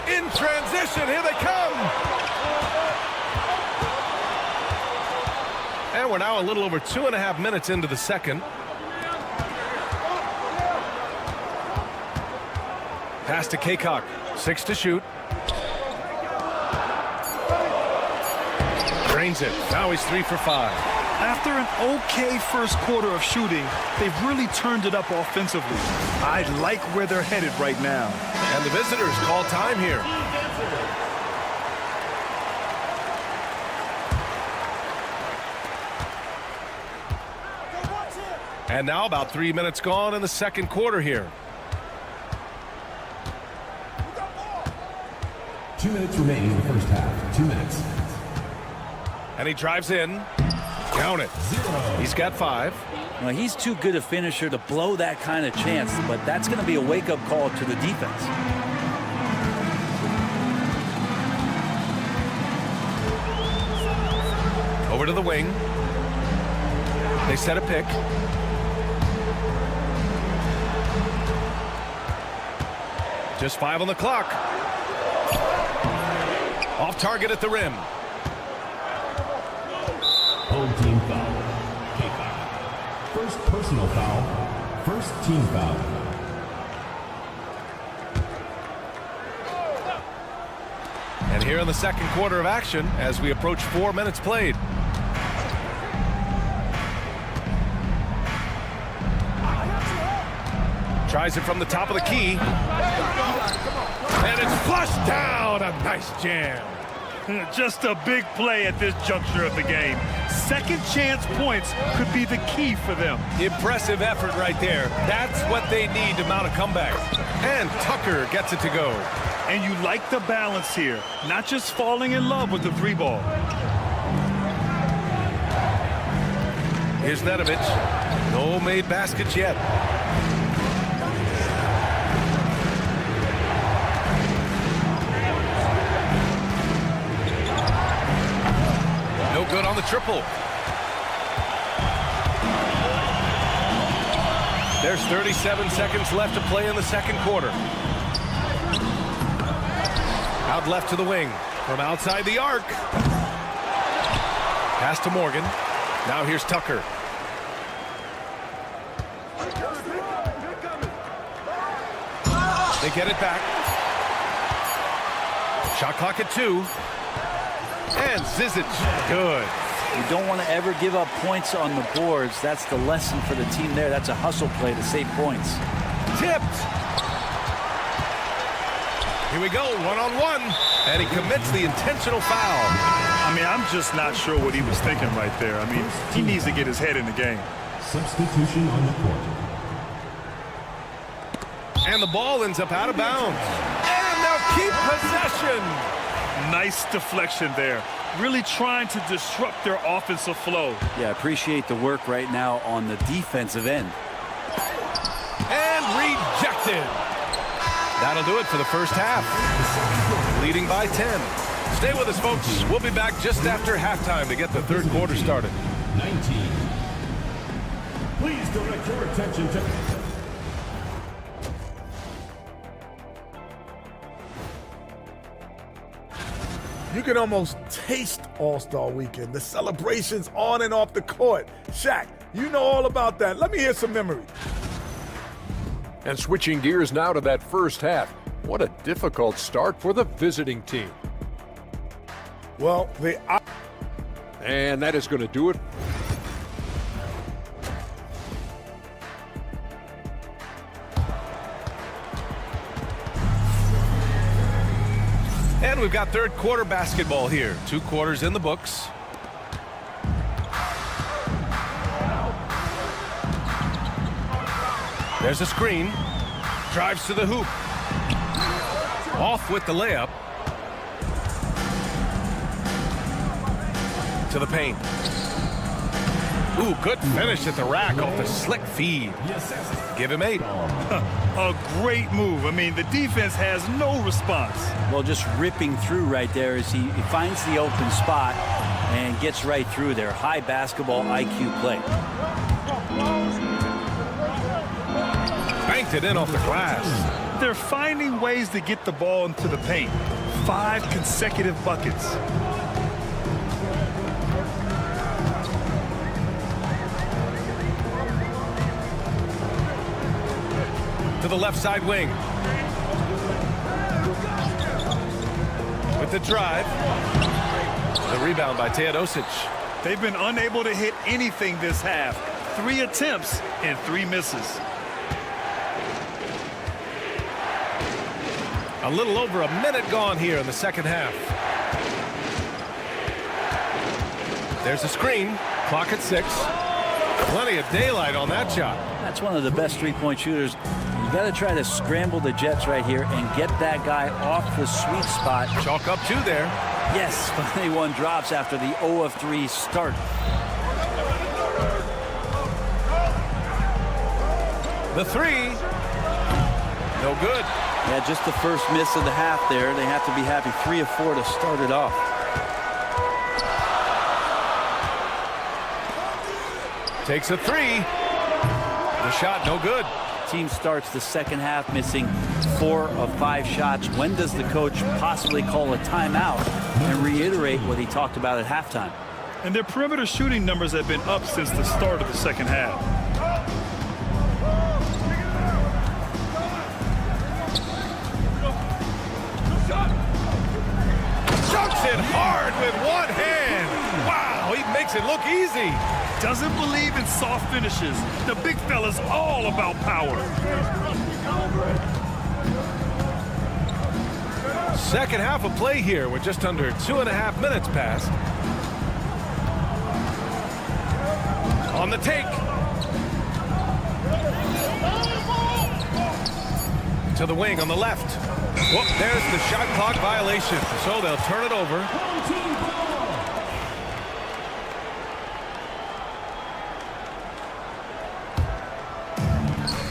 In transition, here they come. And we're now a little over 2.5 minutes into the second. Pass to Kaycock. 6 to shoot. Drains it. Now he's 3 for 5. After an okay first quarter of shooting, they've really turned it up offensively. I like where they're headed right now. And the visitors call time here. And now about 3 minutes gone in the second quarter here. 2 minutes remaining in the first half. 2 minutes. And he drives in. Count it. 0. He's got 5. Well, he's too good a finisher to blow that kind of chance, but that's going to be a wake-up call to the defense. Over to the wing. They set a pick. Just 5 on the clock. Off target at the rim. Home team foul. Kaycock. First personal foul. First team foul. And here in the second quarter of action as we approach 4 minutes played. Tries it from the top of the key. And it's flushed down. A nice jam. Just a big play at this juncture of the game. Second chance points could be the key for them. Impressive effort right there. That's what they need to mount a comeback. And Tucker gets it to go. And you like the balance here. Not just falling in love with the 3-ball. Here's Nedovic. No made baskets yet. No good on the triple. There's 37 seconds left to play in the second quarter. Out left to the wing. From outside the arc. Pass to Morgan. Now here's Tucker. They get it back. Shot clock at 2. And Zizic, good. You don't want to ever give up points on the boards. That's the lesson for the team there. That's a hustle play to save points. Tipped. Here we go, one-on-one. And he commits the intentional foul. I mean, I'm just not sure what he was thinking right there. I mean, he needs to get his head in the game. Substitution on the court. And the ball ends up out of bounds. And they'll keep possession. Nice deflection there. Really trying to disrupt their offensive flow. Yeah, appreciate the work right now on the defensive end. And rejected. That'll do it for the first half. Leading by 10. Stay with us, folks. We'll be back just after halftime to get the third quarter started. 19. Please direct your attention to... You can almost taste All-Star Weekend. The celebrations on and off the court. Shaq, you know all about that. Let me hear some memories. And switching gears now to that first half. What a difficult start for the visiting team. Well, and that is going to do it. And we've got third quarter basketball here. 2 quarters in the books. There's a screen. Drives to the hoop. Off with the layup. To the paint. Ooh, good finish at the rack off the slick feed. Give him 8. A great move. I mean, the defense has no response. Well, just ripping through right there as he finds the open spot and gets right through there. High basketball IQ play. Banked it in off the glass. They're finding ways to get the ball into the paint. 5 consecutive buckets. To the left side wing. With the drive. The rebound by Teodosic. They've been unable to hit anything this half. 3 attempts and 3 misses. A little over a minute gone here in the second half. There's a screen. Clock at 6. Plenty of daylight on that shot. That's one of the best three-point shooters. You got to try to scramble the Jets right here and get that guy off the sweet spot. Chalk up 2 there. Yes, finally one drops after the 0 of 3 start. The 3. No good. Yeah, just the first miss of the half there. They have to be happy. 3 of 4 to start it off. Takes a 3. The shot no good. Team starts the second half missing 4 of 5 shots. When does the coach possibly call a timeout and reiterate what he talked about at halftime? And their perimeter shooting numbers have been up since the start of the second half. Chucks it hard with one hand. Wow, he makes it look easy. Doesn't believe in soft finishes. The big fella's all about power. Second half of play here with just under 2.5 minutes passed. On the take. To the wing on the left. Whoop, there's the shot clock violation. So they'll turn it over.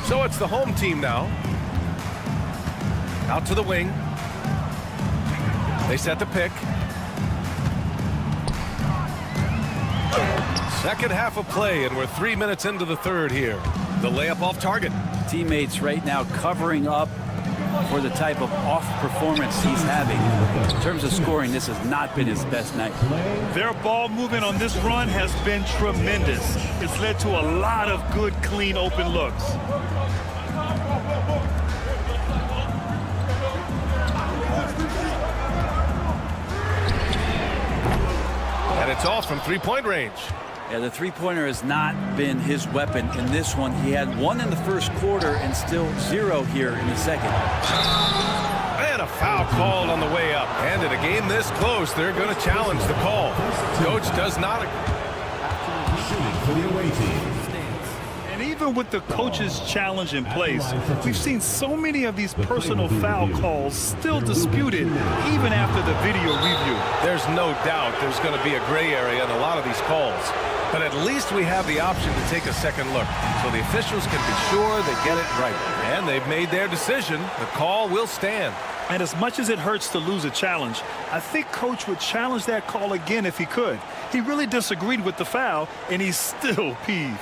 So it's the home team now. Out to the wing. They set the pick. Second half of play, and we're 3 minutes into the third here. The layup off target. Teammates right now covering up for the type of off performance he's having. In terms of scoring, this has not been his best night. Their ball movement on this run has been tremendous. It's led to a lot of good, clean, open looks. And it's off from three-point range. Yeah, the three-pointer has not been his weapon in this one. He had 1 in the first quarter and still 0 here in the second. And a foul called on the way up. And in a game this close, they're going to challenge the call. Coach does not. For the away team. And even with the coach's challenge in place, we've seen so many of these personal foul calls still disputed even after the video review. There's no doubt there's going to be a gray area in a lot of these calls. But at least we have the option to take a second look, so the officials can be sure they get it right. And they've made their decision. The call will stand. And as much as it hurts to lose a challenge, I think Coach would challenge that call again if he could. He really disagreed with the foul, and he's still peeved.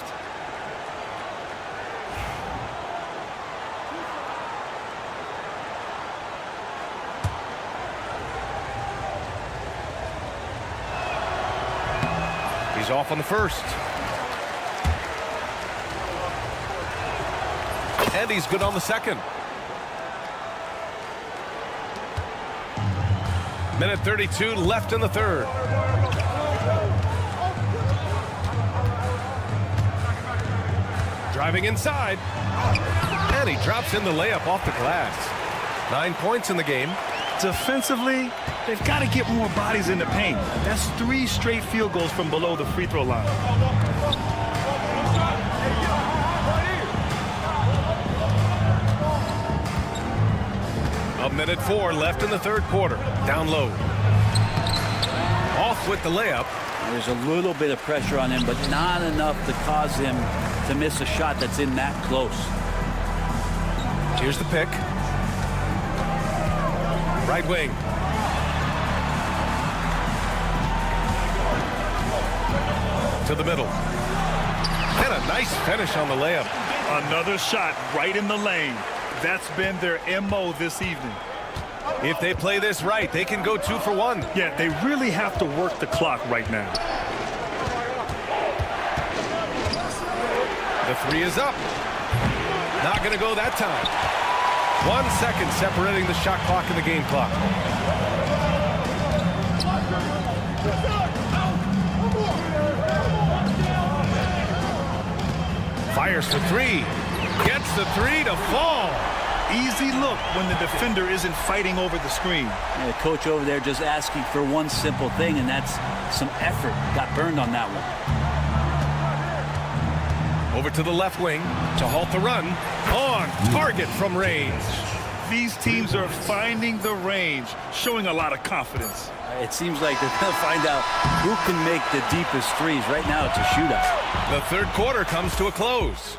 He's off on the first. And he's good on the second. Minute 32 left in the third. Driving inside. And he drops in the layup off the glass. 9 points in the game. Defensively, they've got to get more bodies in the paint. That's 3 straight field goals from below the free throw line. 1:04 left in the third quarter. Down low. Off with the layup. There's a little bit of pressure on him, but not enough to cause him to miss a shot that's in that close. Here's the pick. Right wing. To the middle. And a nice finish on the layup. Another shot right in the lane. That's been their MO this evening. If they play this right, they can go 2 for 1. Yeah, they really have to work the clock right now. The three is up. Not going to go that time. 1 second separating the shot clock and the game clock. Fires for three. Gets the three to fall. Easy look when the defender isn't fighting over the screen. And the coach over there just asking for one simple thing, and that's some effort. Got burned on that one. Over to the left wing to halt the run. On target from range. These teams are finding the range, showing a lot of confidence. It seems like they're going to find out who can make the deepest threes. Right now, it's a shootout. The third quarter comes to a close.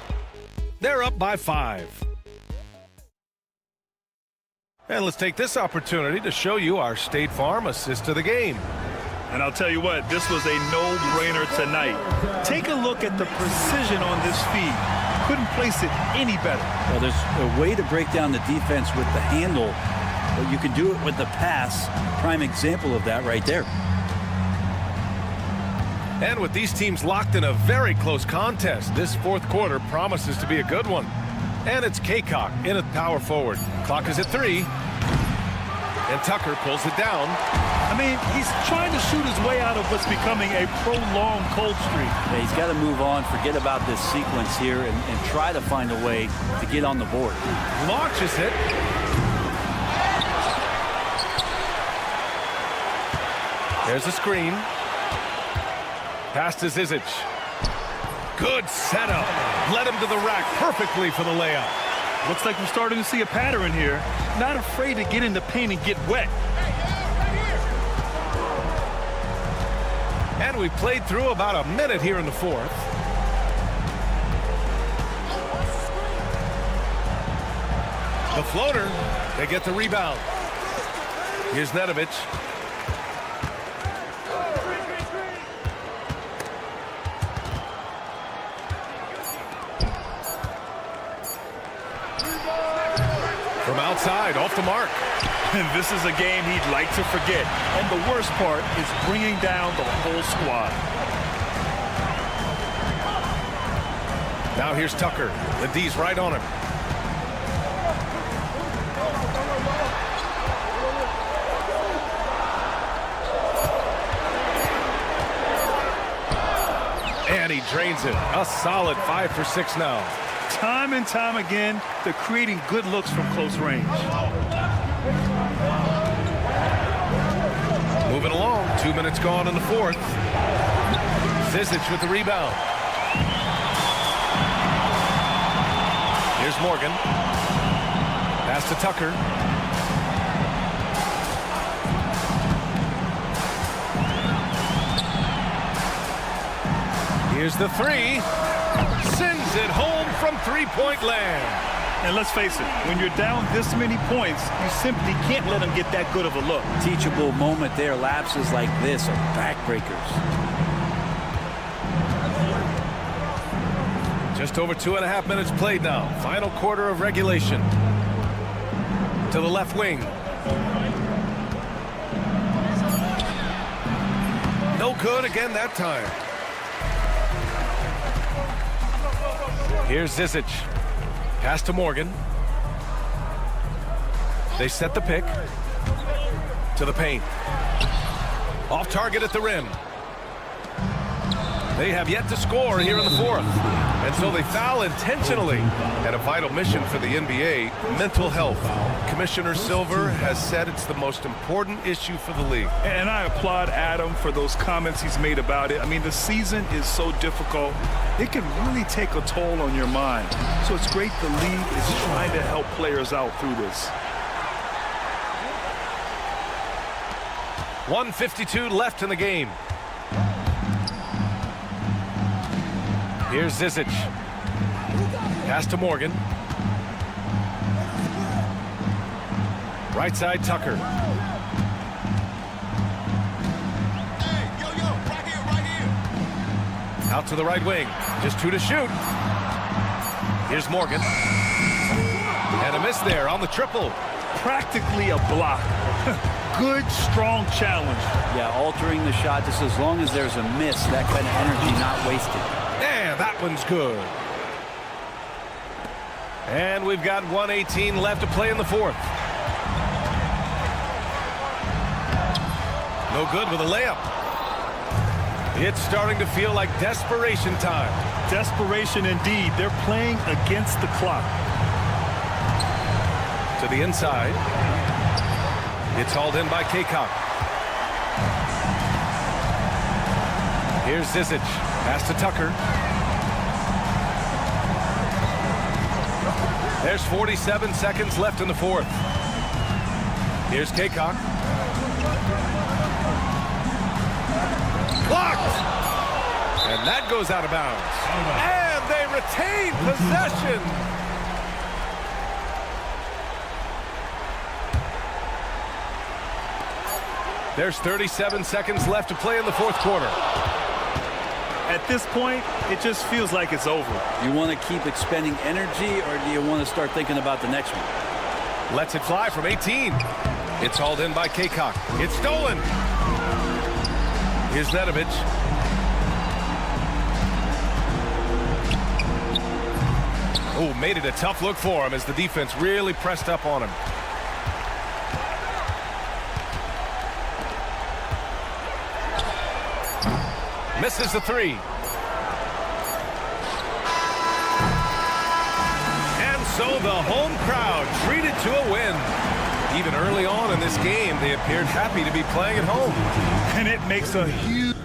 They're up by 5. And let's take this opportunity to show you our State Farm assist of the game. And I'll tell you what, this was a no-brainer tonight. Take a look at the precision on this feed. Couldn't place it any better. Well, there's a way to break down the defense with the handle, but you can do it with the pass. Prime example of that right there. And with these teams locked in a very close contest, this fourth quarter promises to be a good one. And it's Kaycock in at power forward. Clock is at 3. And Tucker pulls it down. I mean, he's trying to shoot his way out of what's becoming a prolonged cold streak. Yeah, he's got to move on, forget about this sequence here, and try to find a way to get on the board. Launches it. There's a screen. Pass to Zizic. Good setup. Led him to the rack perfectly for the layup. Looks like we're starting to see a pattern here. Not afraid to get in the paint and get wet. And we played through about a minute here in the fourth. The floater. They get the rebound. Here's Nedovic. From outside, off the mark. And this is a game he'd like to forget. And the worst part is bringing down the whole squad. Now here's Tucker. The D's right on him. And he drains it. A solid 5 for 6 now. Time and time again, they're creating good looks from close range. Moving along, 2 minutes gone in the fourth. Zizic with the rebound. Here's Morgan. Pass to Tucker. Here's the three. Sends it home from three-point land. And let's face it, when you're down this many points, you simply can't let them get that good of a look. Teachable moment there. Lapses like this are backbreakers. Just over 2.5 minutes played now. Final quarter of regulation. To the left wing. No good again that time. Here's Zizic. Pass to Morgan. They set the pick. To the paint. Off target at the rim. They have yet to score here in the fourth. And so they foul intentionally. And a vital mission for the NBA, mental health. Commissioner Silver has said it's the most important issue for the league. And I applaud Adam for those comments he's made about it. I mean, the season is so difficult. It can really take a toll on your mind. So it's great the league is trying to help players out through this. 1:52 left in the game. Here's Zizic. Pass to Morgan. Right side, Tucker. Out to the right wing. Just 2 to shoot. Here's Morgan. And a miss there on the triple. Practically a block. Good, strong challenge. Yeah, altering the shot just as long as there's a miss. That kind of energy not wasted. And that one's good. And we've got 1:18 left to play in the fourth. No good with a layup. It's starting to feel like desperation time. Desperation indeed. They're playing against the clock. To the inside. It's hauled in by Kaycock. Here's Zizic. Pass to Tucker. There's 47 seconds left in the fourth. Here's Kaycock. Blocked! And that goes out of bounds. And they retain possession. There's 37 seconds left to play in the fourth quarter. At this point, it just feels like it's over. You want to keep expending energy, or do you want to start thinking about the next one? Lets it fly from 18. It's hauled in by Kaycock. It's stolen. Here's Nedovic. Oh, made it a tough look for him as the defense really pressed up on him. Misses the three. And so the home crowd treated to a win. Even early on in this game, they appeared happy to be playing at home. And it makes a huge...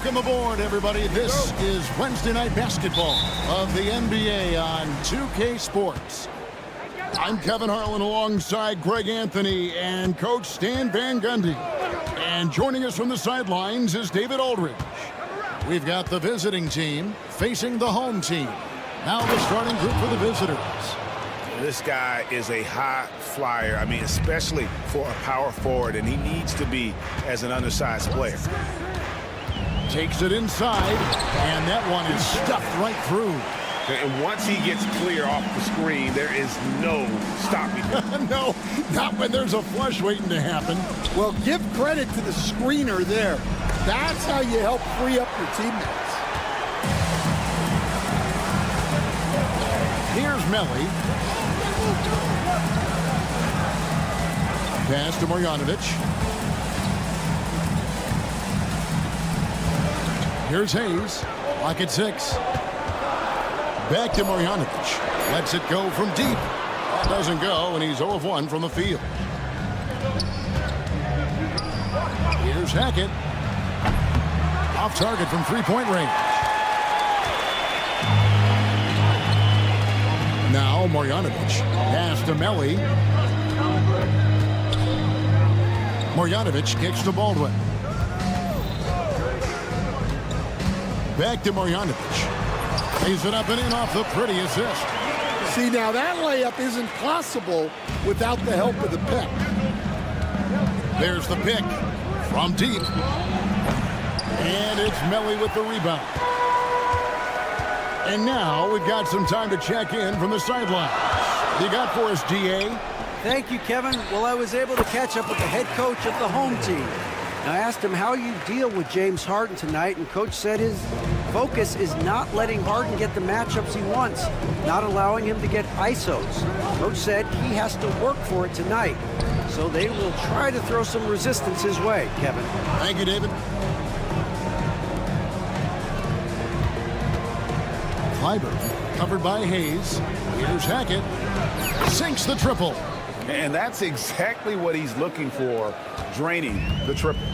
Welcome aboard, everybody. This is Wednesday Night Basketball of the NBA on 2K Sports. I'm Kevin Harlan alongside Greg Anthony and Coach Stan Van Gundy. And joining us from the sidelines is David Aldridge. We've got the visiting team facing the home team. Now the starting group for the visitors. This guy is a high flyer, I mean, especially for a power forward, and he needs to be as an undersized player. Takes it inside, and that one is stuffed right through. And once he gets clear off the screen, there is no stopping him. No, not when there's a flush waiting to happen. Well, give credit to the screener there. That's how you help free up your teammates. Here's Melli. Pass to Marjanovic. Here's Hayes. Lock at 6. Back to Marjanovic. Lets it go from deep. Doesn't go, and he's 0 of 1 from the field. Here's Hackett. Off target from three-point range. Now Marjanovic. Pass to Melli. Marjanovic kicks to Baldwin. Back to Marjanovic. Lays it up and in off the pretty assist. See, now that layup isn't possible without the help of the pick. There's the pick from deep. And it's Melli with the rebound. And now we've got some time to check in from the sideline. You got for us, DA? Thank you, Kevin. Well, I was able to catch up with the head coach of the home team. And I asked him how you deal with James Harden tonight, and Coach said his focus is not letting Harden get the matchups he wants, not allowing him to get ISOs. Coach said he has to work for it tonight, so they will try to throw some resistance his way, Kevin. Thank you, David. Clyburn covered by Hayes. Here's Hackett. Sinks the triple. And that's exactly what he's looking for, draining the triple.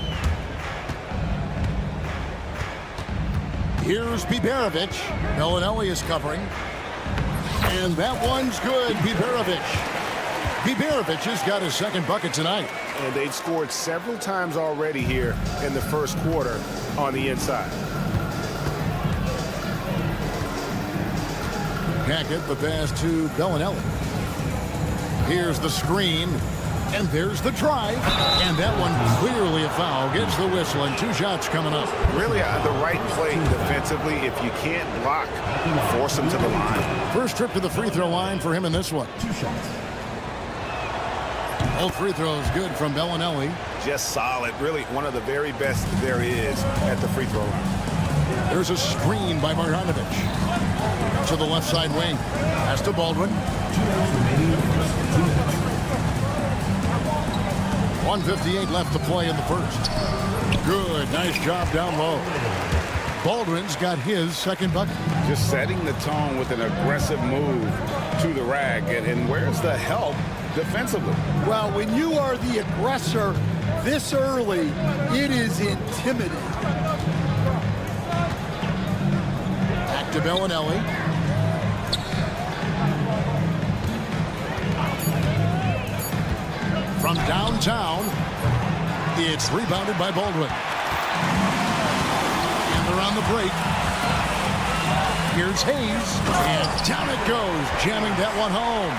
Here's Biberovic. Bellinelli is covering. And that one's good, Biberovic. Biberovic has got his second bucket tonight. And they've scored several times already here in the first quarter on the inside. Hackett, the pass to Bellinelli. Here's the screen, and there's the drive. And that one clearly a foul. Gets the whistle, and 2 shots coming up. Really the right play defensively. If you can't block, force him to the line. First trip to the free throw line for him in this one. 2 shots. Both free throws good from Bellinelli. Just solid. Really one of the very best there is at the free throw line. There's a screen by Marjanovic. To the left side wing. Pass to Baldwin. 1:58 left to play in the first. Good. Nice job down low. Baldwin's got his second bucket. Just setting the tone with an aggressive move to the rack. And where's the help defensively? Well, when you are the aggressor this early, it is intimidating. Back to Bellinelli. From downtown, it's rebounded by Baldwin. And they're on the break. Here's Hayes, and down it goes, jamming that one home.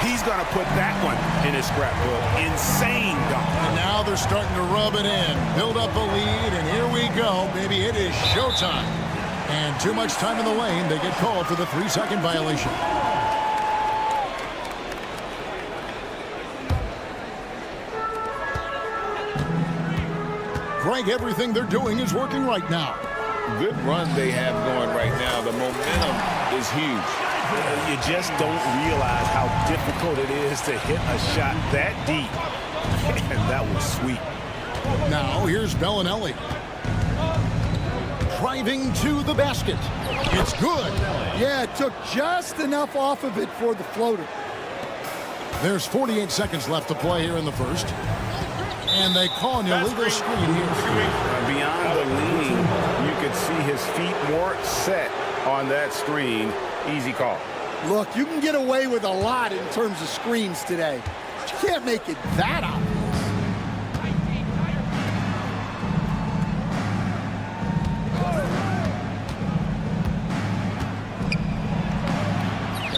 He's going to put that one in his scrapbook. Insane dunk. And now they're starting to rub it in, build up a lead, and here we go. Baby, it is showtime. And too much time in the lane, they get called for the 3-second violation. Greg, everything they're doing is working right now. Good run they have going right now. The momentum is huge. You just don't realize how difficult it is to hit a shot that deep. And that was sweet. Now here's Bellinelli. Driving to the basket. It's good. Yeah, it took just enough off of it for the floater. There's 48 seconds left to play here in the first. And they call an illegal screen here. Beyond the leaning, you could see his feet more set on that screen. Easy call. Look, you can get away with a lot in terms of screens today. But you can't make it that obvious.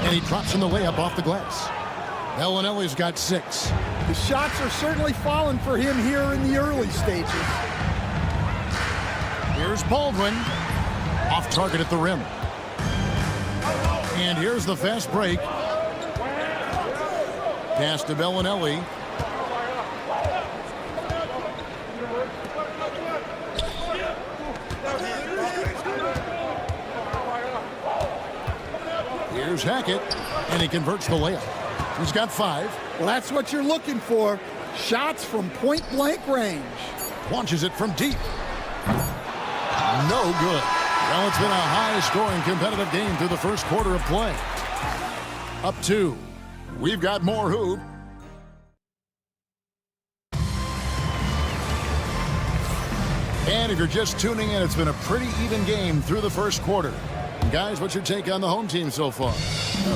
And he drops in the layup off the glass. Bellinelli's got 6. The shots are certainly falling for him here in the early stages. Here's Baldwin. Off target at the rim. And here's the fast break. Pass to Bellinelli. Here's Hackett, and he converts the layup. He's got 5. Well, that's what you're looking for. Shots from point-blank range. Launches it from deep. No good. Well, it's been a high-scoring competitive game through the first quarter of play. Up 2. We've got more hoop. And if you're just tuning in, it's been a pretty even game through the first quarter. Guys, what's your take on the home team so far?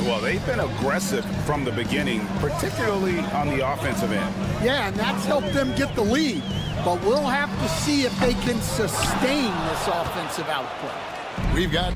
Well, they've been aggressive from the beginning, particularly on the offensive end. Yeah, and that's helped them get the lead. But we'll have to see if they can sustain this offensive output. We've got